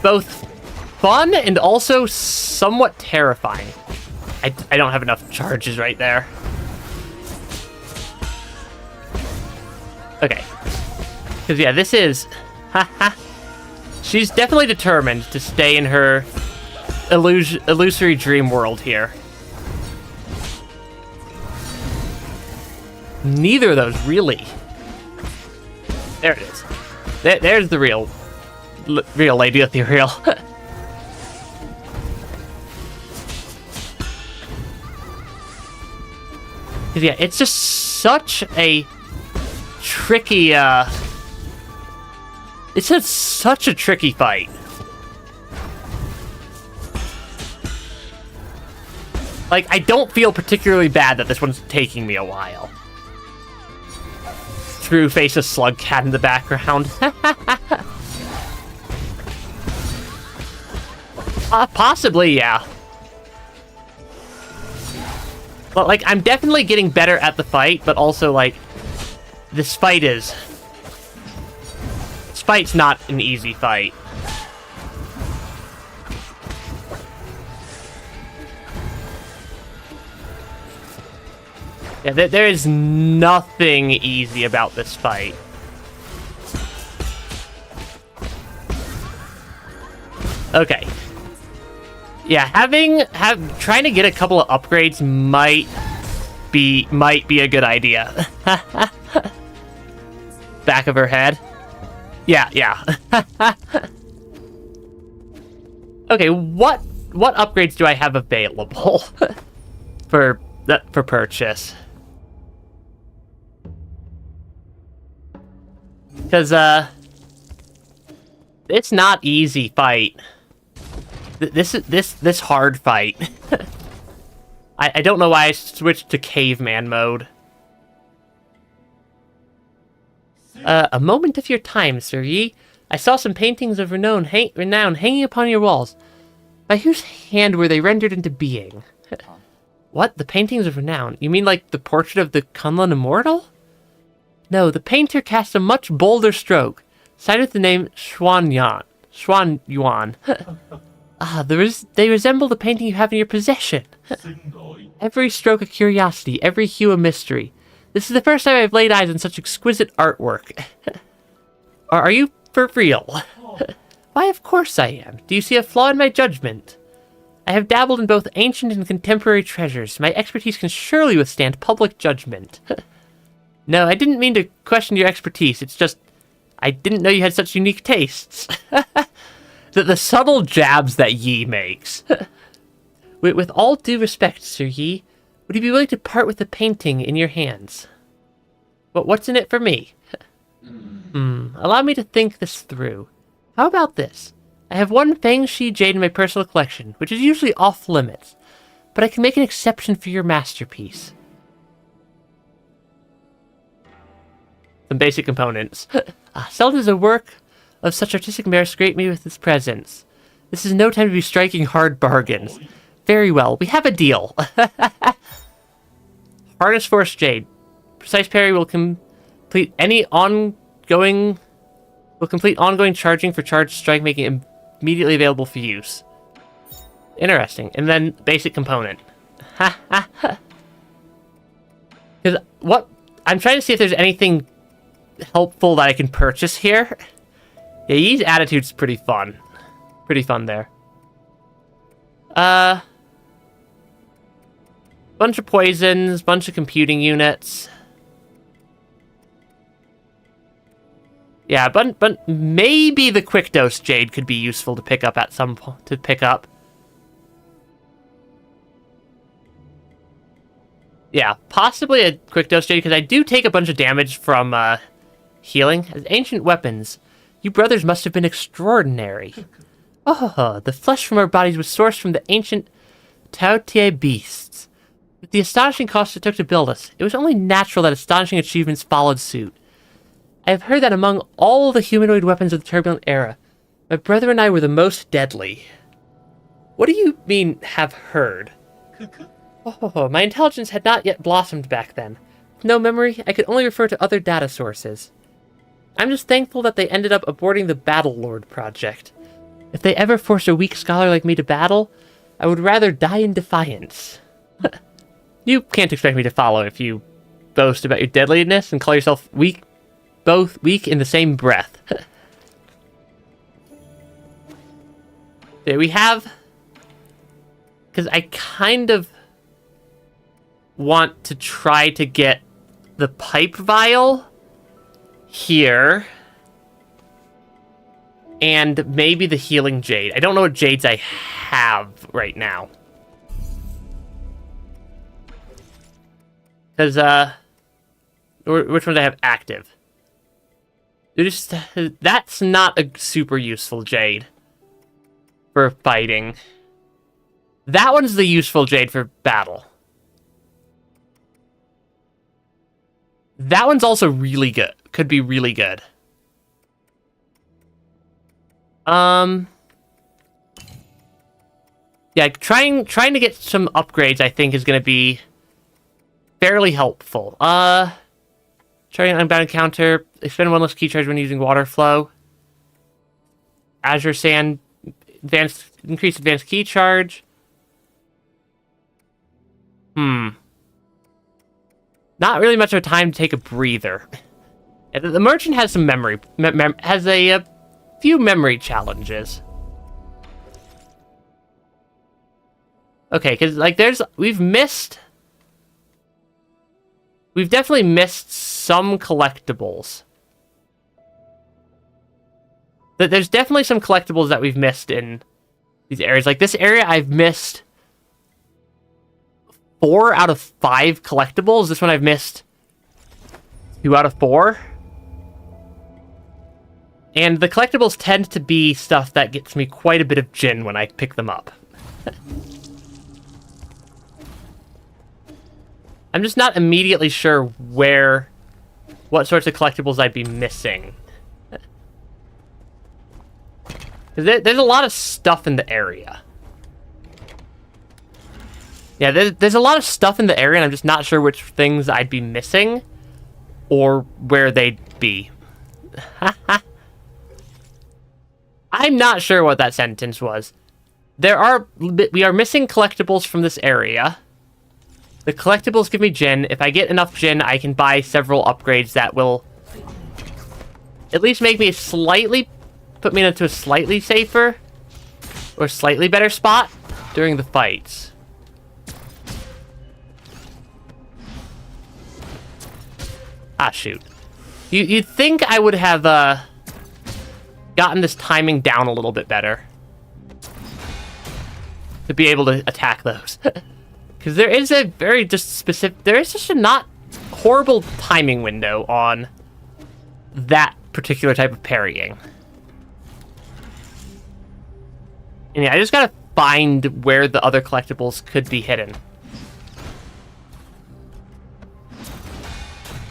both fun and also somewhat terrifying. I don't have enough charges right there. Okay. Because, yeah, this is... She's definitely determined to stay in her illusory dream world here. Neither of those, really. There it is. There's the real Lady Ethereal. Yeah, it's just such a tricky, it's just such a tricky fight. Like, I don't feel particularly bad that this one's taking me a while. True face of Slug Cat in the background. Possibly, yeah. But, like, I'm definitely getting better at the fight, but also, like, this fight's not an easy fight. Yeah, there is nothing easy about this fight. Okay. Yeah, trying to get a couple of upgrades might be a good idea. Back of her head. Yeah. Okay, what upgrades do I have available for purchase? Because it's not easy fight. This hard fight. I don't know why I switched to caveman mode. A moment of your time, Sir Yi. I saw some paintings of renown hanging upon your walls. By whose hand were they rendered into being? What? The paintings of renown? You mean like the portrait of the Kunlun Immortal? No, the painter cast a much bolder stroke, signed with the name Xuan Yuan. They resemble the painting you have in your possession. Every stroke a curiosity, every hue a mystery. This is the first time I've laid eyes on such exquisite artwork. Are you for real? Why, of course I am. Do you see a flaw in my judgment? I have dabbled in both ancient and contemporary treasures. My expertise can surely withstand public judgment. No, I didn't mean to question your expertise. It's just, I didn't know you had such unique tastes. The subtle jabs that Yi makes. With all due respect, Sir Yi, would you be willing to part with the painting in your hands? But what's in it for me? Allow me to think this through. How about this? I have one Fangshi jade in my personal collection, which is usually off limits, but I can make an exception for your masterpiece. Some basic components. Seldom does a work of such artistic merit greet me with its presence. This is no time to be striking hard bargains. Very well, we have a deal. Harness Force Jade. Precise parry will complete ongoing charging for charged strike, making it immediately available for use. Interesting. And then basic component. Because what I'm trying to see if there's anything helpful that I can purchase here. Yeah, Yi's attitude's pretty fun. Pretty fun there. Bunch of poisons, bunch of computing units. Yeah, but maybe the quick dose jade could be useful to pick up at some point. Yeah, possibly a quick dose jade, because I do take a bunch of damage from healing. As ancient weapons, you brothers must have been extraordinary. Oh, the flesh from our bodies was sourced from the ancient Taotie beasts. With the astonishing cost it took to build us, it was only natural that astonishing achievements followed suit. I have heard that among all the humanoid weapons of the turbulent era, my brother and I were the most deadly. What do you mean, have heard? Oh, my intelligence had not yet blossomed back then. With no memory, I could only refer to other data sources. I'm just thankful that they ended up aborting the Battle Lord project. If they ever forced a weak scholar like me to battle, I would rather die in defiance. You can't expect me to follow if you boast about your deadliness and call yourself weak, both weak in the same breath. There we have... Because I kind of want to try to get the pipe vial here. And maybe the healing jade. I don't know what jades I have right now. Because, which ones I have active? That's not a super useful jade for fighting. That one's the useful jade for battle. That one's also really good. Could be really good. Yeah, trying to get some upgrades, I think, is going to be fairly helpful. Trying an unbound encounter. Expend one less key charge when using water flow. Azure Sand. Increase advanced key charge. Not really much of a time to take a breather. The merchant has some memory. Has a few memory challenges. Okay, because, like, we've definitely missed some collectibles. There's definitely some collectibles that we've missed in these areas. Like, this area, I've missed 4 out of 5 collectibles. This one I've missed 2 out of 4. And the collectibles tend to be stuff that gets me quite a bit of gin when I pick them up. I'm just not immediately sure what sorts of collectibles I'd be missing. There's a lot of stuff in the area. Yeah, there's a lot of stuff in the area, and I'm just not sure which things I'd be missing or where they'd be. I'm not sure what that sentence was. We are missing collectibles from this area. The collectibles give me gin. If I get enough gin, I can buy several upgrades that will at least make me put me into a slightly safer or slightly better spot during the fights. Ah, shoot. You'd think I would have gotten this timing down a little bit better to be able to attack those. Because there is a very there is just a not horrible timing window on that particular type of parrying. And yeah, I just gotta find where the other collectibles could be hidden.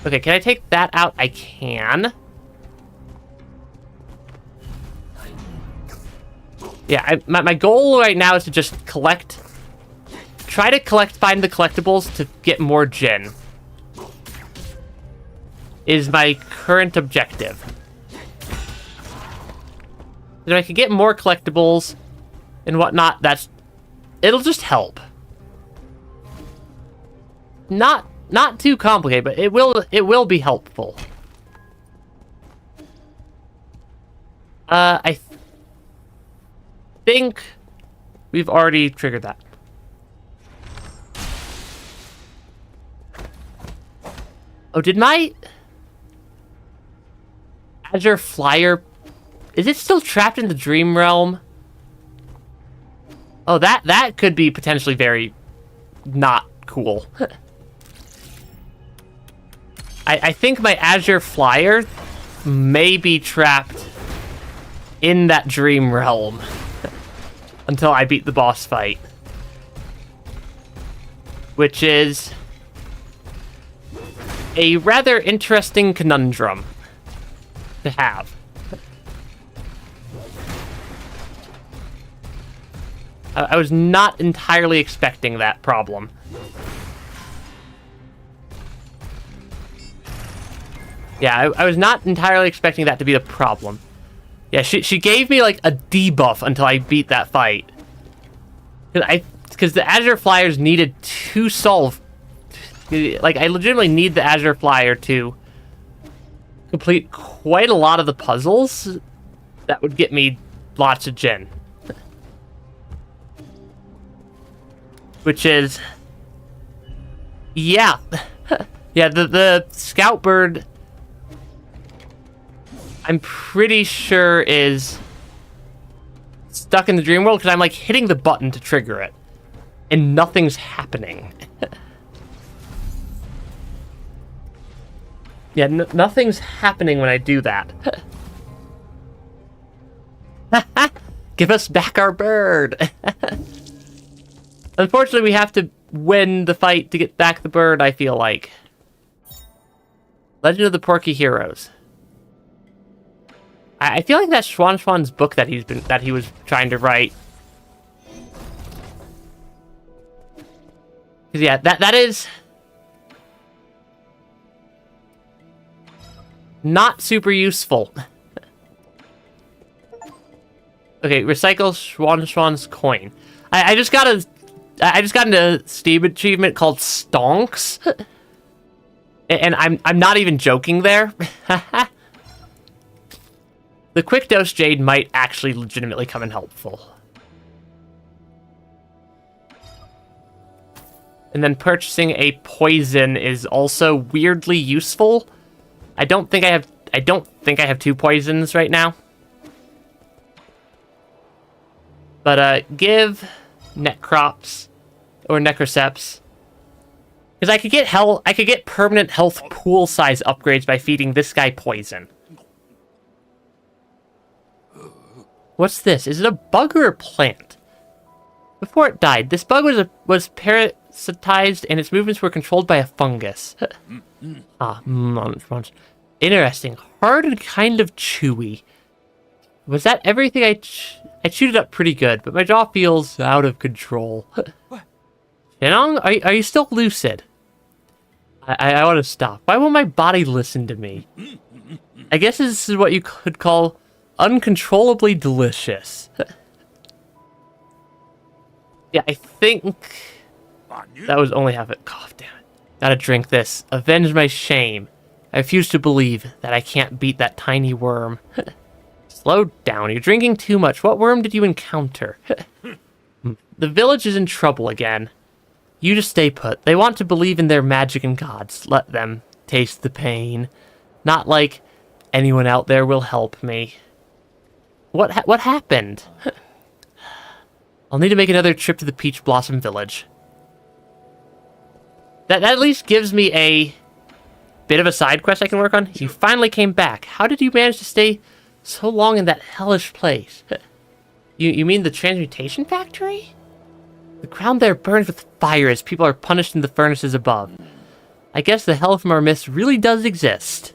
Okay, can I take that out? I can. Yeah, my goal right now is to just try to find the collectibles to get more gin. Is my current objective. If I can get more collectibles and whatnot, it'll just help. Not too complicated, but it will be helpful. I think we've already triggered that. Oh, did my Azure Flyer... Is it still trapped in the Dream Realm? Oh, that could be potentially very not cool. I think my Azure Flyer may be trapped in that Dream Realm until I beat the boss fight. Which is a rather interesting conundrum to have. I was not entirely expecting that problem. Yeah, I was not entirely expecting that to be the problem. Yeah, she gave me like a debuff until I beat that fight. Because the Azure Flyers needed to solve... Like, I legitimately need the Azure Flyer to complete quite a lot of the puzzles that would get me lots of Gen. Which is... Yeah. Yeah, the Scout Bird... I'm pretty sure is stuck in the dream world because I'm like hitting the button to trigger it and nothing's happening. Yeah, nothing's happening when I do that. Give us back our bird. Unfortunately, we have to win the fight to get back the bird, I feel like. Legend of the Porky Heroes. I feel like that's Schwan's book that he was trying to write. Cause yeah, that is not super useful. Okay, recycle Schwan's coin. I just got a Steam achievement called Stonks, and I'm not even joking there. The quick dose jade might actually legitimately come in helpful. And then purchasing a poison is also weirdly useful. I don't think I have 2 poisons right now. But give Necrops or Necroceps. Because I could get permanent health pool size upgrades by feeding this guy poison. What's this? Is it a bug or a plant? Before it died, this bug was parasitized and its movements were controlled by a fungus. Interesting. Hard and kind of chewy. Was that everything? I chewed it up pretty good, but my jaw feels out of control. Shenong, are you still lucid? I want to stop. Why won't my body listen to me? I guess this is what you could call uncontrollably delicious. Yeah, I think that was only half it. Cough, damn it. Gotta drink this. Avenge my shame. I refuse to believe that I can't beat that tiny worm. Slow down. You're drinking too much. What worm did you encounter? The village is in trouble again. You just stay put. They want to believe in their magic and gods. Let them taste the pain. Not like anyone out there will help me. What happened? I'll need to make another trip to the Peach Blossom Village. That at least gives me a bit of a side quest I can work on. You finally came back. How did you manage to stay so long in that hellish place? You mean the transmutation factory? The ground there burns with fire as people are punished in the furnaces above. I guess the hell from our myths really does exist.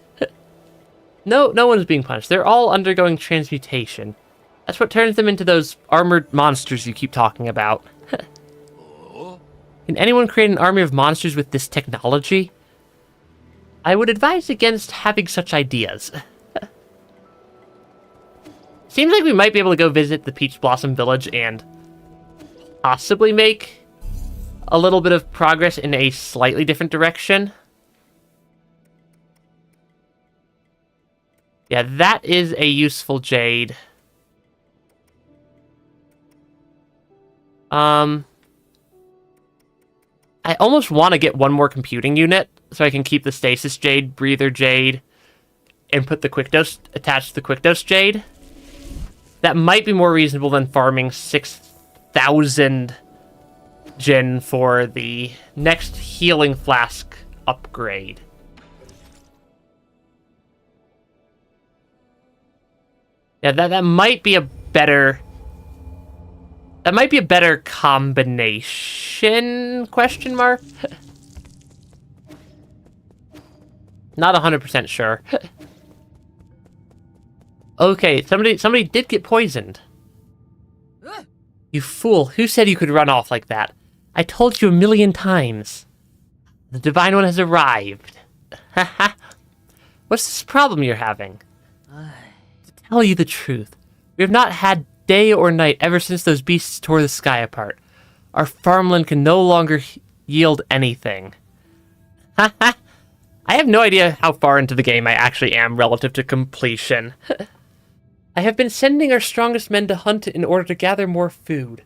No one's being punished. They're all undergoing transmutation. That's what turns them into those armored monsters you keep talking about. Can anyone create an army of monsters with this technology? I would advise against having such ideas. Seems like we might be able to go visit the Peach Blossom Village and possibly make a little bit of progress in a slightly different direction. Yeah, that is a useful jade. I almost want to get one more computing unit so I can keep the stasis jade, breather jade, and put the quick dose attached to the quick dose jade. That might be more reasonable than farming 6,000 Jin for the next healing flask upgrade. Yeah, that might be a better... That might be a better combination, question mark? Not 100% sure. Okay, somebody did get poisoned. You fool, who said you could run off like that? I told you a million times. The Divine One has arrived. Haha. What's this problem you're having? To tell you the truth, we have not had day or night ever since those beasts tore the sky apart. Our farmland can no longer yield anything. Haha. I have no idea how far into the game I actually am relative to completion. I have been sending our strongest men to hunt in order to gather more food.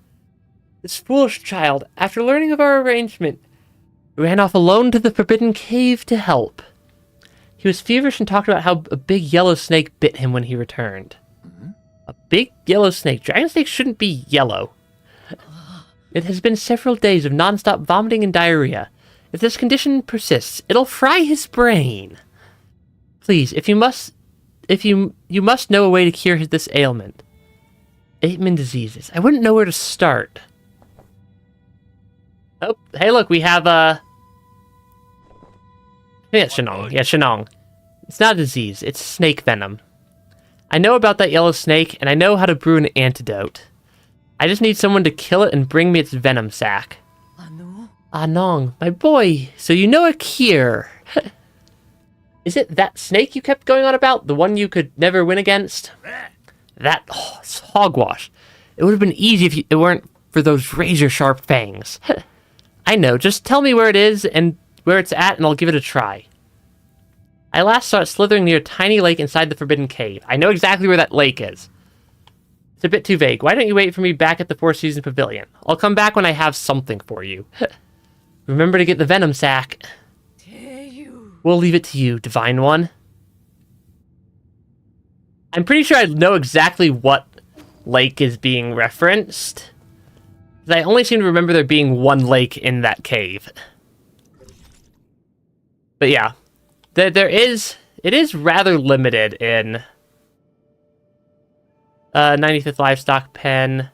This foolish child, after learning of our arrangement, ran off alone to the Forbidden Cave to help. He was feverish and talked about how a big yellow snake bit him when he returned. A big yellow snake? Dragon snakes shouldn't be yellow. It has been several days of non-stop vomiting and diarrhea. If this condition persists, it'll fry his brain. Please, you must know a way to cure this ailment. Aitman diseases. I wouldn't know where to start. Oh, hey look, we have, I think it's Shenong. Yeah, Shenong. It's not a disease, it's snake venom. I know about that yellow snake, and I know how to brew an antidote. I just need someone to kill it and bring me its venom sac. Anong, my boy, so you know a cure. Is it that snake you kept going on about? The one you could never win against? It's hogwash. It would have been easy if it weren't for those razor-sharp fangs. I know, just tell me where it is and where it's at, and I'll give it a try. I last saw it slithering near a tiny lake inside the Forbidden Cave. I know exactly where that lake is. It's a bit too vague. Why don't you wait for me back at the Four Seasons Pavilion? I'll come back when I have something for you. Remember to get the venom sac. We'll leave it to you, Divine One. I'm pretty sure I know exactly what lake is being referenced. I only seem to remember there being one lake in that cave. But yeah, it is rather limited in 95th Livestock Pen,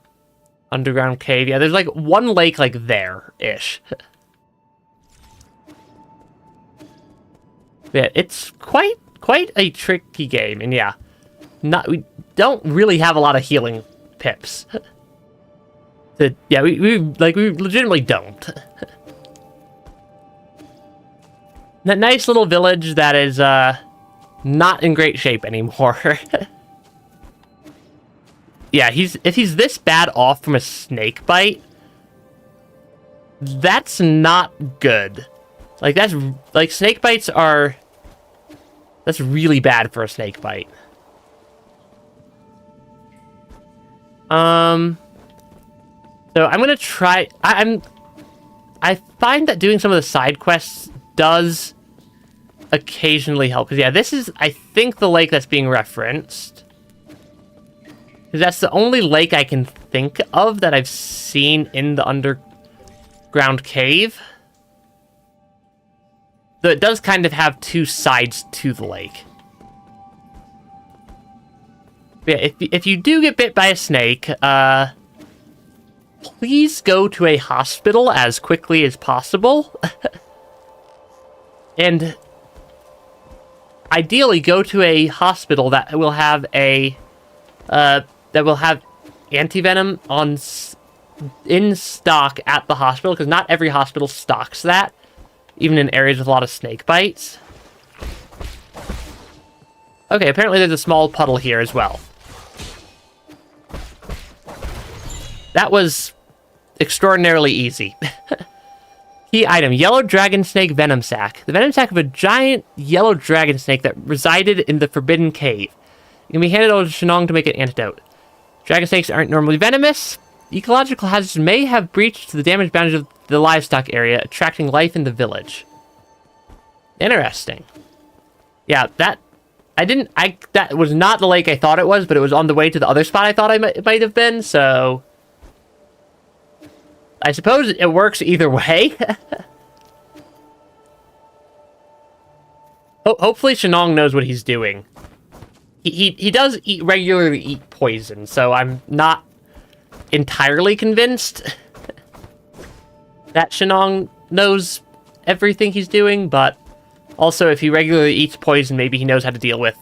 Underground Cave. Yeah, there's like one lake like there-ish. Yeah, it's quite a tricky game, and yeah, we don't really have a lot of healing pips. Yeah, we legitimately don't. That nice little village that is not in great shape anymore. Yeah, if he's this bad off from a snake bite, that's not good. Snake bites are... That's really bad for a snake bite. So I'm gonna try... I find that doing some of the side quests does occasionally help. Because, yeah, this is, I think, the lake that's being referenced. Because that's the only lake I can think of that I've seen in the underground cave. Though it does kind of have two sides to the lake. But yeah, if you do get bit by a snake, please go to a hospital as quickly as possible. And ideally go to a hospital that will have antivenom in stock at the hospital, because not every hospital stocks that, even in areas with a lot of snake bites. Okay, apparently there's a small puddle here as well. That was extraordinarily easy. Key item, yellow dragon snake venom sac. The venom sac of a giant yellow dragon snake that resided in the Forbidden Cave. It can be handed over to Shenong to make an antidote. Dragon snakes aren't normally venomous. ecological hazards may have breached the damaged boundaries of the livestock area, attracting life in the village. Interesting. Yeah, that was not the lake I thought it was, but it was on the way to the other spot I thought it might have been, so I suppose it works either way. Hopefully Shenong knows what he's doing. He does regularly eat poison, so I'm not entirely convinced that Shenong knows everything he's doing, but also if he regularly eats poison, maybe he knows how to deal with,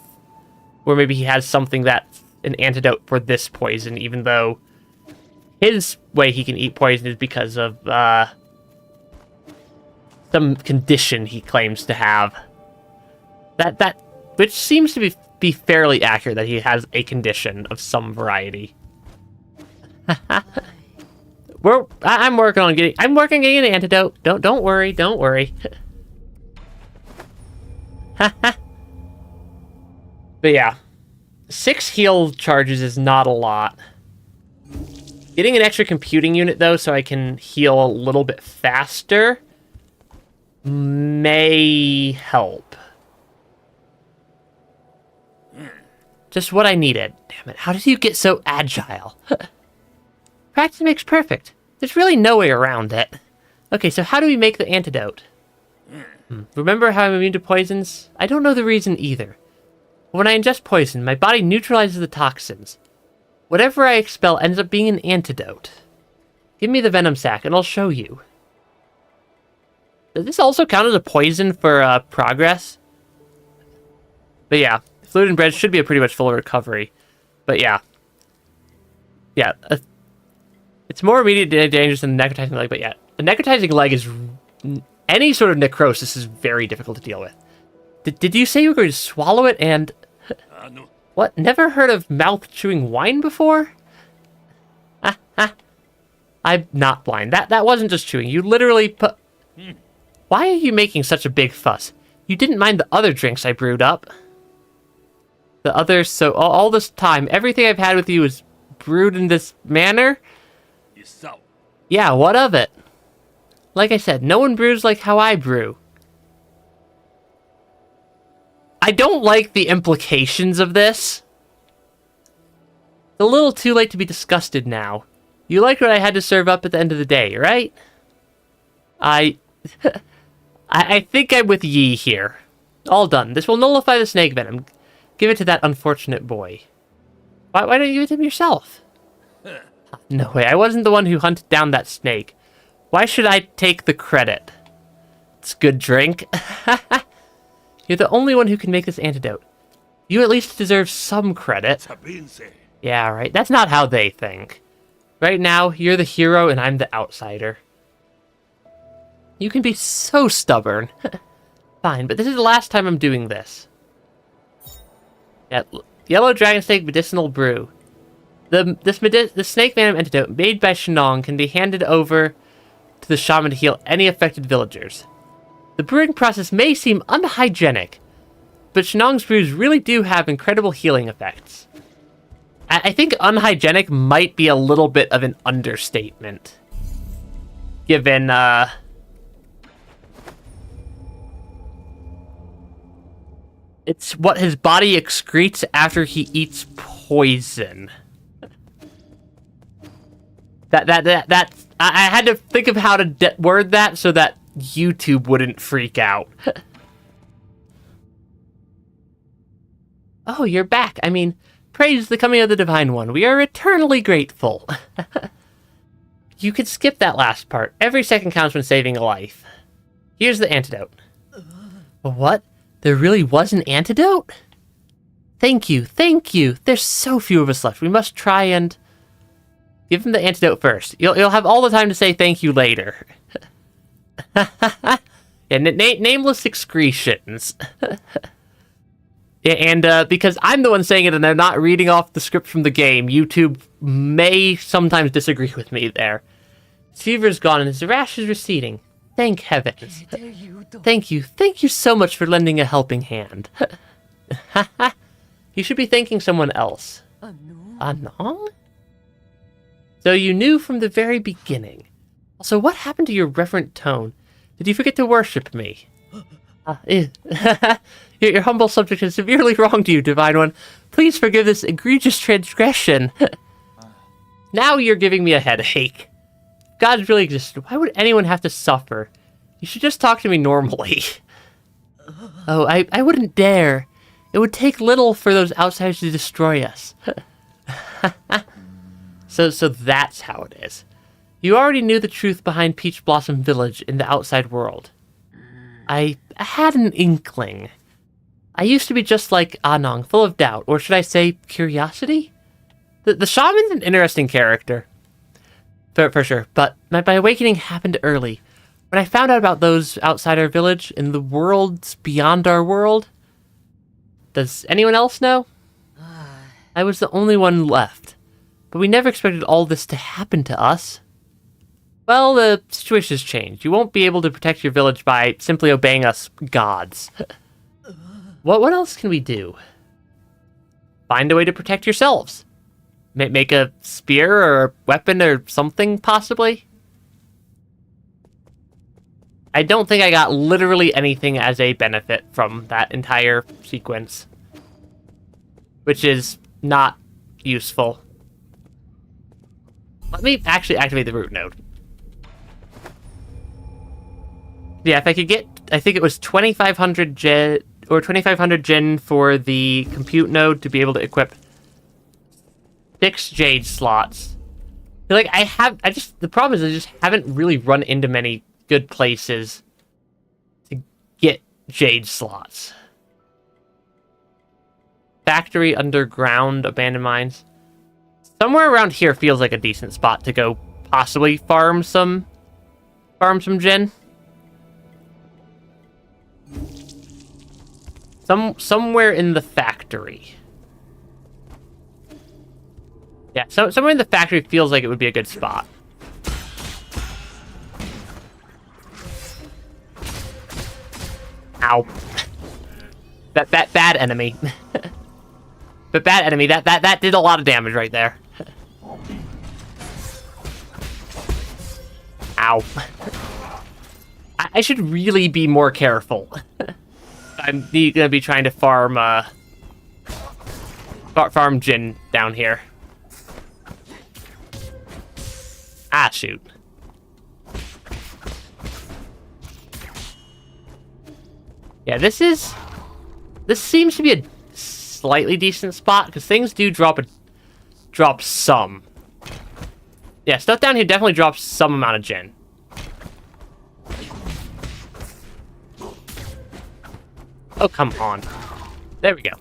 or maybe he has something that's an antidote for this poison, even though his way he can eat poison is because of some condition he claims to have. Which seems to be fairly accurate, that he has a condition of some variety. I'm working on getting an antidote. Don't worry. But yeah, 6 heal charges is not a lot. Getting an extra computing unit though, so I can heal a little bit faster, may help. Just what I needed. Damn it, how did you get so agile? Practice makes perfect. There's really no way around it. Okay, so how do we make the antidote? Remember how I'm immune to poisons? I don't know the reason either. But when I ingest poison, my body neutralizes the toxins. Whatever I expel ends up being an antidote. Give me the venom sac and I'll show you. Does this also count as a poison for progress? But yeah. Fluid and bread should be a pretty much full recovery. But yeah. Yeah. It's more immediate dangerous than the necrotizing leg, but yeah. The necrotizing leg is... Any sort of necrosis is very difficult to deal with. Did you say you were going to swallow it and... No. What? Never heard of mouth-chewing wine before? I'm not blind. That wasn't just chewing. You literally put... Why are you making such a big fuss? You didn't mind the other drinks I brewed up. The others, so all this time, everything I've had with you is brewed in this manner? Yeah, what of it? Like I said, no one brews like how I brew. I don't like the implications of this. It's a little too late to be disgusted now. You liked what I had to serve up at the end of the day, right? I think I'm with Yi here. All done. This will nullify the snake venom. Give it to that unfortunate boy. Why don't you give it to him yourself? No way, I wasn't the one who hunted down that snake. Why should I take the credit? It's good drink. You're the only one who can make this antidote. You at least deserve some credit. Yeah, right. That's not how they think. Right now, you're the hero and I'm the outsider. You can be so stubborn. Fine, but this is the last time I'm doing this. Yeah, yellow dragon snake medicinal brew. The snake venom antidote made by Shenong can be handed over to the shaman to heal any affected villagers. The brewing process may seem unhygienic, but Shenong's brews really do have incredible healing effects. I think unhygienic might be a little bit of an understatement, given it's what his body excretes after he eats poison. I had to think of how to word that so that YouTube wouldn't freak out. Oh, you're back. I mean, praise the coming of the Divine One. We are eternally grateful. You could skip that last part. Every second counts when saving a life. Here's the antidote. What? There really was an antidote? Thank you, thank you. There's so few of us left. We must try and... Give him the antidote first. You'll have all the time to say thank you later. Yeah, nameless excretions. Yeah, and because I'm the one saying it and they're not reading off the script from the game, YouTube may sometimes disagree with me there. His fever's gone and his rash is receding. Thank heavens. Thank you so much for lending a helping hand. You should be thanking someone else. Anong? So you knew from the very beginning. Also, what happened to your reverent tone? Did you forget to worship me? Your humble subject has severely wronged you, Divine One. Please forgive this egregious transgression. Now you're giving me a headache. God really existed. Why would anyone have to suffer? You should just talk to me normally. Oh, I wouldn't dare. It would take little for those outsiders to destroy us. So that's how it is. You already knew the truth behind Peach Blossom Village in the outside world. I had an inkling. I used to be just like Anong, full of doubt, or should I say curiosity? The shaman's an interesting character. For sure, but my awakening happened early. When I found out about those outside our village, in the worlds beyond our world. Does anyone else know? I was the only one left. But we never expected all this to happen to us. Well, the situation has changed. You won't be able to protect your village by simply obeying us gods. What else can we do? Find a way to protect yourselves. Make a spear or a weapon or something, possibly? I don't think I got literally anything as a benefit from that entire sequence. Which is not useful. Let me actually activate the root node. Yeah, if I could get, I think it was 2,500 gen, or 2,500 gen for the compute node to be able to equip 6 jade slots. Like, the problem is I just haven't really run into many good places to get jade slots. Factory, underground, abandoned mines. Somewhere around here feels like a decent spot to go possibly farm some gen. Somewhere in the factory. Yeah, somewhere in the factory feels like it would be a good spot. Ow. That bad enemy. But bad enemy, that did a lot of damage right there. Ow. I should really be more careful. I'm gonna be trying to farm Jin down here. Ah, shoot. Yeah, this seems to be a slightly decent spot, because things do drop some. Yeah, stuff down here definitely drops some amount of gen. Oh, come on. There we go.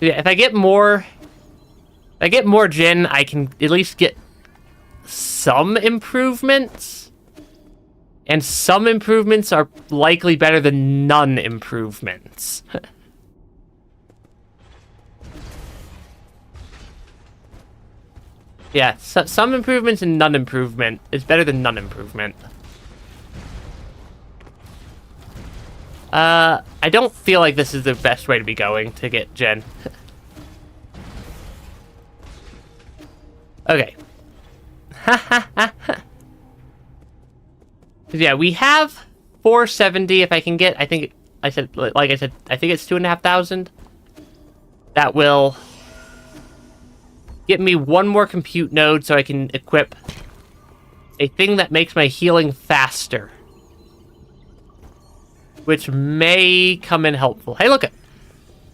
Yeah, if I get more gen, I can at least get some improvements. And some improvements are likely better than none improvements. Yeah, some improvements and none improvement is better than none improvement. I don't feel like this is the best way to be going to get gen. Okay. Yeah, we have 470 if I can get, I think I said I think it's 2,500. That will get me one more compute node so I can equip a thing that makes my healing faster. Which may come in helpful. Hey, look.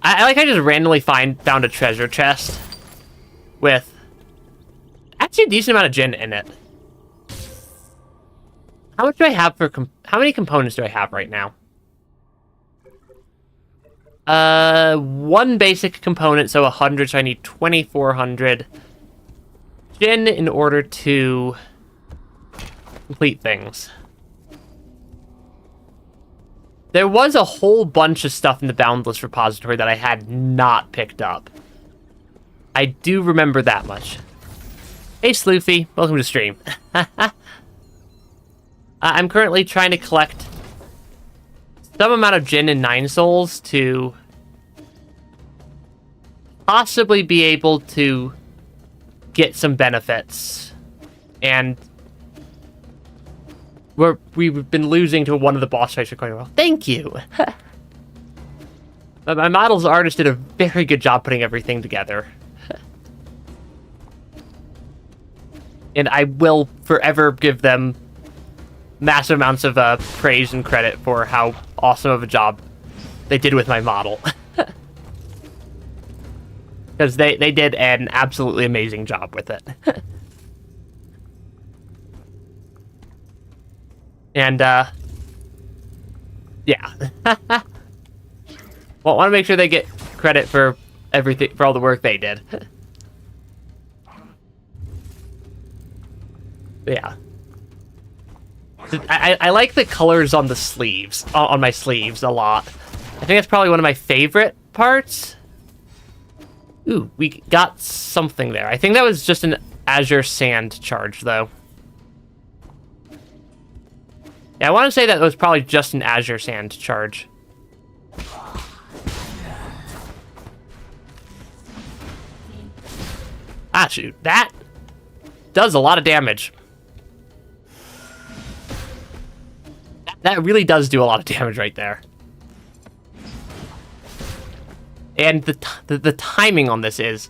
I just randomly found a treasure chest with actually a decent amount of gen in it. How much do I have for how many components do I have right now? One basic component, so 100, so I need 2,400 gen in order to complete things. There was a whole bunch of stuff in the Boundless repository that I had not picked up. I do remember that much. Hey, Sloofy. Welcome to stream. I'm currently trying to collect some amount of Jin and 9 souls to possibly be able to get some benefits. And we've been losing to one of the boss fights for quite a while. Thank you! My model's artist did a very good job putting everything together. And I will forever give them massive amounts of praise and credit for how awesome of a job they did with my model. Because they did an absolutely amazing job with it. And, yeah. Well, I want to make sure they get credit for everything, for all the work they did. Yeah. I like the colors on the sleeves, on my sleeves a lot. I think that's probably one of my favorite parts. Ooh, we got something there. I think that was just an Azure Sand charge, though. Yeah, I want to say that was probably just an Azure Sand charge. Ah, shoot. That does a lot of damage. That really does do a lot of damage right there. And the timing on this is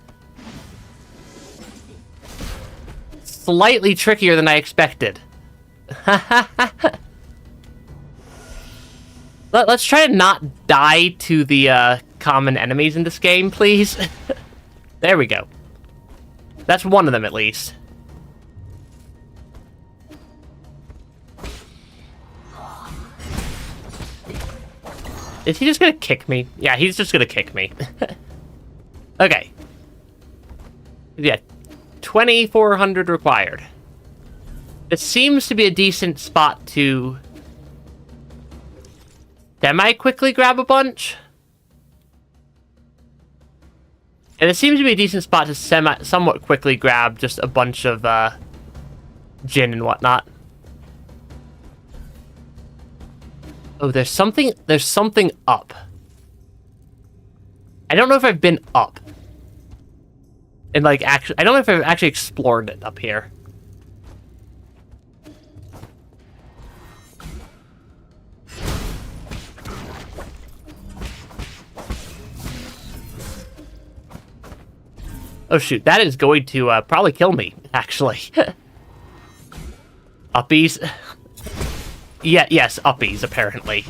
slightly trickier than I expected. Let's try to not die to the common enemies in this game, please. There we go. That's one of them, at least. Is he just gonna kick me? Yeah, he's just gonna kick me. Okay. Yeah, 2,400 required. This seems to be a decent spot to semi-quickly grab a bunch. And it seems to be a decent spot to somewhat quickly grab just a bunch of gin and whatnot. Oh, there's something up. I don't know if I've been up. And like actually, I don't know if I've actually explored it up here. Oh shoot, that is going to probably kill me, actually. Uppies. Yeah, yes, uppies, apparently.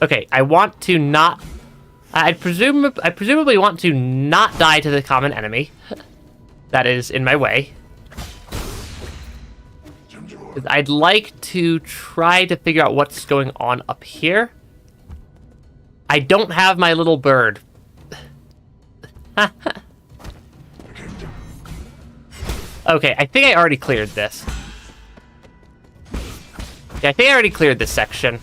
Okay, I want to not... I presumably want to not die to the common enemy. That is in my way. I'd like to try to figure out what's going on up here. I don't have my little bird. Okay, I think I already cleared this. Yeah, I think I already cleared this section.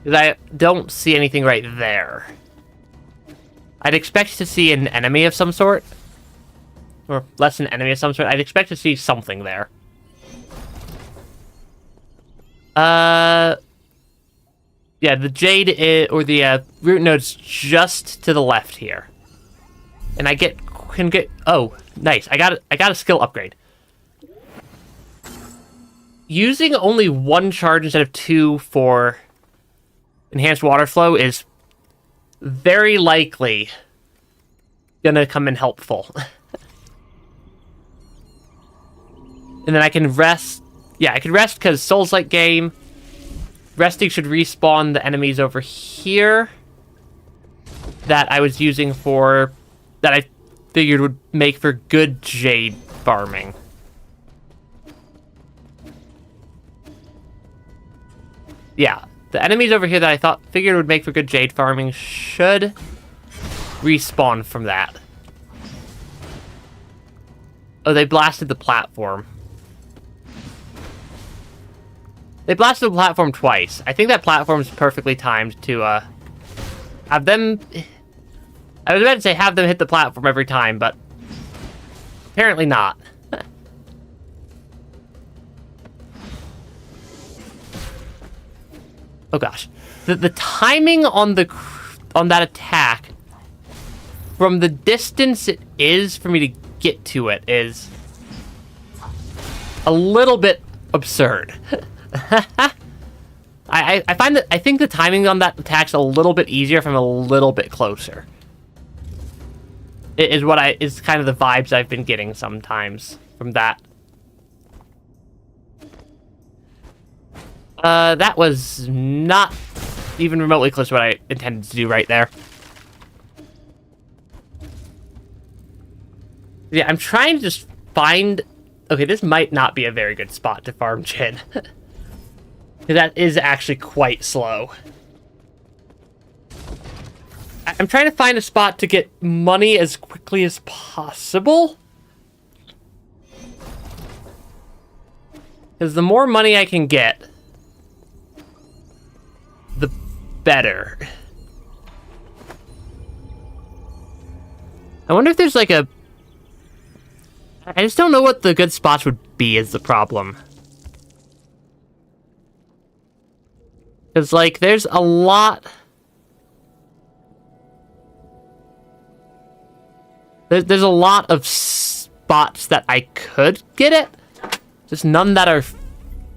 Because I don't see anything right there. I'd expect to see an enemy of some sort. Or less an enemy of some sort. I'd expect to see something there. Yeah, the jade or the root node's just to the left here. And I can get oh, nice. I got a skill upgrade. Using only one charge instead of two for enhanced water flow is very likely gonna come in helpful. And then I can rest. Yeah, I can rest because Souls-like game. Resting should respawn the enemies over here that I was using for... that I figured would make for good jade farming. Yeah, the enemies over here that I figured would make for good jade farming should respawn from that. Oh, they blasted the platform. They blasted the platform twice. I think that platform's perfectly timed to have them... I was about to say have them hit the platform every time, but apparently not. Oh gosh. The timing on that attack from the distance it is for me to get to it is a little bit absurd. I find that I think the timing on that attack's a little bit easier if I'm a little bit closer. It is kind of the vibes I've been getting sometimes from that. That was not even remotely close to what I intended to do right there. Yeah, I'm trying to just find... Okay, this might not be a very good spot to farm Jin. That is actually quite slow. I'm trying to find a spot to get money as quickly as possible. Because the more money I can get, the better. I wonder if there's like a... I just don't know what the good spots would be is the problem. Because, like, there's a lot... There's a lot of spots that I could get it. Just none that are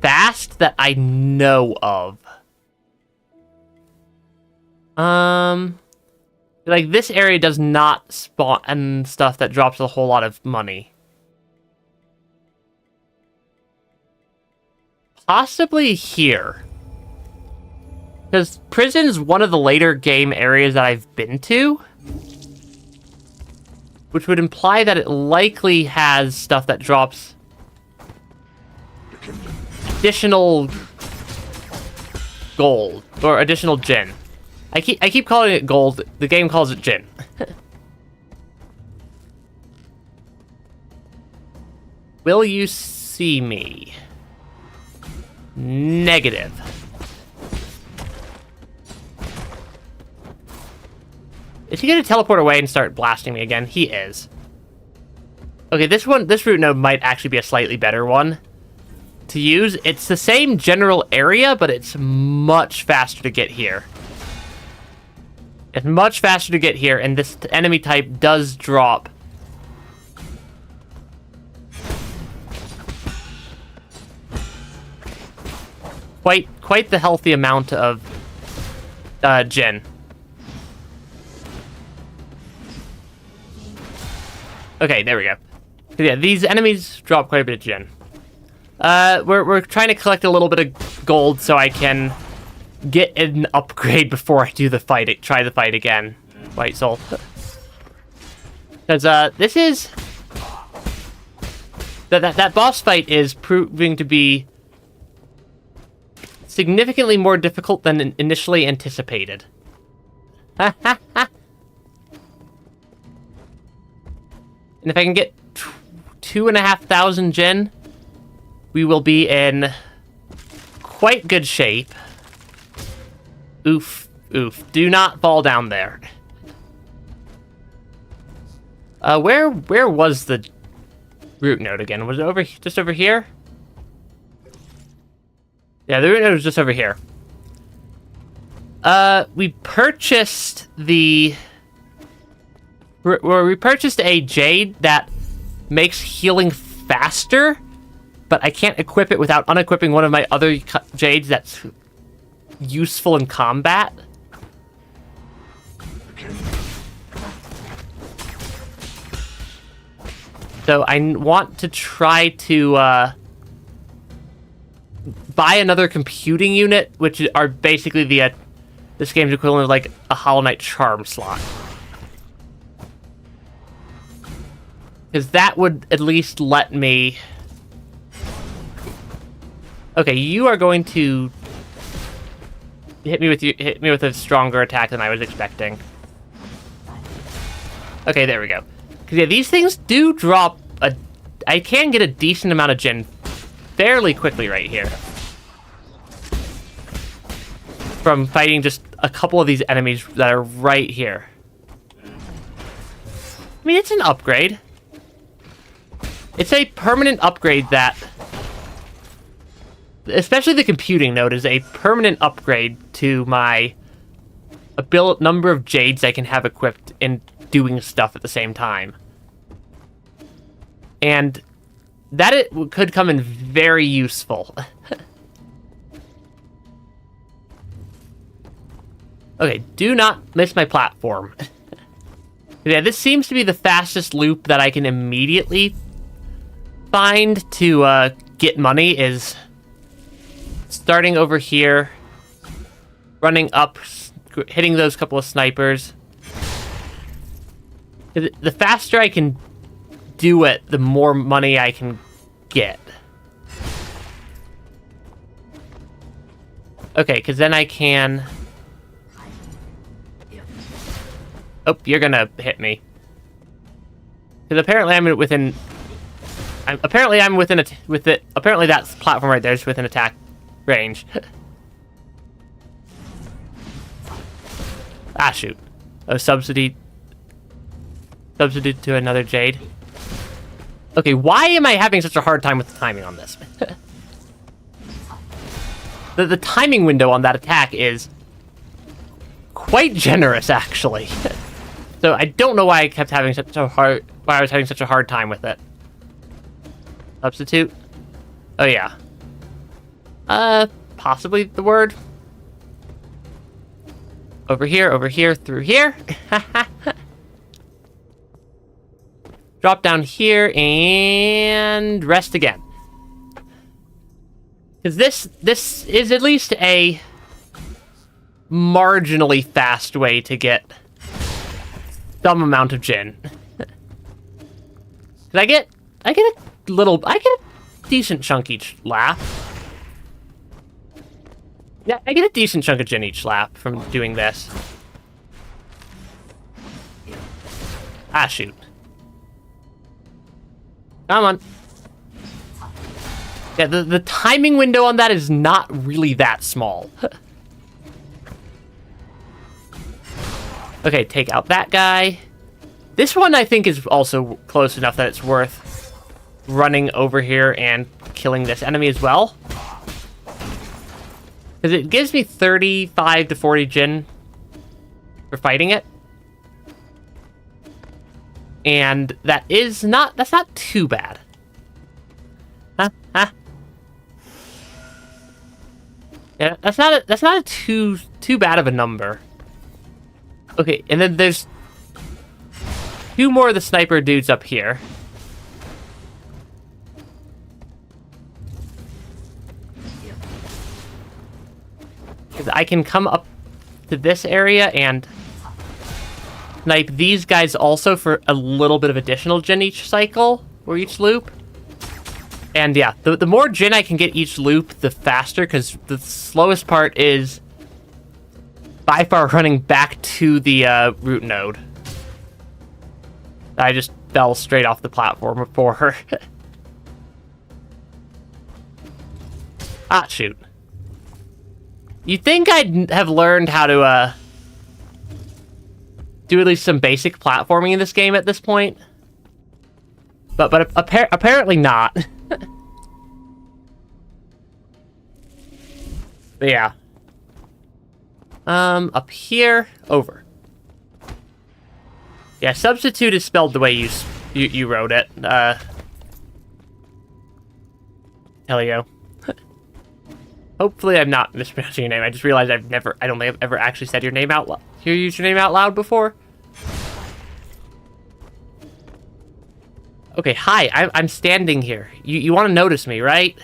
fast that I know of. Like, this area does not spawn stuff that drops a whole lot of money. Possibly here. Because prison is one of the later game areas that I've been to. Which would imply that it likely has stuff that drops additional gold. Or additional Jin. I keep calling it gold. The game calls it Jin. Will you see me? Negative. Is he gonna teleport away and start blasting me again? He is. Okay, this route node might actually be a slightly better one to use. It's the same general area, but it's much faster to get here. It's much faster to get here, and this enemy type does drop quite the healthy amount of Jin. Okay, there we go. Yeah, these enemies drop quite a bit of Jin. We're trying to collect a little bit of gold so I can get an upgrade before I do the fight. Try the fight again, White Soul. Because this is that boss fight is proving to be significantly more difficult than initially anticipated. And if I can get 2,500 Jin, we will be in quite good shape. Oof, oof. Do not fall down there. Where was the root node again? Was it just over here? Yeah, the root node was just over here. We purchased we purchased a jade that makes healing faster, but I can't equip it without unequipping one of my other jades that's useful in combat. So I want to try to buy another computing unit, which are basically this game's equivalent of like a Hollow Knight charm slot. Because that would at least let me... Okay, you are going to hit me with a stronger attack than I was expecting. Okay, there we go. Because yeah, these things do drop I can get a decent amount of Jin fairly quickly right here. From fighting just a couple of these enemies that are right here. I mean, it's an upgrade. It's a permanent upgrade that... Especially the computing node is a permanent upgrade to my number of jades I can have equipped in doing stuff at the same time. And that it could come in very useful. Okay, do not miss my platform. Yeah, this seems to be the fastest loop that I can immediately find to get money is starting over here, running up, hitting those couple of snipers. The faster I can do it, the more money I can get. Okay, because then I can... Oh, you're gonna hit me. Because apparently I'm within... apparently I'm within apparently that platform right there is within attack range. Ah, shoot. Oh, substitute to another Jade. Okay, why am I having such a hard time with the timing on this? The timing window on that attack is quite generous, actually. So I don't know why I kept having why I was having such a hard time with it. Substitute? Oh, yeah. Possibly the word. Over here, through here. Drop down here and rest again. Because this is at least a marginally fast way to get some amount of gin. I get a decent chunk each lap. Yeah, I get a decent chunk of gin each lap from doing this. Ah, shoot. Come on. Yeah, the timing window on that is not really that small. Okay, take out that guy. This one I think is also close enough that it's worth running over here and killing this enemy as well. Because it gives me 35 to 40 gin for fighting it. And that's not too bad. Huh? Yeah, that's not a too bad of a number. Okay, and then there's two more of the sniper dudes up here. Because I can come up to this area and snipe these guys also for a little bit of additional gin each cycle, or each loop. And yeah, the more gin I can get each loop, the faster, because the slowest part is by far running back to the root node. I just fell straight off the platform before her. Ah, shoot. You'd think I'd have learned how to do at least some basic platforming in this game at this point. But apparently not. But yeah. Up here, over. Yeah, substitute is spelled the way you wrote it. Helio. Hopefully I'm not mispronouncing your name. I just realized I don't think I've ever actually said your name out loud. Your username out loud before. Okay, hi. I'm standing here. You want to notice me, right?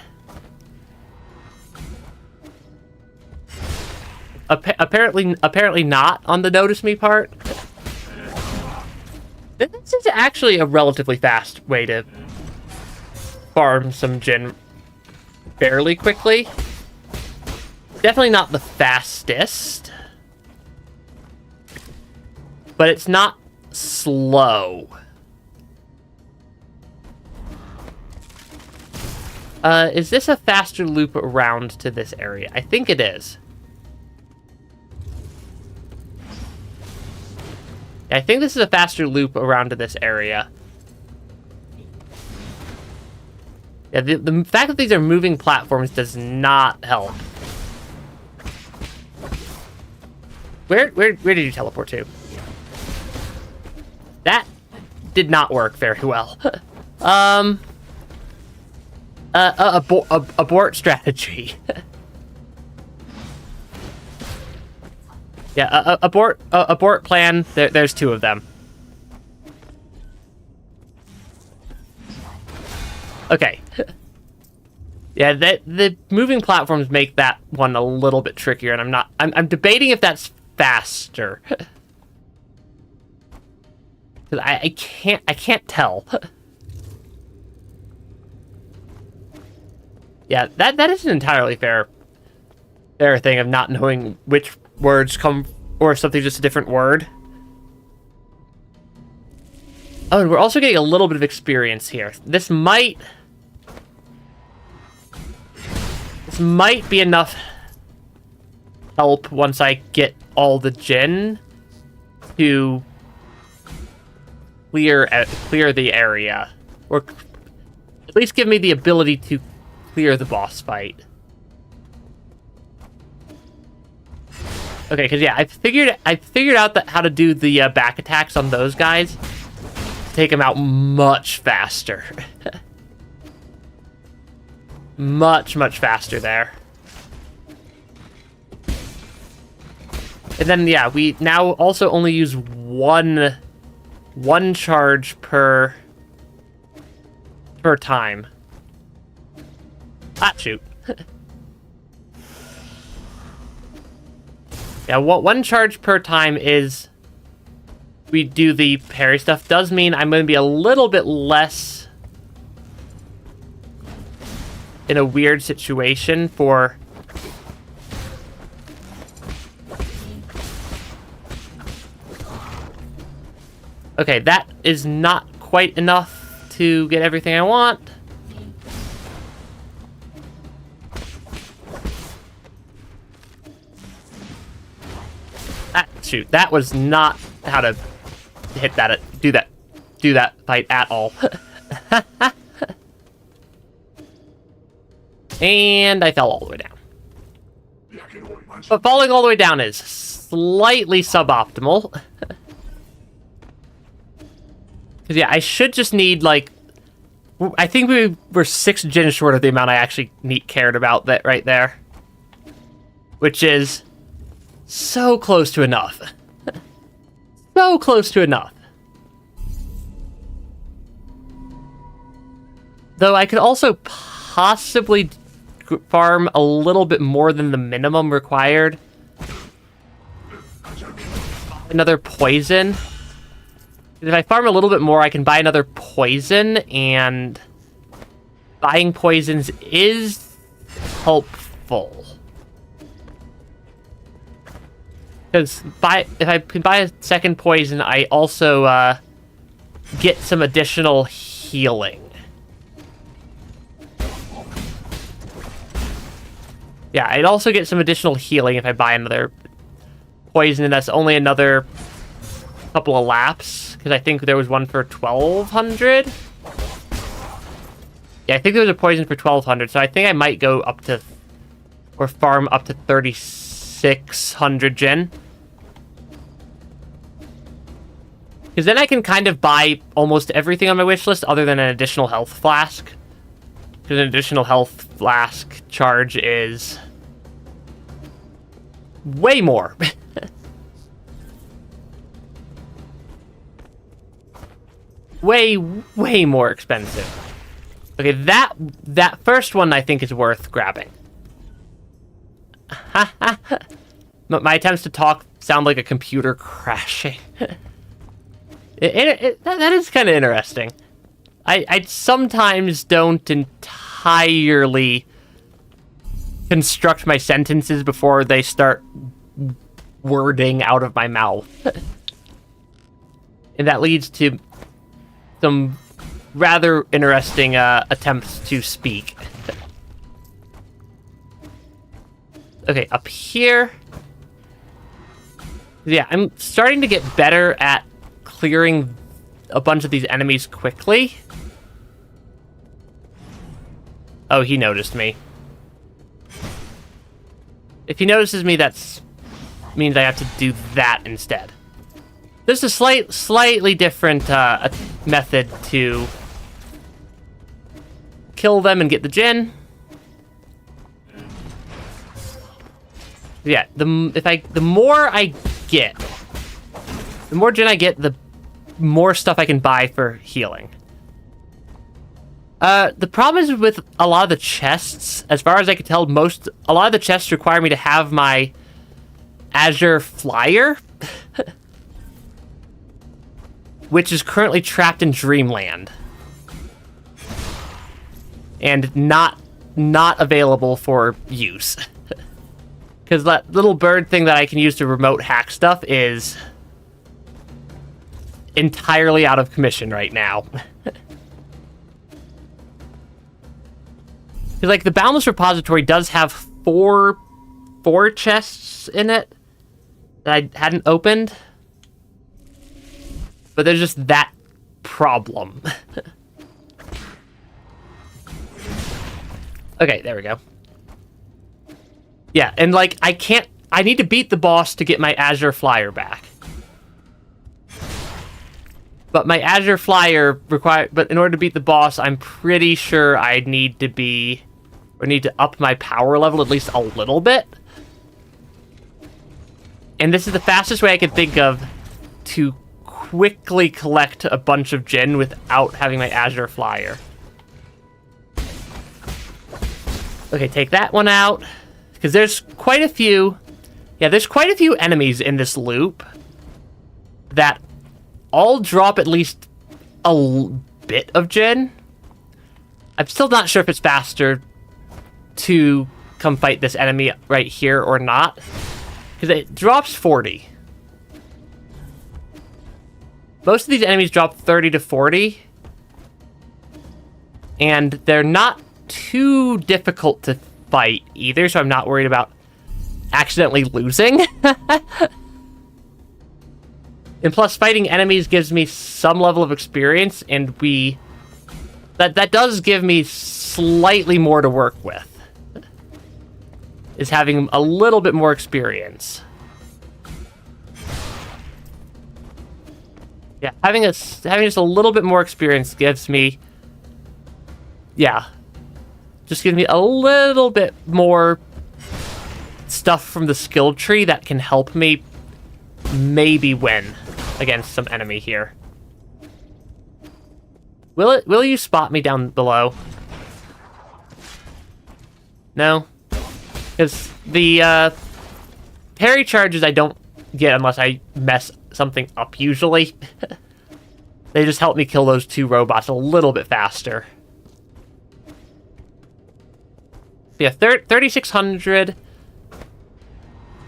Apparently not on the notice me part. This is actually a relatively fast way to farm some gin fairly quickly. Definitely not the fastest, but it's not slow. Is this a faster loop around to this area? I think it is. I think this is a faster loop around to this area. Yeah, the fact that these are moving platforms does not help. Where did you teleport to? That did not work very well. Abort strategy. Yeah, abort plan. There's two of them. Okay. Yeah, the moving platforms make that one a little bit trickier, and I'm debating if that's faster. Cause I can't tell. Yeah, that is an entirely fair thing of not knowing which words come, or if something's just a different word. Oh, and we're also getting a little bit of experience here. This might be enough help once I get all the Jin to clear the area, or at least give me the ability to clear the boss fight. Okay, because yeah, I figured out how to do the back attacks on those guys to take them out much faster. much faster there. And then yeah, we now also only use one charge per time. Ah, shoot. Yeah, one charge per time is we do the parry stuff. Does mean I'm going to be a little bit less in a weird situation for... Okay, that is not quite enough to get everything I want. Ah, shoot, that was not how to hit that, do that fight at all. And I fell all the way down. But falling all the way down is slightly suboptimal. Because yeah, I should just need, like... I think we were 6 Jin short of the amount I actually cared about that right there. Which is... so close to enough. So close to enough. Though I could also possibly farm a little bit more than the minimum required. Another poison. If I farm a little bit more, I can buy another poison, and buying poisons is helpful. Because if I can buy a second poison, I also get some additional healing. Yeah, I'd also get some additional healing if I buy another poison, and that's only another couple of laps, because I think there was one for 1,200. Yeah, I think there was a poison for 1,200, so I think I might go up to, or farm up to 3,600 Jin. Because then I can kind of buy almost everything on my wish list other than an additional health flask. Because an additional health flask charge is way more. way more expensive. Okay, that first one I think is worth grabbing. My attempts to talk sound like a computer crashing. That is kind of interesting. I sometimes don't entirely construct my sentences before they start wording out of my mouth. And that leads to some rather interesting attempts to speak. Okay, up here. Yeah, I'm starting to get better at clearing a bunch of these enemies quickly. Oh, he noticed me. If he notices me, that means I have to do that instead. There's a slightly different method to kill them and get the gen. Yeah, the more I get, the more gen I get, the more stuff I can buy for healing. The problem is with a lot of the chests, as far as I can tell, a lot of the chests require me to have my Azure Flyer, which is currently trapped in Dreamland. And not available for use. Because that little bird thing that I can use to remote hack stuff is entirely out of commission right now. Because, like, the Boundless Repository does have four chests in it that I hadn't opened. But there's just that problem. Okay, there we go. Yeah, and, like, I need to beat the boss to get my Azure Flyer back. But my Azure Flyer but in order to beat the boss, I'm pretty sure I need to up my power level at least a little bit. And this is the fastest way I can think of to quickly collect a bunch of gen without having my Azure Flyer. Okay, take that one out. Because there's quite a few... Yeah, there's quite a few enemies in this loop that all drop at least a bit of gen. I'm still not sure if it's faster to come fight this enemy right here or not. Because it drops 40. Most of these enemies drop 30 to 40. And they're not too difficult to fight either, so I'm not worried about accidentally losing. And plus, fighting enemies gives me some level of experience, and that does give me slightly more to work with. Is having a little bit more experience. Yeah, having just a little bit more experience gives me... Yeah. Just gives me a little bit more stuff from the skill tree that can help me maybe win against some enemy here. Will you spot me down below? No? Because the parry charges I don't get unless I mess something up usually. They just help me kill those two robots a little bit faster. Yeah, 3,600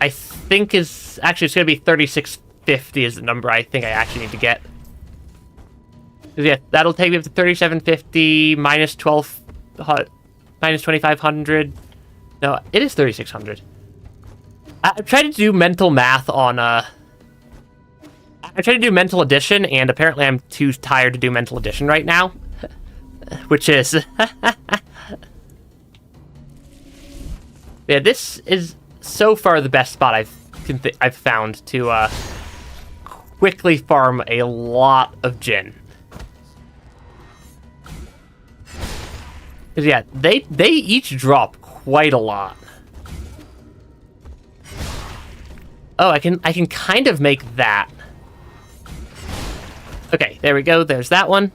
I think is... Actually, it's going to be 3,650 is the number I think I actually need to get. Yeah, that'll take me up to 3,750 minus 2,500. No, it is 3,600. I'm trying to do mental math on... I'm trying to do mental addition, and apparently I'm too tired to do mental addition right now. Which is... Yeah, this is so far the best spot I've found to quickly farm a lot of gen. Because yeah, they each drop quite a lot. Oh, I can kind of make that. Okay, there we go. There's that one.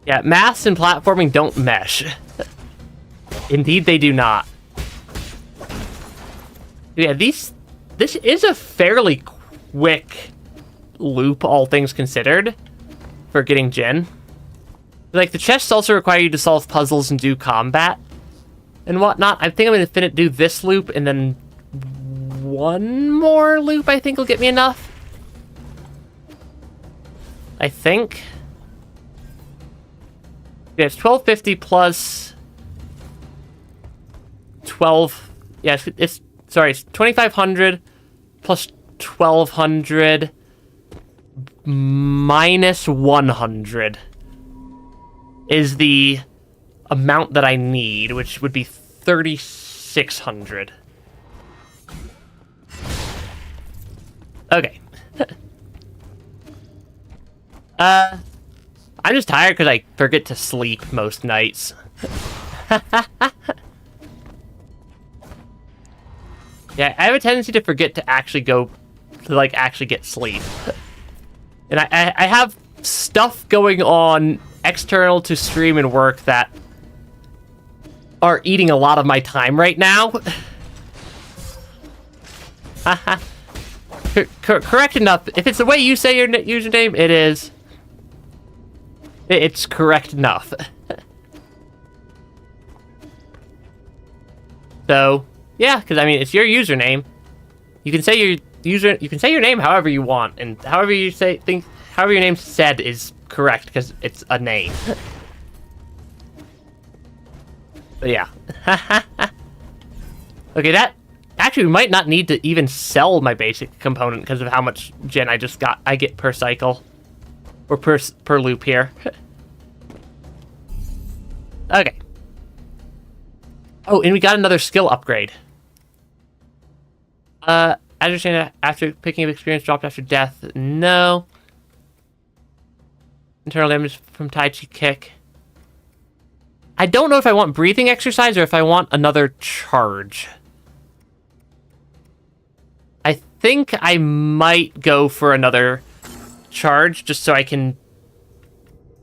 Yeah, maths and platforming don't mesh. Indeed, they do not. Yeah, this is a fairly quick loop, all things considered, for getting gen. Like, the chests also require you to solve puzzles and do combat and whatnot. I think I'm going to do this loop, and then one more loop I think will get me enough. I think. Yeah, it's 1,250 plus 12. Yeah, sorry, it's 2,500 plus 1,200 minus 100 is the amount that I need, which would be 3,600. Okay. I'm just tired because I forget to sleep most nights. Yeah, I have a tendency to forget to actually actually get sleep. And I have stuff going on external to stream and work that are eating a lot of my time right now. Correct enough. If it's the way you say your username, it is. It's correct enough. So, yeah, because I mean, it's your username. You can say you can say your name however you want, and however your name's said is correct because it's a name. But yeah. Okay, that actually we might not need to even sell my basic component because of how much gen I get per cycle. Or per loop here. Okay. Oh, and we got another skill upgrade. I understand that after picking up experience dropped after death. No. Internal damage from Tai Chi kick. I don't know if I want breathing exercise or if I want another charge. I think I might go for another charge just so I can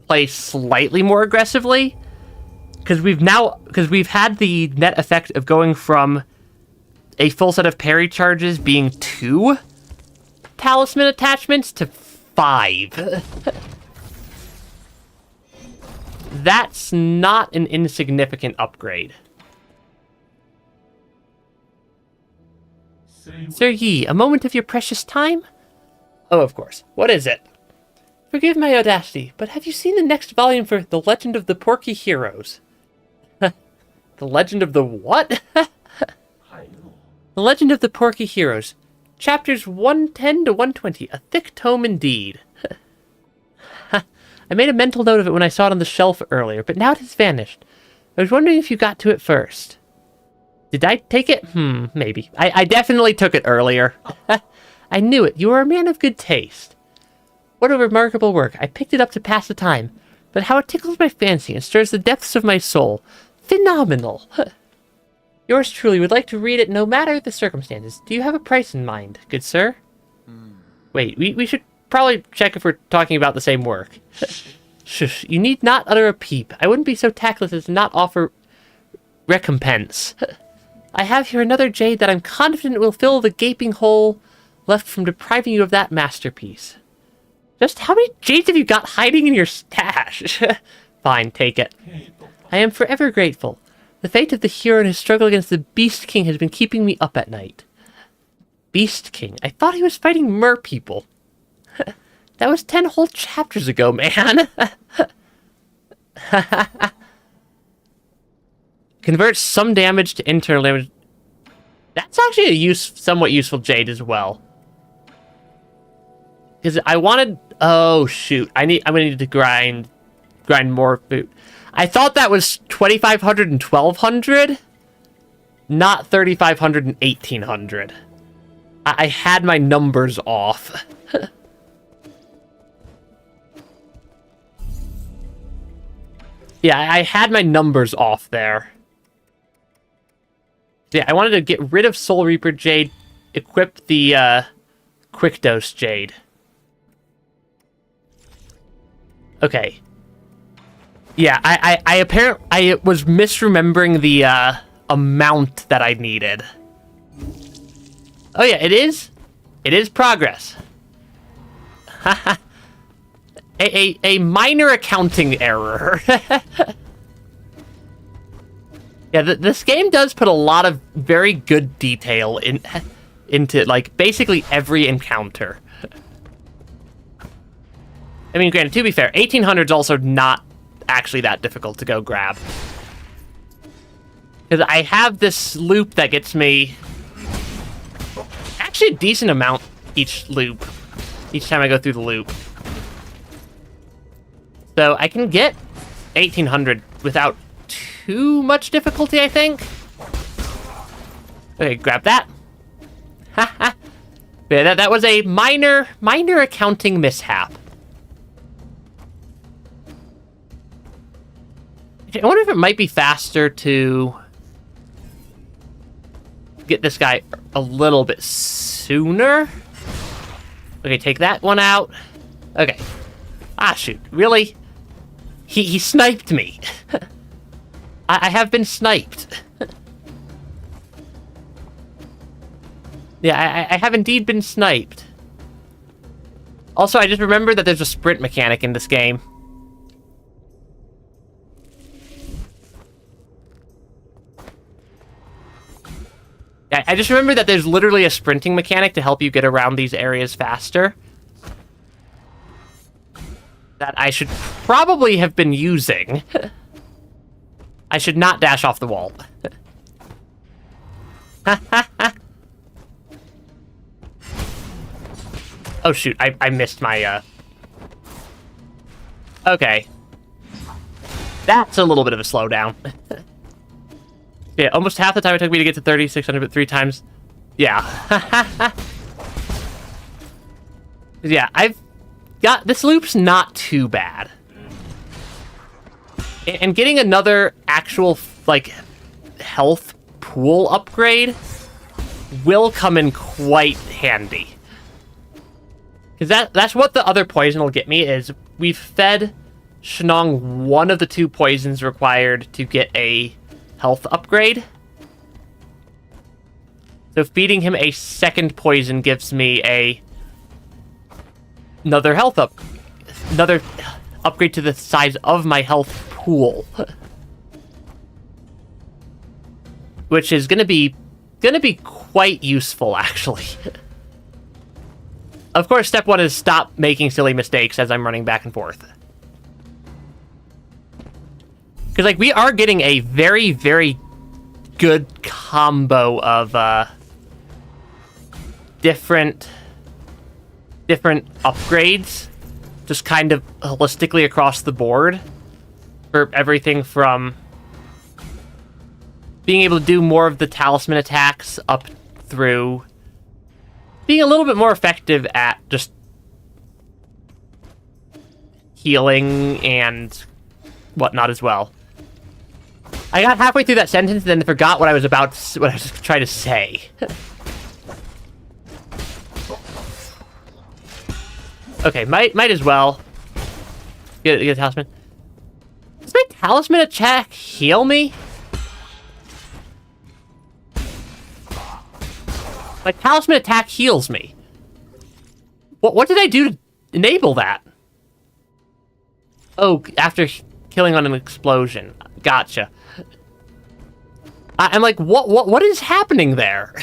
play slightly more aggressively. Because we've had the net effect of going from a full set of parry charges being 2 talisman attachments to 5. That's not an insignificant upgrade. Sir Yi, a moment of your precious time? Oh, of course. What is it? Forgive my audacity, but have you seen the next volume for The Legend of the Porky Heroes? The Legend of the what? The Legend of the Porky Heroes. Chapters 110 to 120. A thick tome indeed. I made a mental note of it when I saw it on the shelf earlier, but now it has vanished. I was wondering if you got to it first. Did I take it? Maybe. I definitely took it earlier. I knew it. You are a man of good taste. What a remarkable work. I picked it up to pass the time, but how it tickles my fancy and stirs the depths of my soul. Phenomenal. Yours truly would like to read it no matter the circumstances. Do you have a price in mind, good sir? Wait, we should probably check if we're talking about the same work. Shush, you need not utter a peep. I wouldn't be so tactless as to not offer recompense. I have here another jade that I'm confident will fill the gaping hole left from depriving you of that masterpiece. Just how many jades have you got hiding in your stash? Fine, take it. I am forever grateful. The fate of the hero in his struggle against the Beast King has been keeping me up at night. Beast King? I thought he was fighting mer people. That was 10 whole chapters ago, man. Converts some damage to internal damage. That's actually a somewhat useful jade as well. Because I wanted... Oh, shoot. I'm gonna need to grind more food. I thought that was 2,500 and 1,200, not 3,500 and 1,800. I had my numbers off. Yeah, I had my numbers off there. Yeah, I wanted to get rid of Soul Reaper Jade, equip the Quick Dose Jade. Okay. Yeah, I was misremembering the amount that I needed. Oh yeah, it is progress. a minor accounting error. Yeah, this game does put a lot of very good detail into like basically every encounter. I mean, granted, to be fair, 1,800 is also not actually that difficult to go grab. Because I have this loop that gets me actually a decent amount each time I go through the loop. So I can get 1,800 without too much difficulty, I think. Okay, grab that. Haha. Yeah, that was a minor accounting mishap. I wonder if it might be faster to get this guy a little bit sooner. Okay, take that one out. Okay. Ah, shoot. Really? He sniped me. I have been sniped. Yeah, I have indeed been sniped. Also, I just remembered that there's a sprint mechanic in this game. I just remembered that there's literally a sprinting mechanic to help you get around these areas faster. That I should probably have been using. I should not dash off the wall. Oh shoot, I missed my, Okay. That's a little bit of a slowdown. Yeah, almost half the time it took me to get to 3,600, but 3 times... Yeah. Yeah, I've got... This loop's not too bad. And getting another actual, like, health pool upgrade will come in quite handy. Because that's what the other poison will get me, is we've fed Shenong one of the 2 poisons required to get a health upgrade. So feeding him a second poison gives me another upgrade to the size of my health pool. Which is gonna be quite useful, actually. Of course, step 1 is stop making silly mistakes as I'm running back and forth. Because, like, we are getting a very, very good combo of, different upgrades, just kind of holistically across the board, for everything from being able to do more of the talisman attacks up through being a little bit more effective at just healing and whatnot as well. I got halfway through that sentence and then forgot what I was trying to say. Okay, might as well get a talisman. Does my talisman attack heal me? My talisman attack heals me. What did I do to enable that? Oh, after killing on an explosion. Gotcha. I'm like, what is happening there?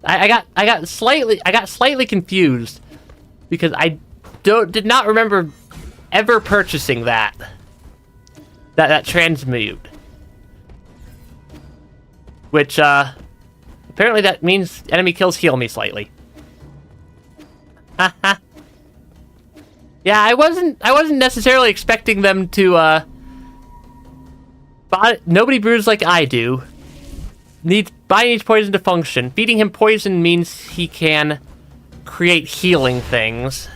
I got slightly confused because I did not remember ever purchasing that transmute. Which apparently that means enemy kills heal me slightly. Haha. Yeah, I wasn't necessarily expecting them to nobody brews like I do. Body needs poison to function. Feeding him poison means he can create healing things.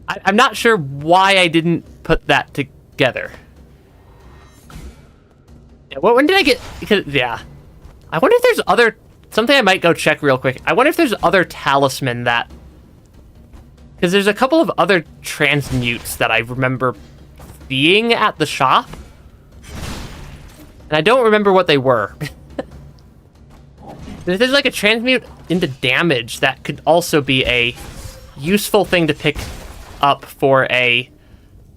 I'm not sure why I didn't put that together. Yeah, when did I get... Because, yeah. I wonder if there's something I might go check real quick. I wonder if there's other talisman that... Because there's a couple of other transmutes that I remember being at the shop. And I don't remember what they were. If there's like a transmute into damage, that could also be a useful thing to pick up for a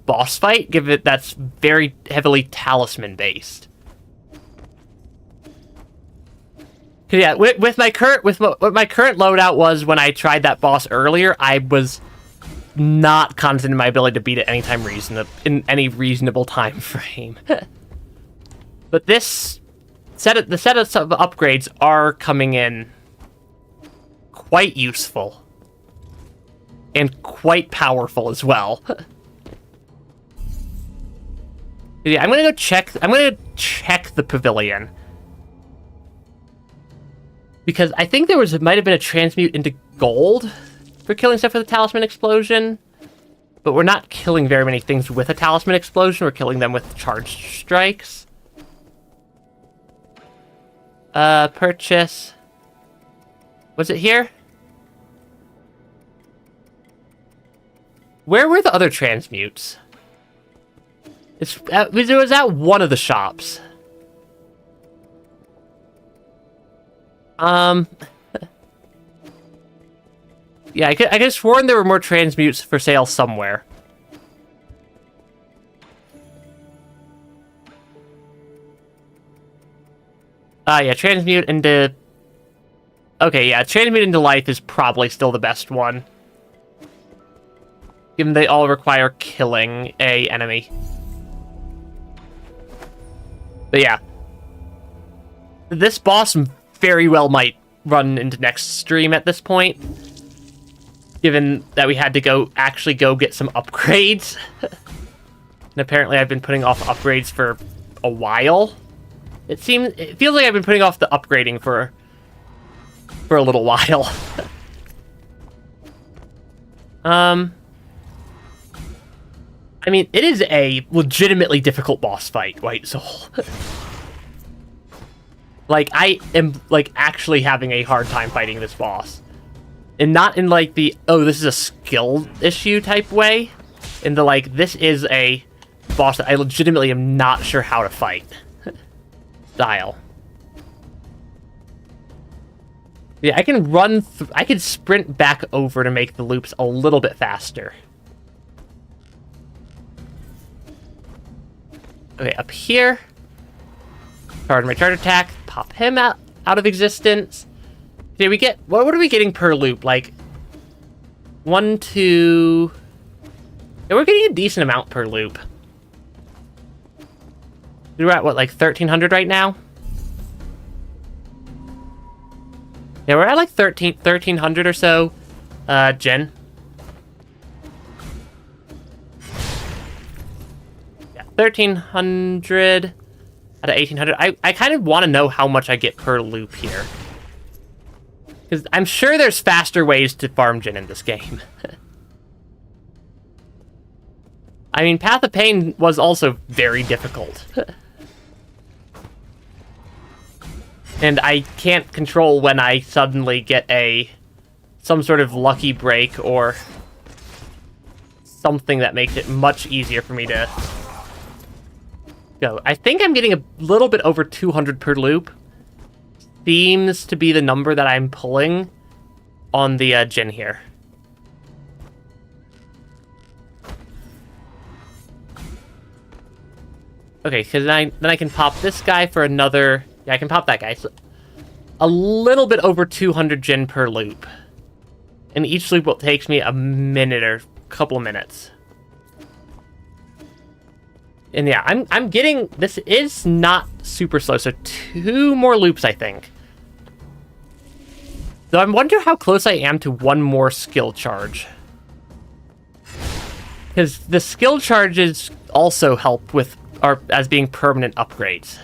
boss fight, given that's very heavily talisman based. Yeah, with what my current loadout was when I tried that boss earlier, I was not confident in my ability to beat it in any reasonable time frame. But the set of upgrades are coming in quite useful and quite powerful as well. Yeah, I'm gonna check the pavilion because I think might have been a transmute into gold for killing stuff with a talisman explosion. But we're not killing very many things with a talisman explosion. We're killing them with charged strikes. Purchase. Was it here? Where were the other transmutes? It was at one of the shops. Yeah, I could have sworn there were more transmutes for sale somewhere. Yeah, transmute into... Okay, yeah, transmute into life is probably still the best one. Given they all require killing a enemy. But yeah. This boss very well might run into next stream at this point. Given that we had to actually go get some upgrades. And apparently I've been putting off upgrades for a while. It feels like I've been putting off the upgrading for a little while. I mean, it is a legitimately difficult boss fight, White Soul. Like, I am, like, actually having a hard time fighting this boss. And not in, like, the, oh, this is a skill issue type way. In the, like, this is a boss that I legitimately am not sure how to fight. Style. Yeah, I can I can sprint back over to make the loops a little bit faster. Okay, up here. Charge my charge attack. Pop him out of existence. Okay, we get... What are we getting per loop? Like... 1, 2... Yeah, we're getting a decent amount per loop. We're at, what, like 1,300 right now? Yeah, we're at like 1,300 or so, Jen. Yeah, 1,300 out of 1,800. I kind of want to know how much I get per loop here. Because I'm sure there's faster ways to farm Jin in this game. I mean, Path of Pain was also very difficult. And I can't control when I suddenly get some sort of lucky break or something that makes it much easier for me to go. I think I'm getting a little bit over 200 per loop. Seems to be the number that I'm pulling on the Jin here. Okay, because then I can pop this guy for another... Yeah, I can pop that guy. So a little bit over 200 Jin per loop. And each loop takes me a minute or a couple of minutes. And yeah, I'm getting... This is not super slow, so 2 more loops, I think. So I wonder how close I am to 1 more skill charge. Because the skill charges also help with... as being permanent upgrades.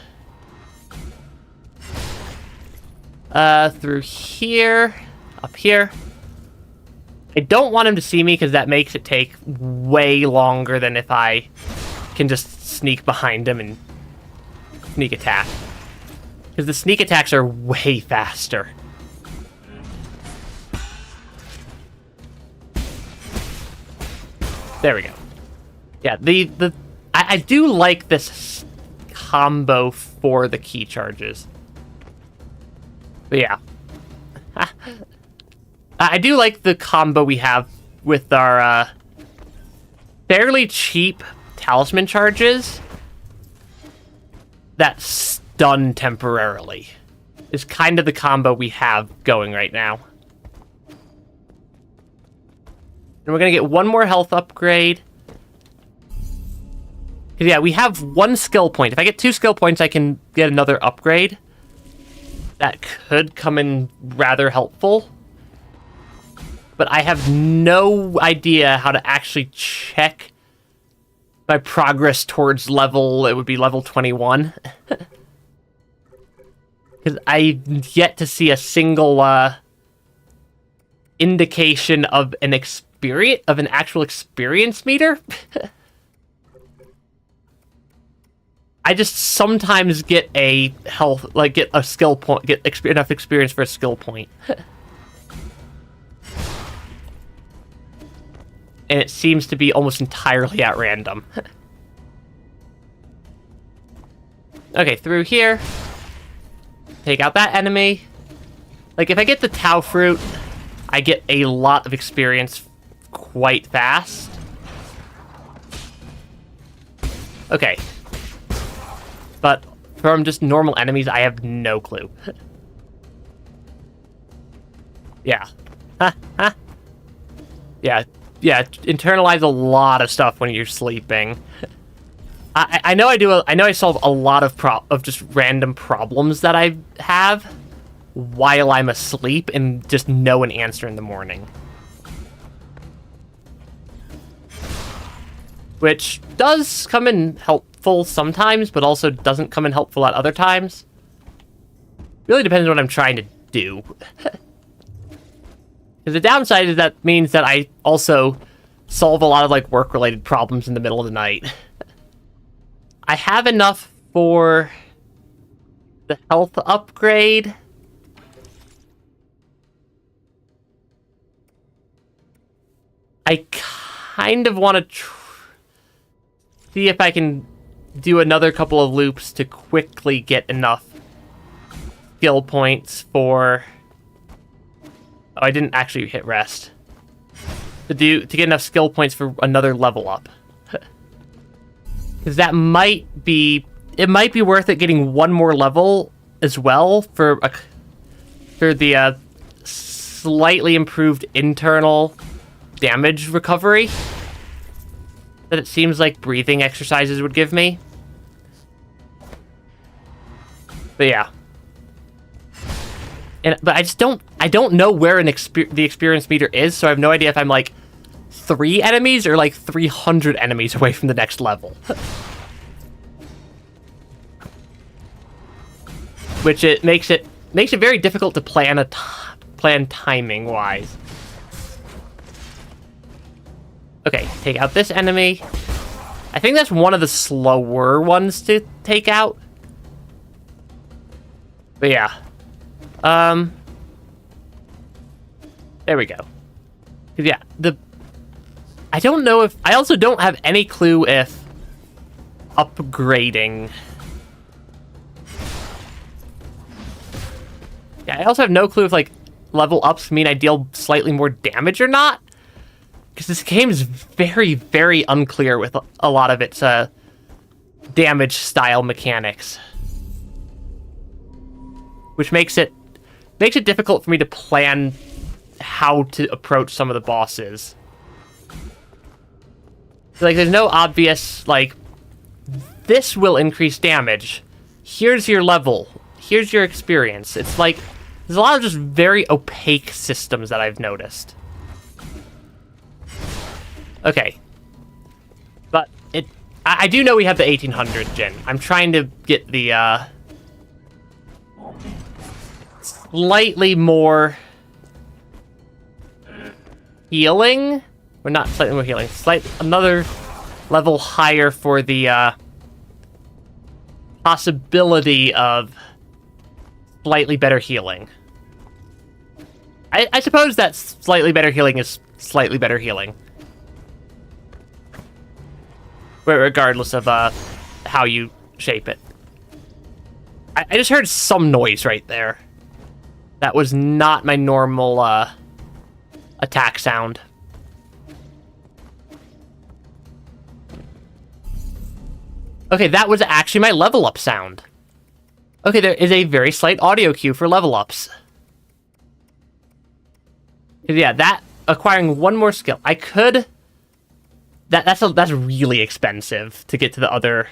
Through here, up here. I don't want him to see me because that makes it take way longer than if I can just sneak behind him and sneak attack. Because the sneak attacks are way faster. There we go. Yeah, I do like this combo for the key charges. But yeah. I do like the combo we have with our fairly cheap talisman charges that stun temporarily. Is kind of the combo we have going right now. And we're going to get 1 more health upgrade. Yeah, we have 1 skill point. If I get 2 skill points, I can get another upgrade. That could come in rather helpful. But I have no idea how to actually check my progress towards level... It would be level 21. Because I've yet to see a single indication of an an actual experience meter. I just sometimes get a health, like get a skill point, get enough experience for a skill point. And it seems to be almost entirely at random. Okay, through here. Take out that enemy. Like, if I get the Tau Fruit, I get a lot of experience quite fast. Okay. But from just normal enemies, I have no clue. Yeah. Yeah. Yeah, internalize a lot of stuff when you're sleeping. I know I solve a lot of just random problems that I have while I'm asleep and just know an answer in the morning. Which does come in helpful sometimes, but also doesn't come in helpful at other times. Really depends on what I'm trying to do. Because the downside is that means that I also solve a lot of like work-related problems in the middle of the night. I have enough for the health upgrade. I kind of want to see if I can do another couple of loops to quickly get enough skill points for... Oh, I didn't actually hit rest. To get enough skill points for another level up. Because that might be... It might be worth it getting one more level as well for the slightly improved internal damage recovery that it seems like breathing exercises would give me. But yeah. But I don't know where the experience meter is, so I have no idea if I'm like 3 enemies or like 300 enemies away from the next level. Which it makes it very difficult to plan plan timing wise. Okay, take out this enemy. I think that's one of the slower ones to take out. But yeah. There we go. Yeah, I don't know if... I also don't have any clue if upgrading... Yeah, I also have no clue if, like, level ups mean I deal slightly more damage or not. Because this game is very, very unclear with a lot of its damage-style mechanics. Which makes it difficult for me to plan how to approach some of the bosses. Like, there's no obvious, like, this will increase damage. Here's your level. Here's your experience. It's like, there's a lot of just very opaque systems that I've noticed. Okay. But I do know we have the 1800 gen. I'm trying to get the, slightly more healing? Or not slightly more healing. Another level higher for the, possibility of slightly better healing. I suppose that slightly better healing is slightly better healing. Regardless of how you shape it. I just heard some noise right there. That was not my normal attack sound. Okay, that was actually my level up sound. Okay, there is a very slight audio cue for level ups. Yeah, that acquiring one more skill. I could. That's really expensive to get to the other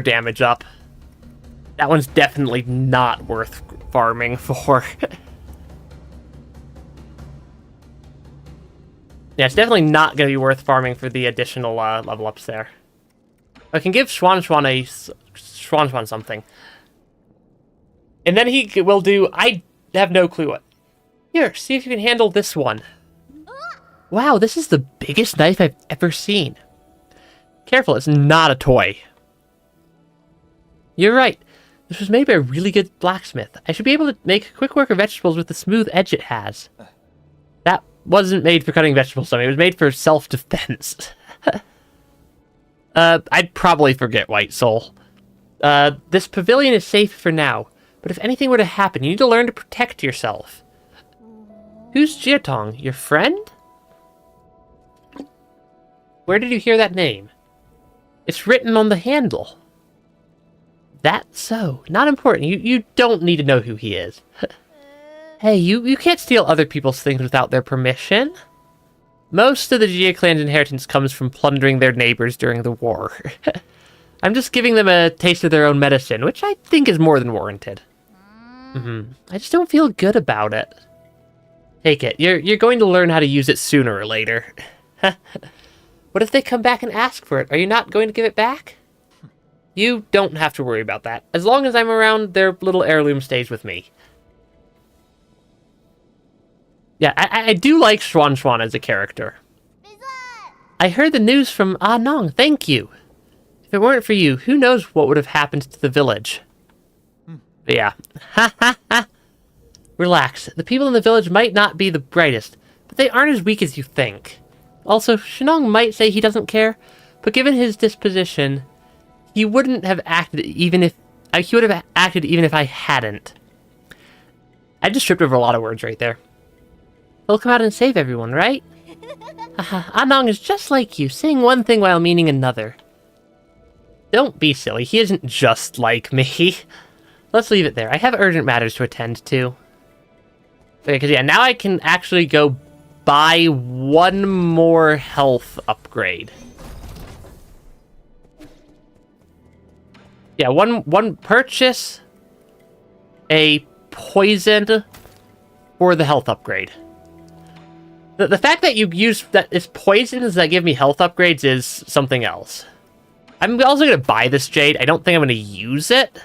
damage up. That one's definitely not worth farming for. Yeah, it's definitely not going to be worth farming for the additional level ups there. I can give Swan something. And then he will do... I have no clue what... Here, see if you can handle this one. Wow, this is the biggest knife I've ever seen. Careful, it's not a toy. You're right. This was made by a really good blacksmith. I should be able to make quick work of vegetables with the smooth edge it has. That wasn't made for cutting vegetables, it was made for self-defense. I'd probably forget, White Soul. This pavilion is safe for now, but if anything were to happen, you need to learn to protect yourself. Who's Jiatong? Your friend? Where did you hear that name? It's written on the handle. That's so. Not important. You don't need to know who he is. Hey, you can't steal other people's things without their permission. Most of the Jia clan's inheritance comes from plundering their neighbors during the war. I'm just giving them a taste of their own medicine, which I think is more than warranted. I just don't feel good about it. Take it. You're going to learn how to use it sooner or later. What if they come back and ask for it? Are you not going to give it back? You don't have to worry about that. As long as I'm around, their little heirloom stays with me. Yeah, I do like Xuan Xuan as a character. I heard the news from Ah Nong, thank you. If it weren't for you, who knows what would have happened to the village. But yeah. Relax. The people in the village might not be the brightest, but they aren't as weak as you think. Also, Shenong might say he doesn't care, but given his disposition, he wouldn't have acted even if... he would have acted even if I hadn't. I just tripped over a lot of words right there. He'll come out and save everyone, right? Anong is just like you, saying one thing while meaning another. Don't be silly, he isn't just like me. Let's leave it there. I have urgent matters to attend to. Okay, because yeah, now I can actually go buy one more health upgrade. Yeah, one purchase a poison for the health upgrade. The fact that you use that it's poisons that give me health upgrades is something else. I'm also going to buy this jade. I don't think I'm going to use it.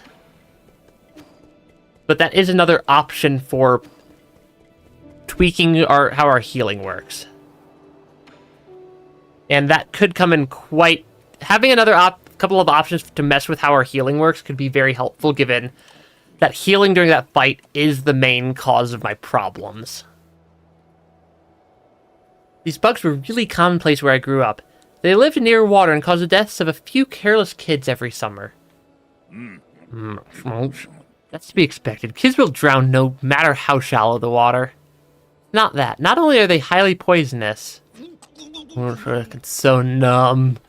But that is another option for tweaking how our healing works. And that could come in quite... Having another couple of options to mess with how our healing works could be very helpful, given that healing during that fight is the main cause of my problems. These bugs were really commonplace where I grew up. They lived near water and caused the deaths of a few careless kids every summer. That's to be expected. Kids will drown no matter how shallow the water. Not that. Not only are they highly poisonous... It's so numb.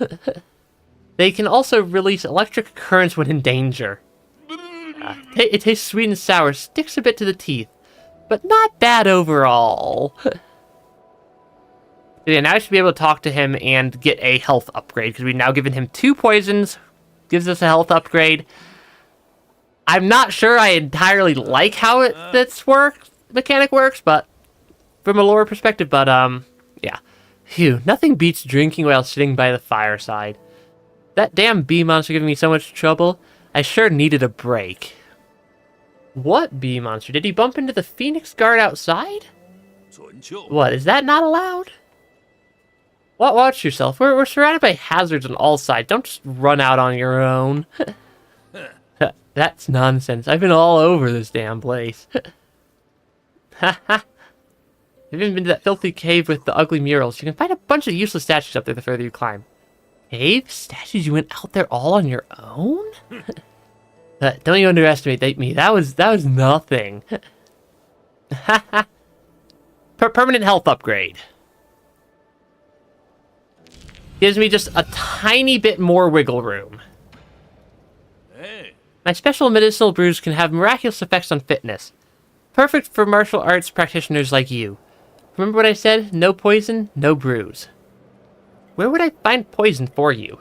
They can also release electric currents when in danger. It tastes sweet and sour, sticks a bit to the teeth, but not bad overall. Yeah, now I should be able to talk to him and get a health upgrade, because we've now given him 2 poisons, gives us a health upgrade. I'm not sure I entirely like how this mechanic works, but from a lore perspective, but yeah. Phew, nothing beats drinking while sitting by the fireside. That damn bee monster giving me so much trouble, I sure needed a break. What bee monster? Did he bump into the Phoenix guard outside? What, is that not allowed? Watch yourself. We're surrounded by hazards on all sides. Don't just run out on your own. That's nonsense. I've been all over this damn place. I've even been to that filthy cave with the ugly murals. You can find a bunch of useless statues up there the further you climb. Cave? Statues? You went out there all on your own? Don't you underestimate me. That was nothing. Permanent health upgrade. Gives me just a tiny bit more wiggle room. Hey. My special medicinal brews can have miraculous effects on fitness. Perfect for martial arts practitioners like you. Remember what I said? No poison, no brews. Where would I find poison for you?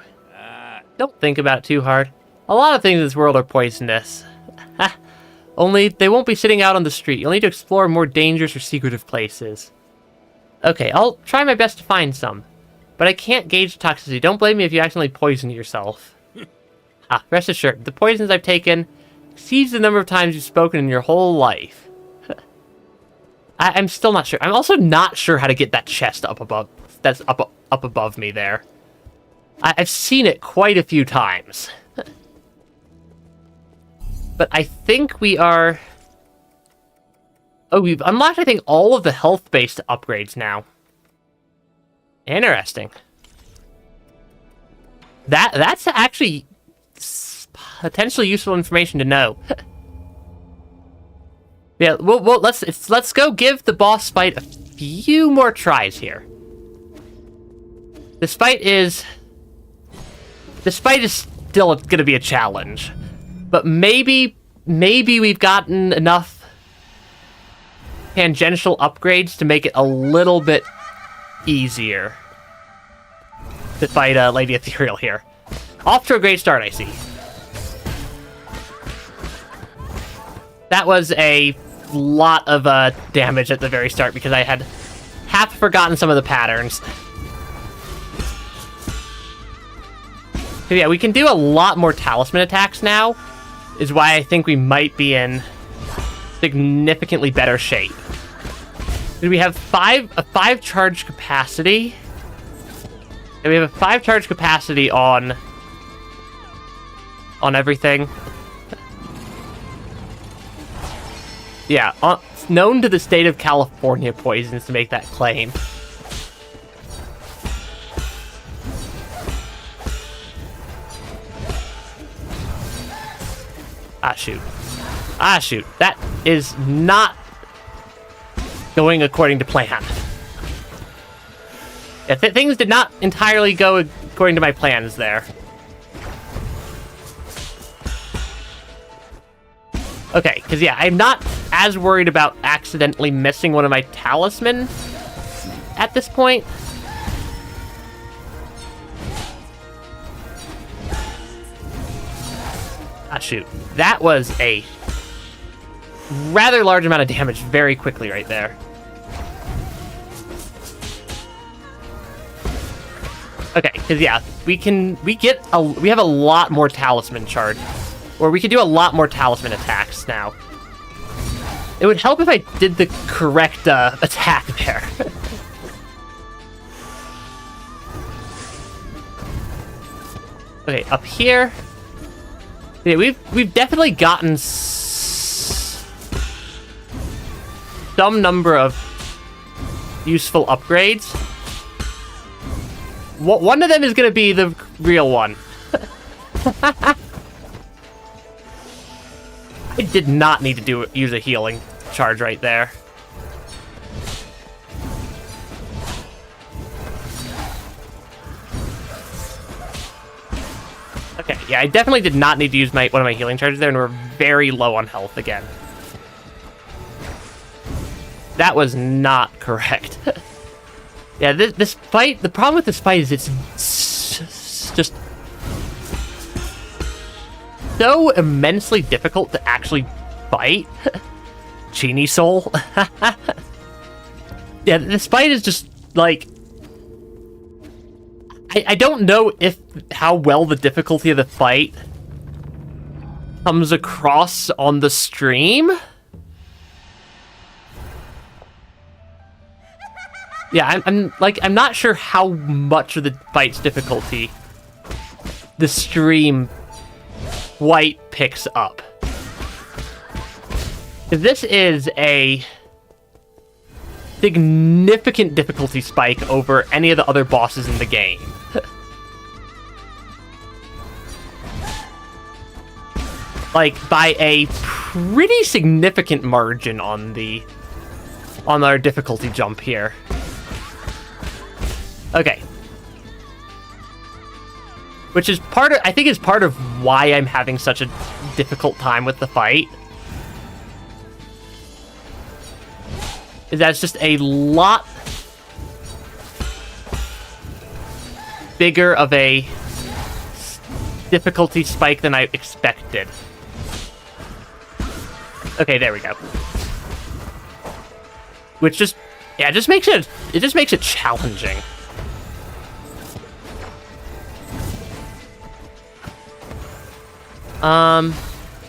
Don't think about it too hard. A lot of things in this world are poisonous. Only they won't be sitting out on the street. You'll need to explore more dangerous or secretive places. Okay, I'll try my best to find some. But I can't gauge toxicity. Don't blame me if you accidentally poison yourself. Rest assured, the poisons I've taken exceeds the number of times you've spoken in your whole life. I'm still not sure. I'm also not sure how to get that chest up above. That's up above me there. I've seen it quite a few times. But I think we are... Oh, we've unlocked, I think, all of the health-based upgrades now. Interesting. That's actually potentially useful information to know. Yeah, well, let's go give the boss fight a few more tries here. This fight is still going to be a challenge, but maybe we've gotten enough tangential upgrades to make it a little bit easier to fight Lady Ethereal here. Off to a great start, I see. That was a lot of damage at the very start because I had half forgotten some of the patterns. So yeah, we can do a lot more talisman attacks now, is why I think we might be in significantly better shape. We have a 5 charge capacity, and we have a 5 charge capacity on everything. Yeah, known to the state of California poisons to make that claim. Ah, shoot. Ah, shoot. That is not going according to plan. Yeah, things did not entirely go according to my plans there. Okay, because yeah, I'm not as worried about accidentally missing one of my talisman at this point. Ah, shoot. That was a rather large amount of damage very quickly right there. Okay, because yeah, we have a lot more talisman charge. Or we can do a lot more talisman attacks now. It would help if I did the correct attack there. Okay, up here. Yeah, we've definitely gotten some number of useful upgrades. One of them is going to be the real one. I did not need to use a healing charge right there. Okay, yeah, I definitely did not need to use one of my healing charges there, and we're very low on health again. That was not correct. Yeah, this fight, the problem with this fight is it's just so immensely difficult to actually fight. Genie Soul. Yeah, this fight is just, like... I don't know how well the difficulty of the fight comes across on the stream. Yeah, I'm not sure how much of the fight's difficulty the stream quite picks up. This is a significant difficulty spike over any of the other bosses in the game. Like, by a pretty significant margin on our difficulty jump here. Okay. Which is I think is part of why I'm having such a difficult time with the fight. Is that it's just a lot bigger of a difficulty spike than I expected. Okay, there we go. Which just makes it challenging.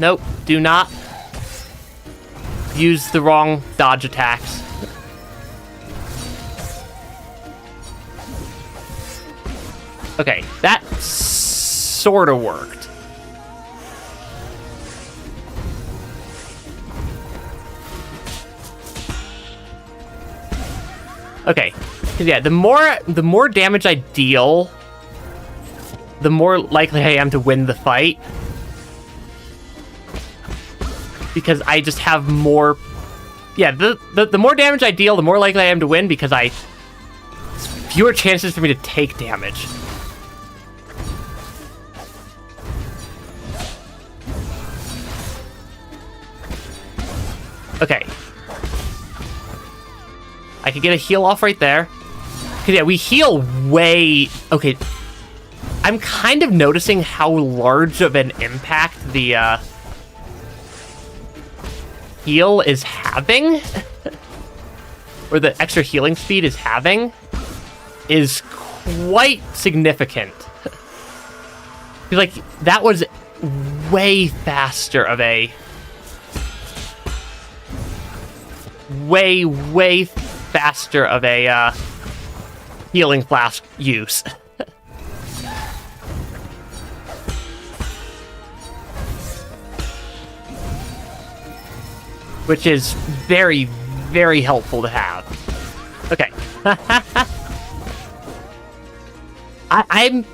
Nope, do not use the wrong dodge attacks. Okay, that sort of worked. Okay, yeah, the more damage I deal, the more likely I am to win the fight. Because I just have more... Yeah, the more damage I deal, the more likely I am to win because fewer chances for me to take damage. Okay. I could get a heal off right there. Because, yeah, we heal way... Okay. I'm kind of noticing how large of an impact the, heal is having, or the extra healing speed is having, is quite significant. Like, that was way faster of a... Way faster of a, healing flask use. Which is very, very helpful to have. Okay. I'm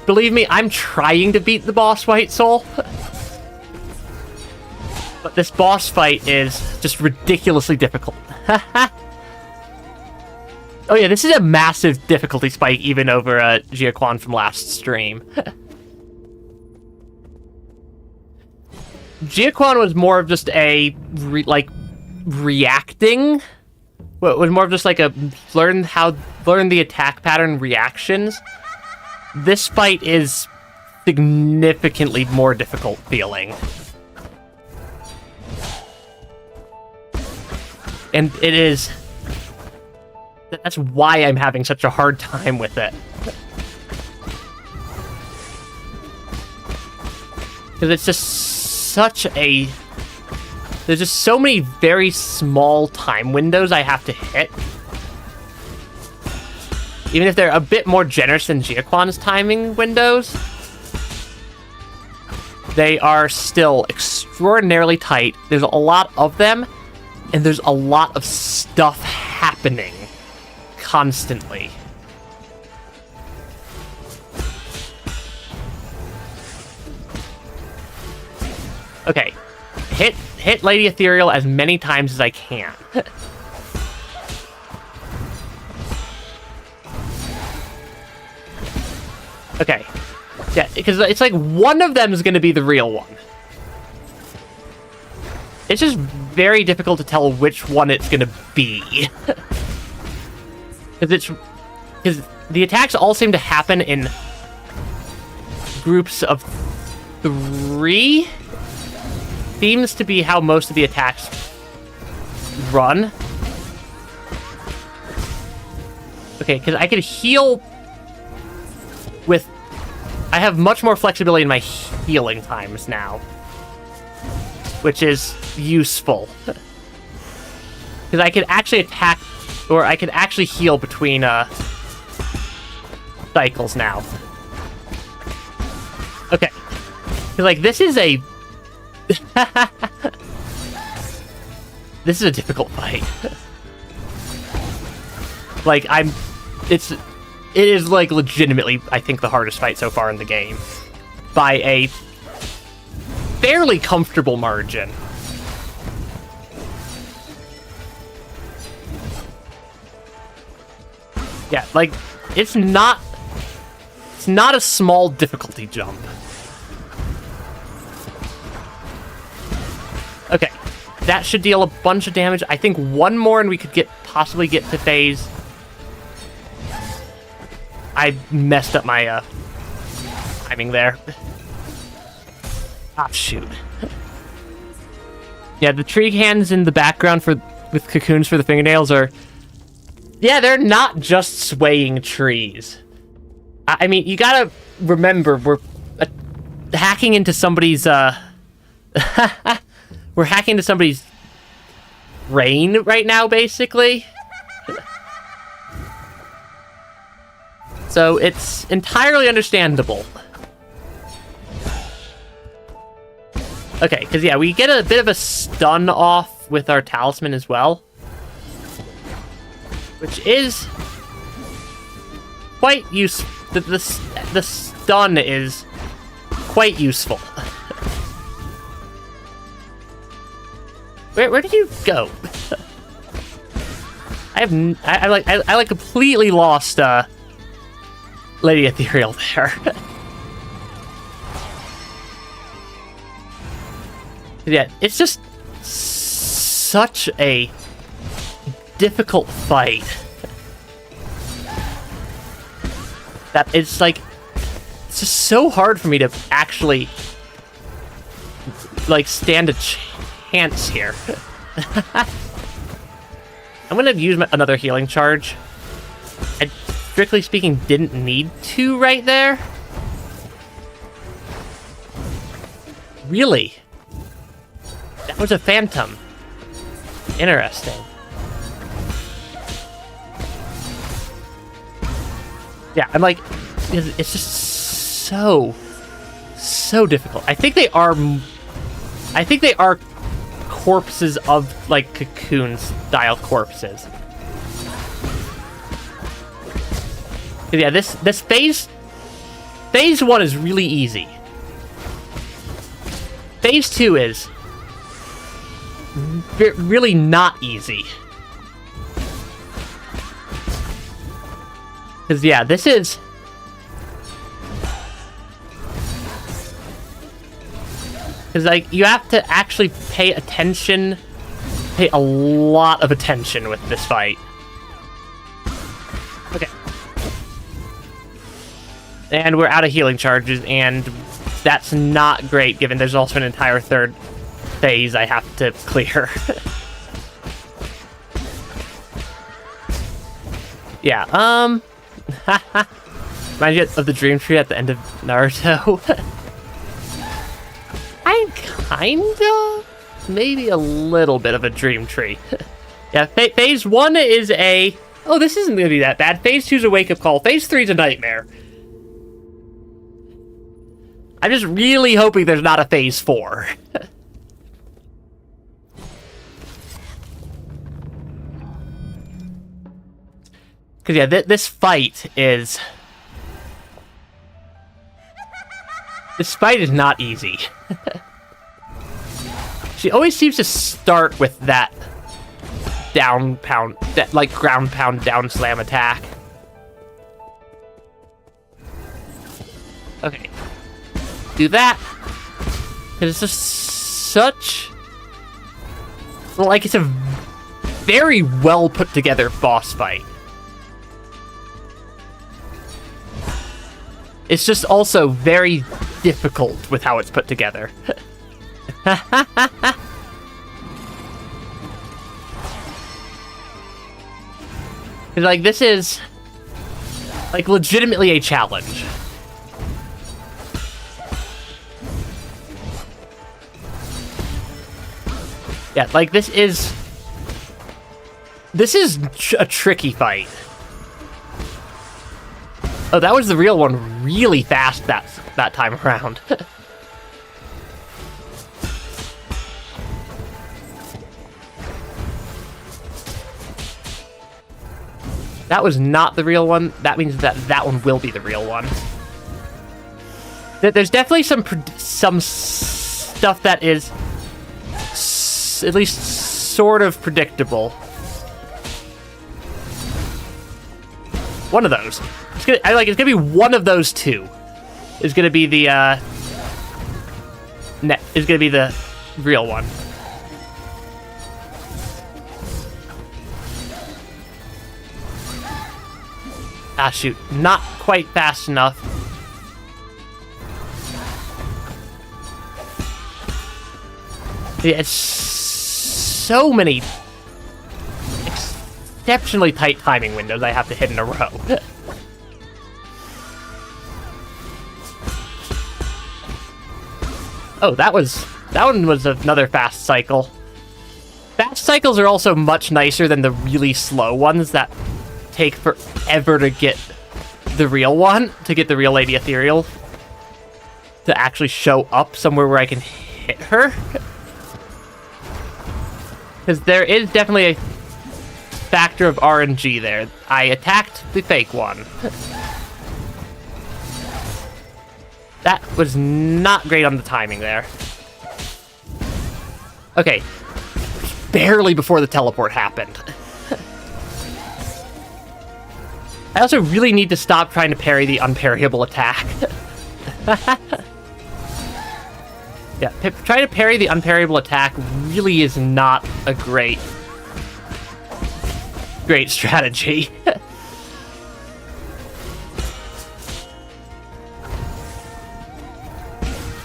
believe me, I'm trying to beat the boss fight, Soul. But this boss fight is just ridiculously difficult. Oh yeah, this is a massive difficulty spike even over Jiaquan from last stream. Jiaquan was more of just a, reacting. Well, it was more of just like a learn the attack pattern reactions. This fight is significantly more difficult feeling. And it is... That's why I'm having such a hard time with it. Because it's just such a... There's just so many very small time windows I have to hit. Even if they're a bit more generous than Jiaquan's timing windows, they are still extraordinarily tight. There's a lot of them, and there's a lot of stuff happening constantly. Okay, hit Lady Ethereal as many times as I can. Okay, yeah, because it's like one of them is going to be the real one. It's just very difficult to tell which one it's going to be. Because the attacks all seem to happen in groups of 3. Seems to be how most of the attacks run. Okay, because I could heal with... I have much more flexibility in my healing times now, which is useful. Because I could actually attack, or I could actually heal between cycles now. Okay. Because, like, this is a... This is a difficult fight. Like, it is, like, legitimately, I think, the hardest fight so far in the game. By a fairly comfortable margin. Yeah, like, it's not a small difficulty jump. Okay, that should deal a bunch of damage. I think one more and we could possibly get to phase. I messed up my timing there. Ah, shoot. Yeah, the tree hands in the background with cocoons for the fingernails are... Yeah, they're not just swaying trees. I mean, you gotta remember, we're hacking into somebody's, we're hacking into somebody's brain right now, basically. So it's entirely understandable. Okay, because yeah, we get a bit of a stun off with our talisman as well. Which is quite useful. The stun is quite useful. Where did you go? I completely lost Lady Ethereal there. Yeah, it's just such a difficult fight. That it's like, it's just so hard for me to actually, like, stand a chance here. I'm gonna use another healing charge. I, strictly speaking, didn't need to right there. Really? That was a phantom. Interesting. Yeah, I'm like, it's just so difficult. I think they are corpses of, like, cocoon-style corpses. Yeah, this phase 1 is really easy. Phase 2 is really not easy. Because, yeah, this is... Because, like, you have to actually pay a lot of attention with this fight. Okay. And we're out of healing charges, and that's not great, given there's also an entire third phase I have to clear. Yeah, Remind you of the dream tree at the end of Naruto? I'm kinda... maybe a little bit of a dream tree. Yeah, phase 1 is a... oh, this isn't gonna be that bad. Phase 2 is a wake-up call. Phase 3 is a nightmare. I'm just really hoping there's not a phase 4. Because, yeah, this fight is... this fight is not easy. She always seems to start with that down pound, that, like, ground pound down slam attack. Okay. Do that. Because it's just such... like, it's a very well put together boss fight. It's just also very difficult with how it's put together. Like, this is, like, legitimately a challenge. Yeah, like, this is a tricky fight. Oh, that was the real one really fast that time around. That was not the real one. That means that one will be the real one. There's definitely some stuff that is at least sort of predictable. One of those. It's gonna be one of those two. Is gonna be the is gonna be the real one. Ah, shoot. Not quite fast enough. Yeah, it's so many exceptionally tight timing windows I have to hit in a row. Oh, that was That one was another fast cycle. Fast cycles are also much nicer than the really slow ones that take forever to get the real one, to get the real Lady Ethereal to actually show up somewhere where I can hit her. Because there is definitely a factor of RNG there. I attacked the fake one. That was not great on the timing there. Okay. Barely before the teleport happened. I also really need to stop trying to parry the unparryable attack. Yeah, trying to parry the unparryable attack really is not a great strategy.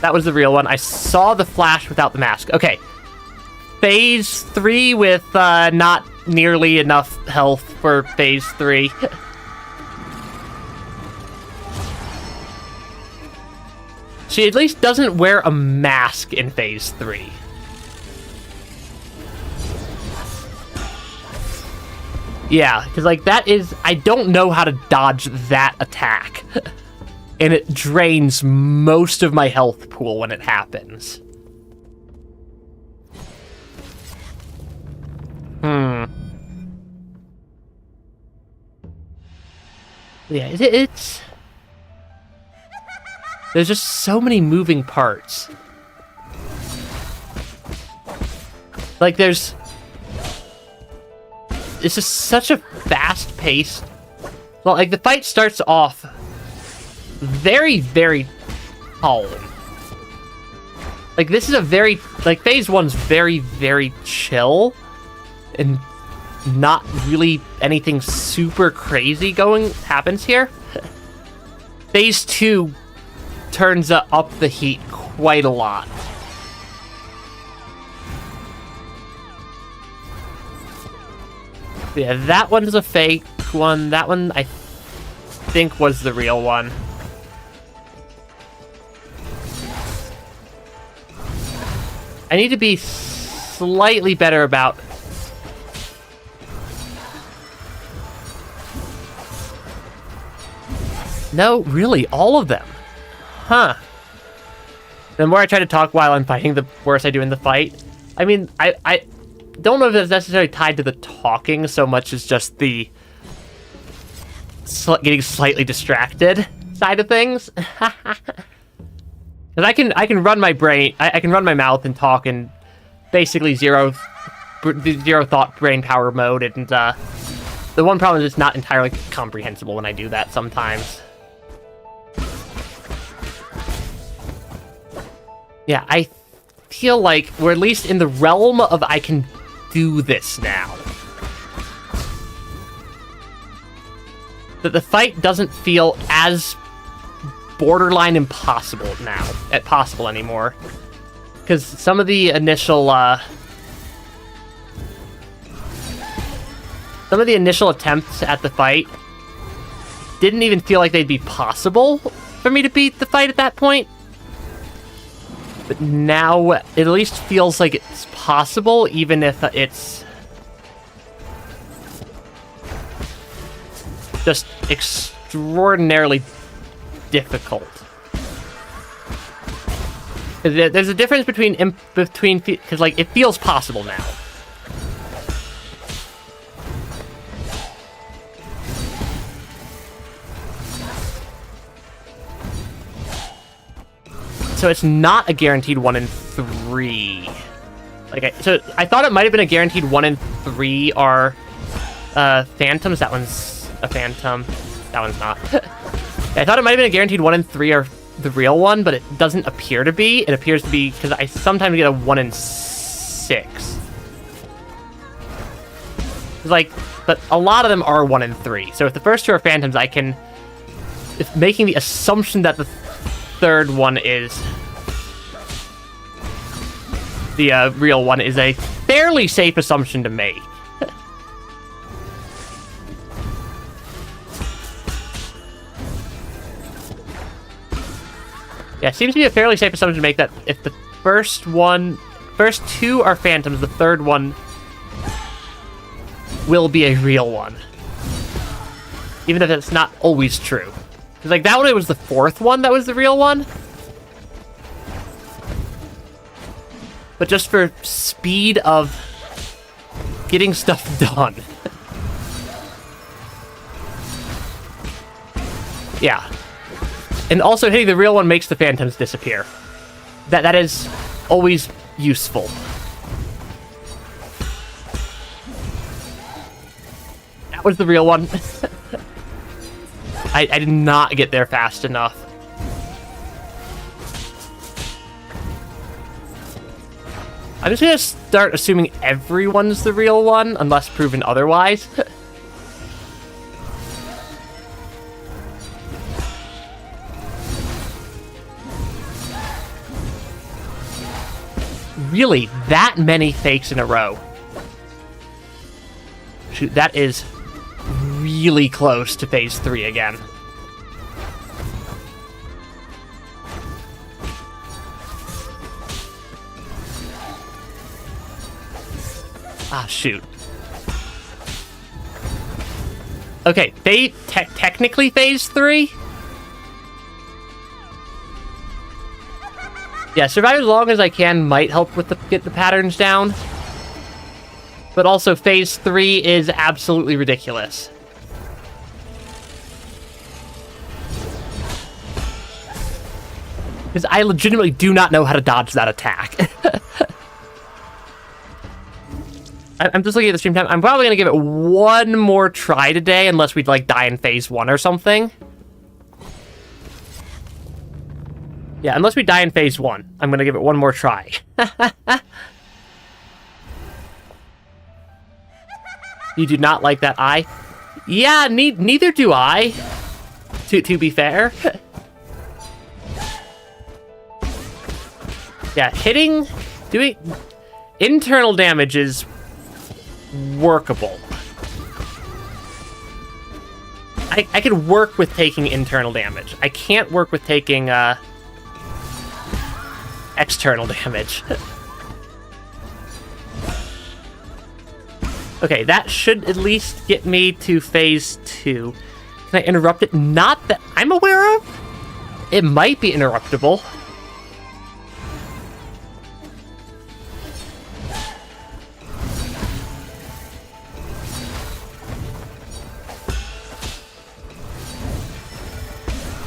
That was the real one. I saw the flash without the mask. Okay. Phase 3 with not nearly enough health for Phase 3. She at least doesn't wear a mask in Phase 3. Yeah, because, like, that is... I don't know how to dodge that attack. And it drains most of my health pool when it happens. Yeah, it's... There's just so many moving parts. Like, there's... It's just such a fast-paced... Well, like, the fight starts off very, very calm. Like, this is a very... Like, Phase 1's very, very chill. And not really anything super crazy happens here. Phase 2 turns up the heat quite a lot. Yeah, that one's a fake one. That one, I think, was the real one. I need to be slightly better about... No, really, all of them. Huh. The more I try to talk while I'm fighting, the worse I do in the fight. I mean, I don't know if it's necessarily tied to the talking so much as just the getting slightly distracted side of things. Because I can run my brain, I can run my mouth and talk in basically zero thought brain power mode, and the one problem is it's not entirely comprehensible when I do that sometimes. Yeah, I feel like we're at least in the realm of I can do this now. That the fight doesn't feel as borderline impossible now, possible anymore. Because some of the initial, attempts at the fight didn't even feel like they'd be possible for me to beat the fight at that point. But now, it at least feels like it's possible, even if it's just extraordinarily difficult. There's a difference between, because, like, it feels possible now. So it's not a guaranteed 1 in 3. Like, so I thought it might have been a guaranteed 1 in 3 are phantoms. That one's a phantom. That one's not. I thought it might have been a guaranteed 1 in 3 are the real one, but it doesn't appear to be. It appears to be because I sometimes get a 1 in 6. Like, but a lot of them are 1 in 3. So if the first 2 are phantoms, I can, if making the assumption that the third one is the real one is a fairly safe assumption to make. Yeah, it seems to be a fairly safe assumption to make that if the first two are phantoms. The third one will be a real one. Even if it's not always true. Because, like, that one, it was the fourth one that was the real one. But just for speed of getting stuff done. Yeah. And also hitting the real one makes the phantoms disappear. That is always useful. That was the real one. I did not get there fast enough. I'm just gonna start assuming everyone's the real one, unless proven otherwise. Really, that many fakes in a row. Shoot, that is really close to phase 3 again. Ah, shoot. Okay, technically phase 3? Yeah, survive as long as I can might help with get the patterns down. But also, phase 3 is absolutely ridiculous. Because I legitimately do not know how to dodge that attack. I'm just looking at the stream time. I'm probably going to give it one more try today, unless we'd, like, die in phase 1 or something. Yeah, unless we die in phase 1, I'm going to give it one more try. You do not like that eye? Yeah, neither do I, to be fair. Yeah, doing internal damage is workable. I can work with taking internal damage. I can't work with taking external damage. Okay, that should at least get me to phase 2. Can I interrupt it? Not that I'm aware of. It might be interruptible.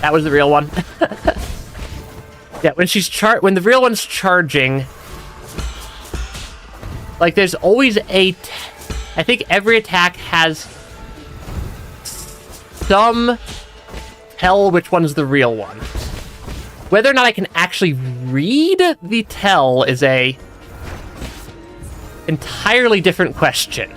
That was the real one. Yeah, when the real one's charging, like, there's always I think every attack has some tell which one's the real one. Whether or not I can actually read the tell is a entirely different question.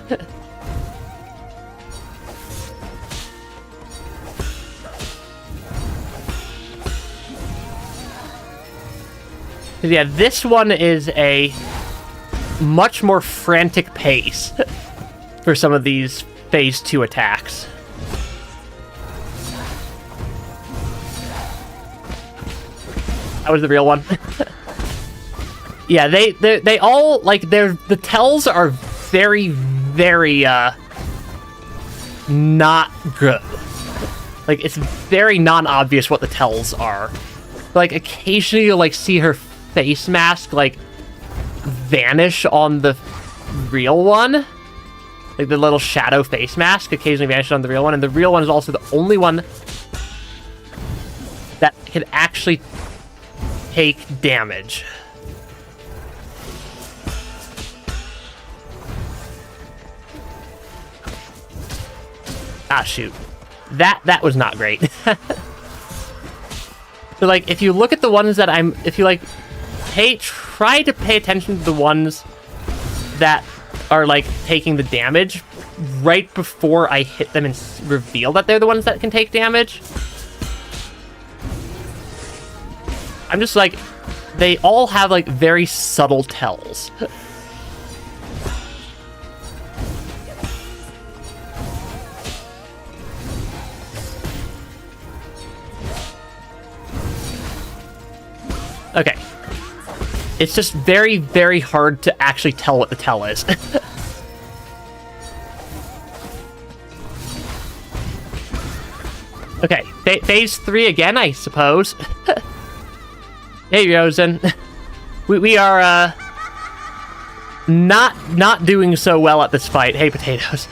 Yeah, this one is a much more frantic pace for some of these phase 2 attacks. That was the real one. Yeah, they all, like, the tells are very, very, not good. Like, it's very non-obvious what the tells are. Like, occasionally you'll, like, see her face mask, like, vanish on the real one. Like, the little shadow face mask occasionally vanishes on the real one, and the real one is also the only one that can actually take damage. Ah, shoot. That was not great. So, like, if you look at the ones that if you, like, try to pay attention to the ones that are, like, taking the damage right before I hit them and reveal that they're the ones that can take damage. I'm just, like, they all have, like, very subtle tells. Okay. It's just very, very hard to actually tell what the tell is. Okay, phase 3 again, I suppose. Hey, Rosen. We are, not doing so well at this fight. Hey, potatoes.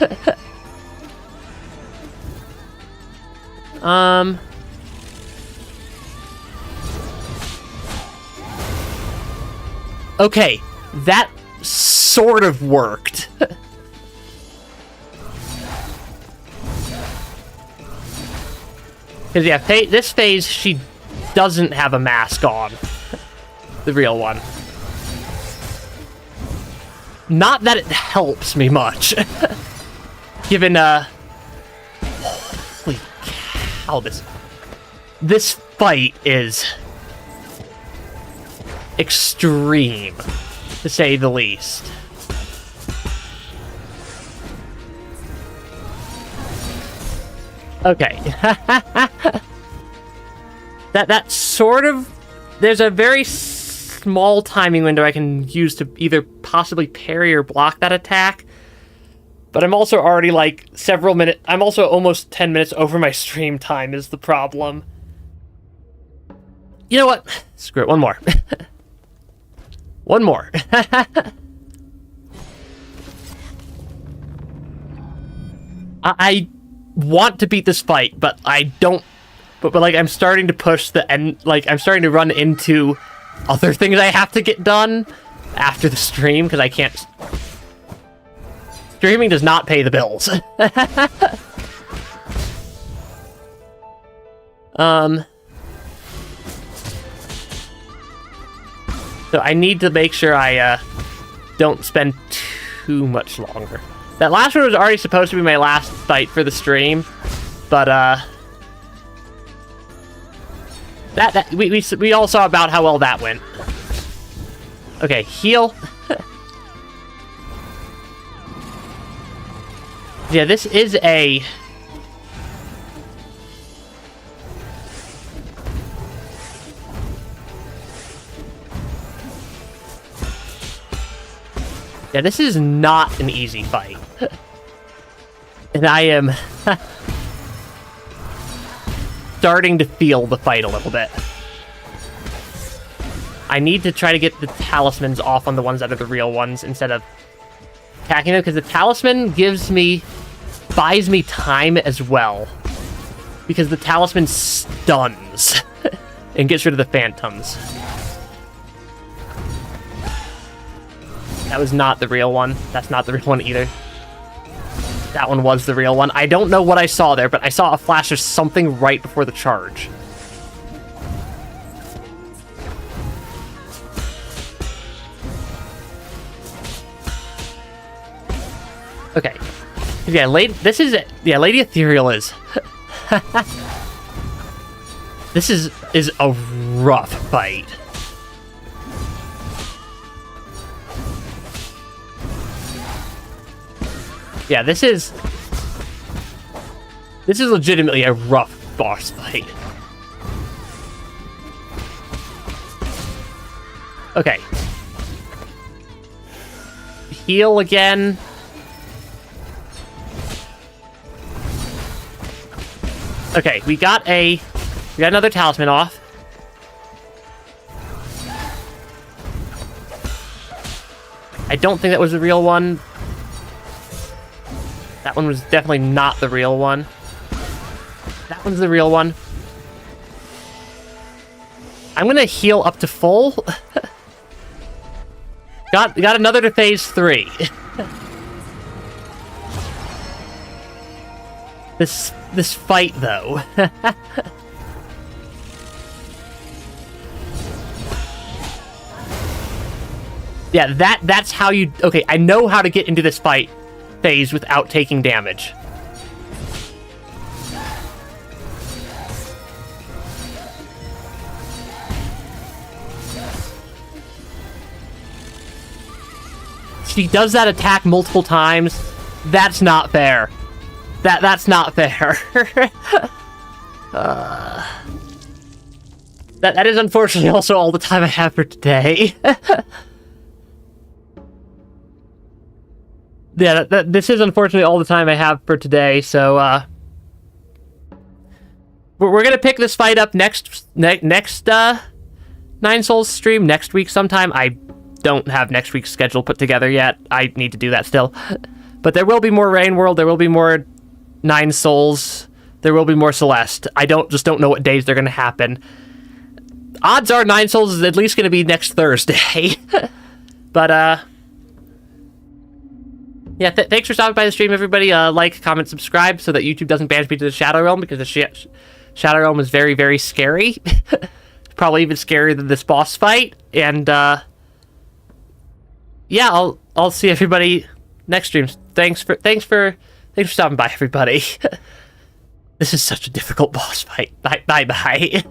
Okay, that sort of worked. Because, yeah, this phase, she doesn't have a mask on. The real one. Not that it helps me much. Given, holy cow, this fight is extreme, to say the least. Okay. that sort of... There's a very small timing window I can use to either possibly parry or block that attack. But I'm also already, like, several minutes... I'm also almost 10 minutes over my stream time is the problem. You know what? Screw it. One more. One more. I want to beat this fight, but I don't... But like, I'm starting to push the end... Like, I'm starting to run into other things I have to get done after the stream, because I can't... Streaming does not pay the bills. So I need to make sure I don't spend too much longer. That last one was already supposed to be my last fight for the stream, but we all saw about how well that went. Okay, heal. Yeah, this is a... Yeah, this is not an easy fight. And I am starting to feel the fight a little bit. I need to try to get the talismans off on the ones that are the real ones instead of attacking them, because the talisman buys me time as well. Because the talisman stuns and gets rid of the phantoms. That was not the real one. That's not the real one either. That one was the real one. I don't know what I saw there, but I saw a flash of something right before the charge. Okay. Yeah, this is it. Yeah, Lady Ethereal is... This is a rough fight. Yeah, this is legitimately a rough boss fight. Okay. Heal again. Okay, we got another talisman off. I don't think that was the real one. That one was definitely not the real one. That one's the real one. I'm gonna heal up to full. Got another to phase 3. This fight though. Yeah, that's how you... Okay, I know how to get into this fight phase without taking damage. She does that attack multiple times. That's not fair. That's not fair. That is unfortunately also all the time I have for today. Yeah, this is unfortunately all the time I have for today, so, we're gonna pick this fight up next Nine Souls stream next week sometime. I don't have next week's schedule put together yet. I need to do that still. But there will be more Rain World, there will be more Nine Souls, there will be more Celeste. I just don't know what days they're gonna happen. Odds are Nine Souls is at least gonna be next Thursday. But, yeah, thanks for stopping by the stream, everybody. Like, comment, subscribe, so that YouTube doesn't banish me to the Shadow Realm, because the Shadow Realm is very, very scary. Probably even scarier than this boss fight. And, yeah, I'll see everybody next streams. Thanks for stopping by, everybody. This is such a difficult boss fight. Bye.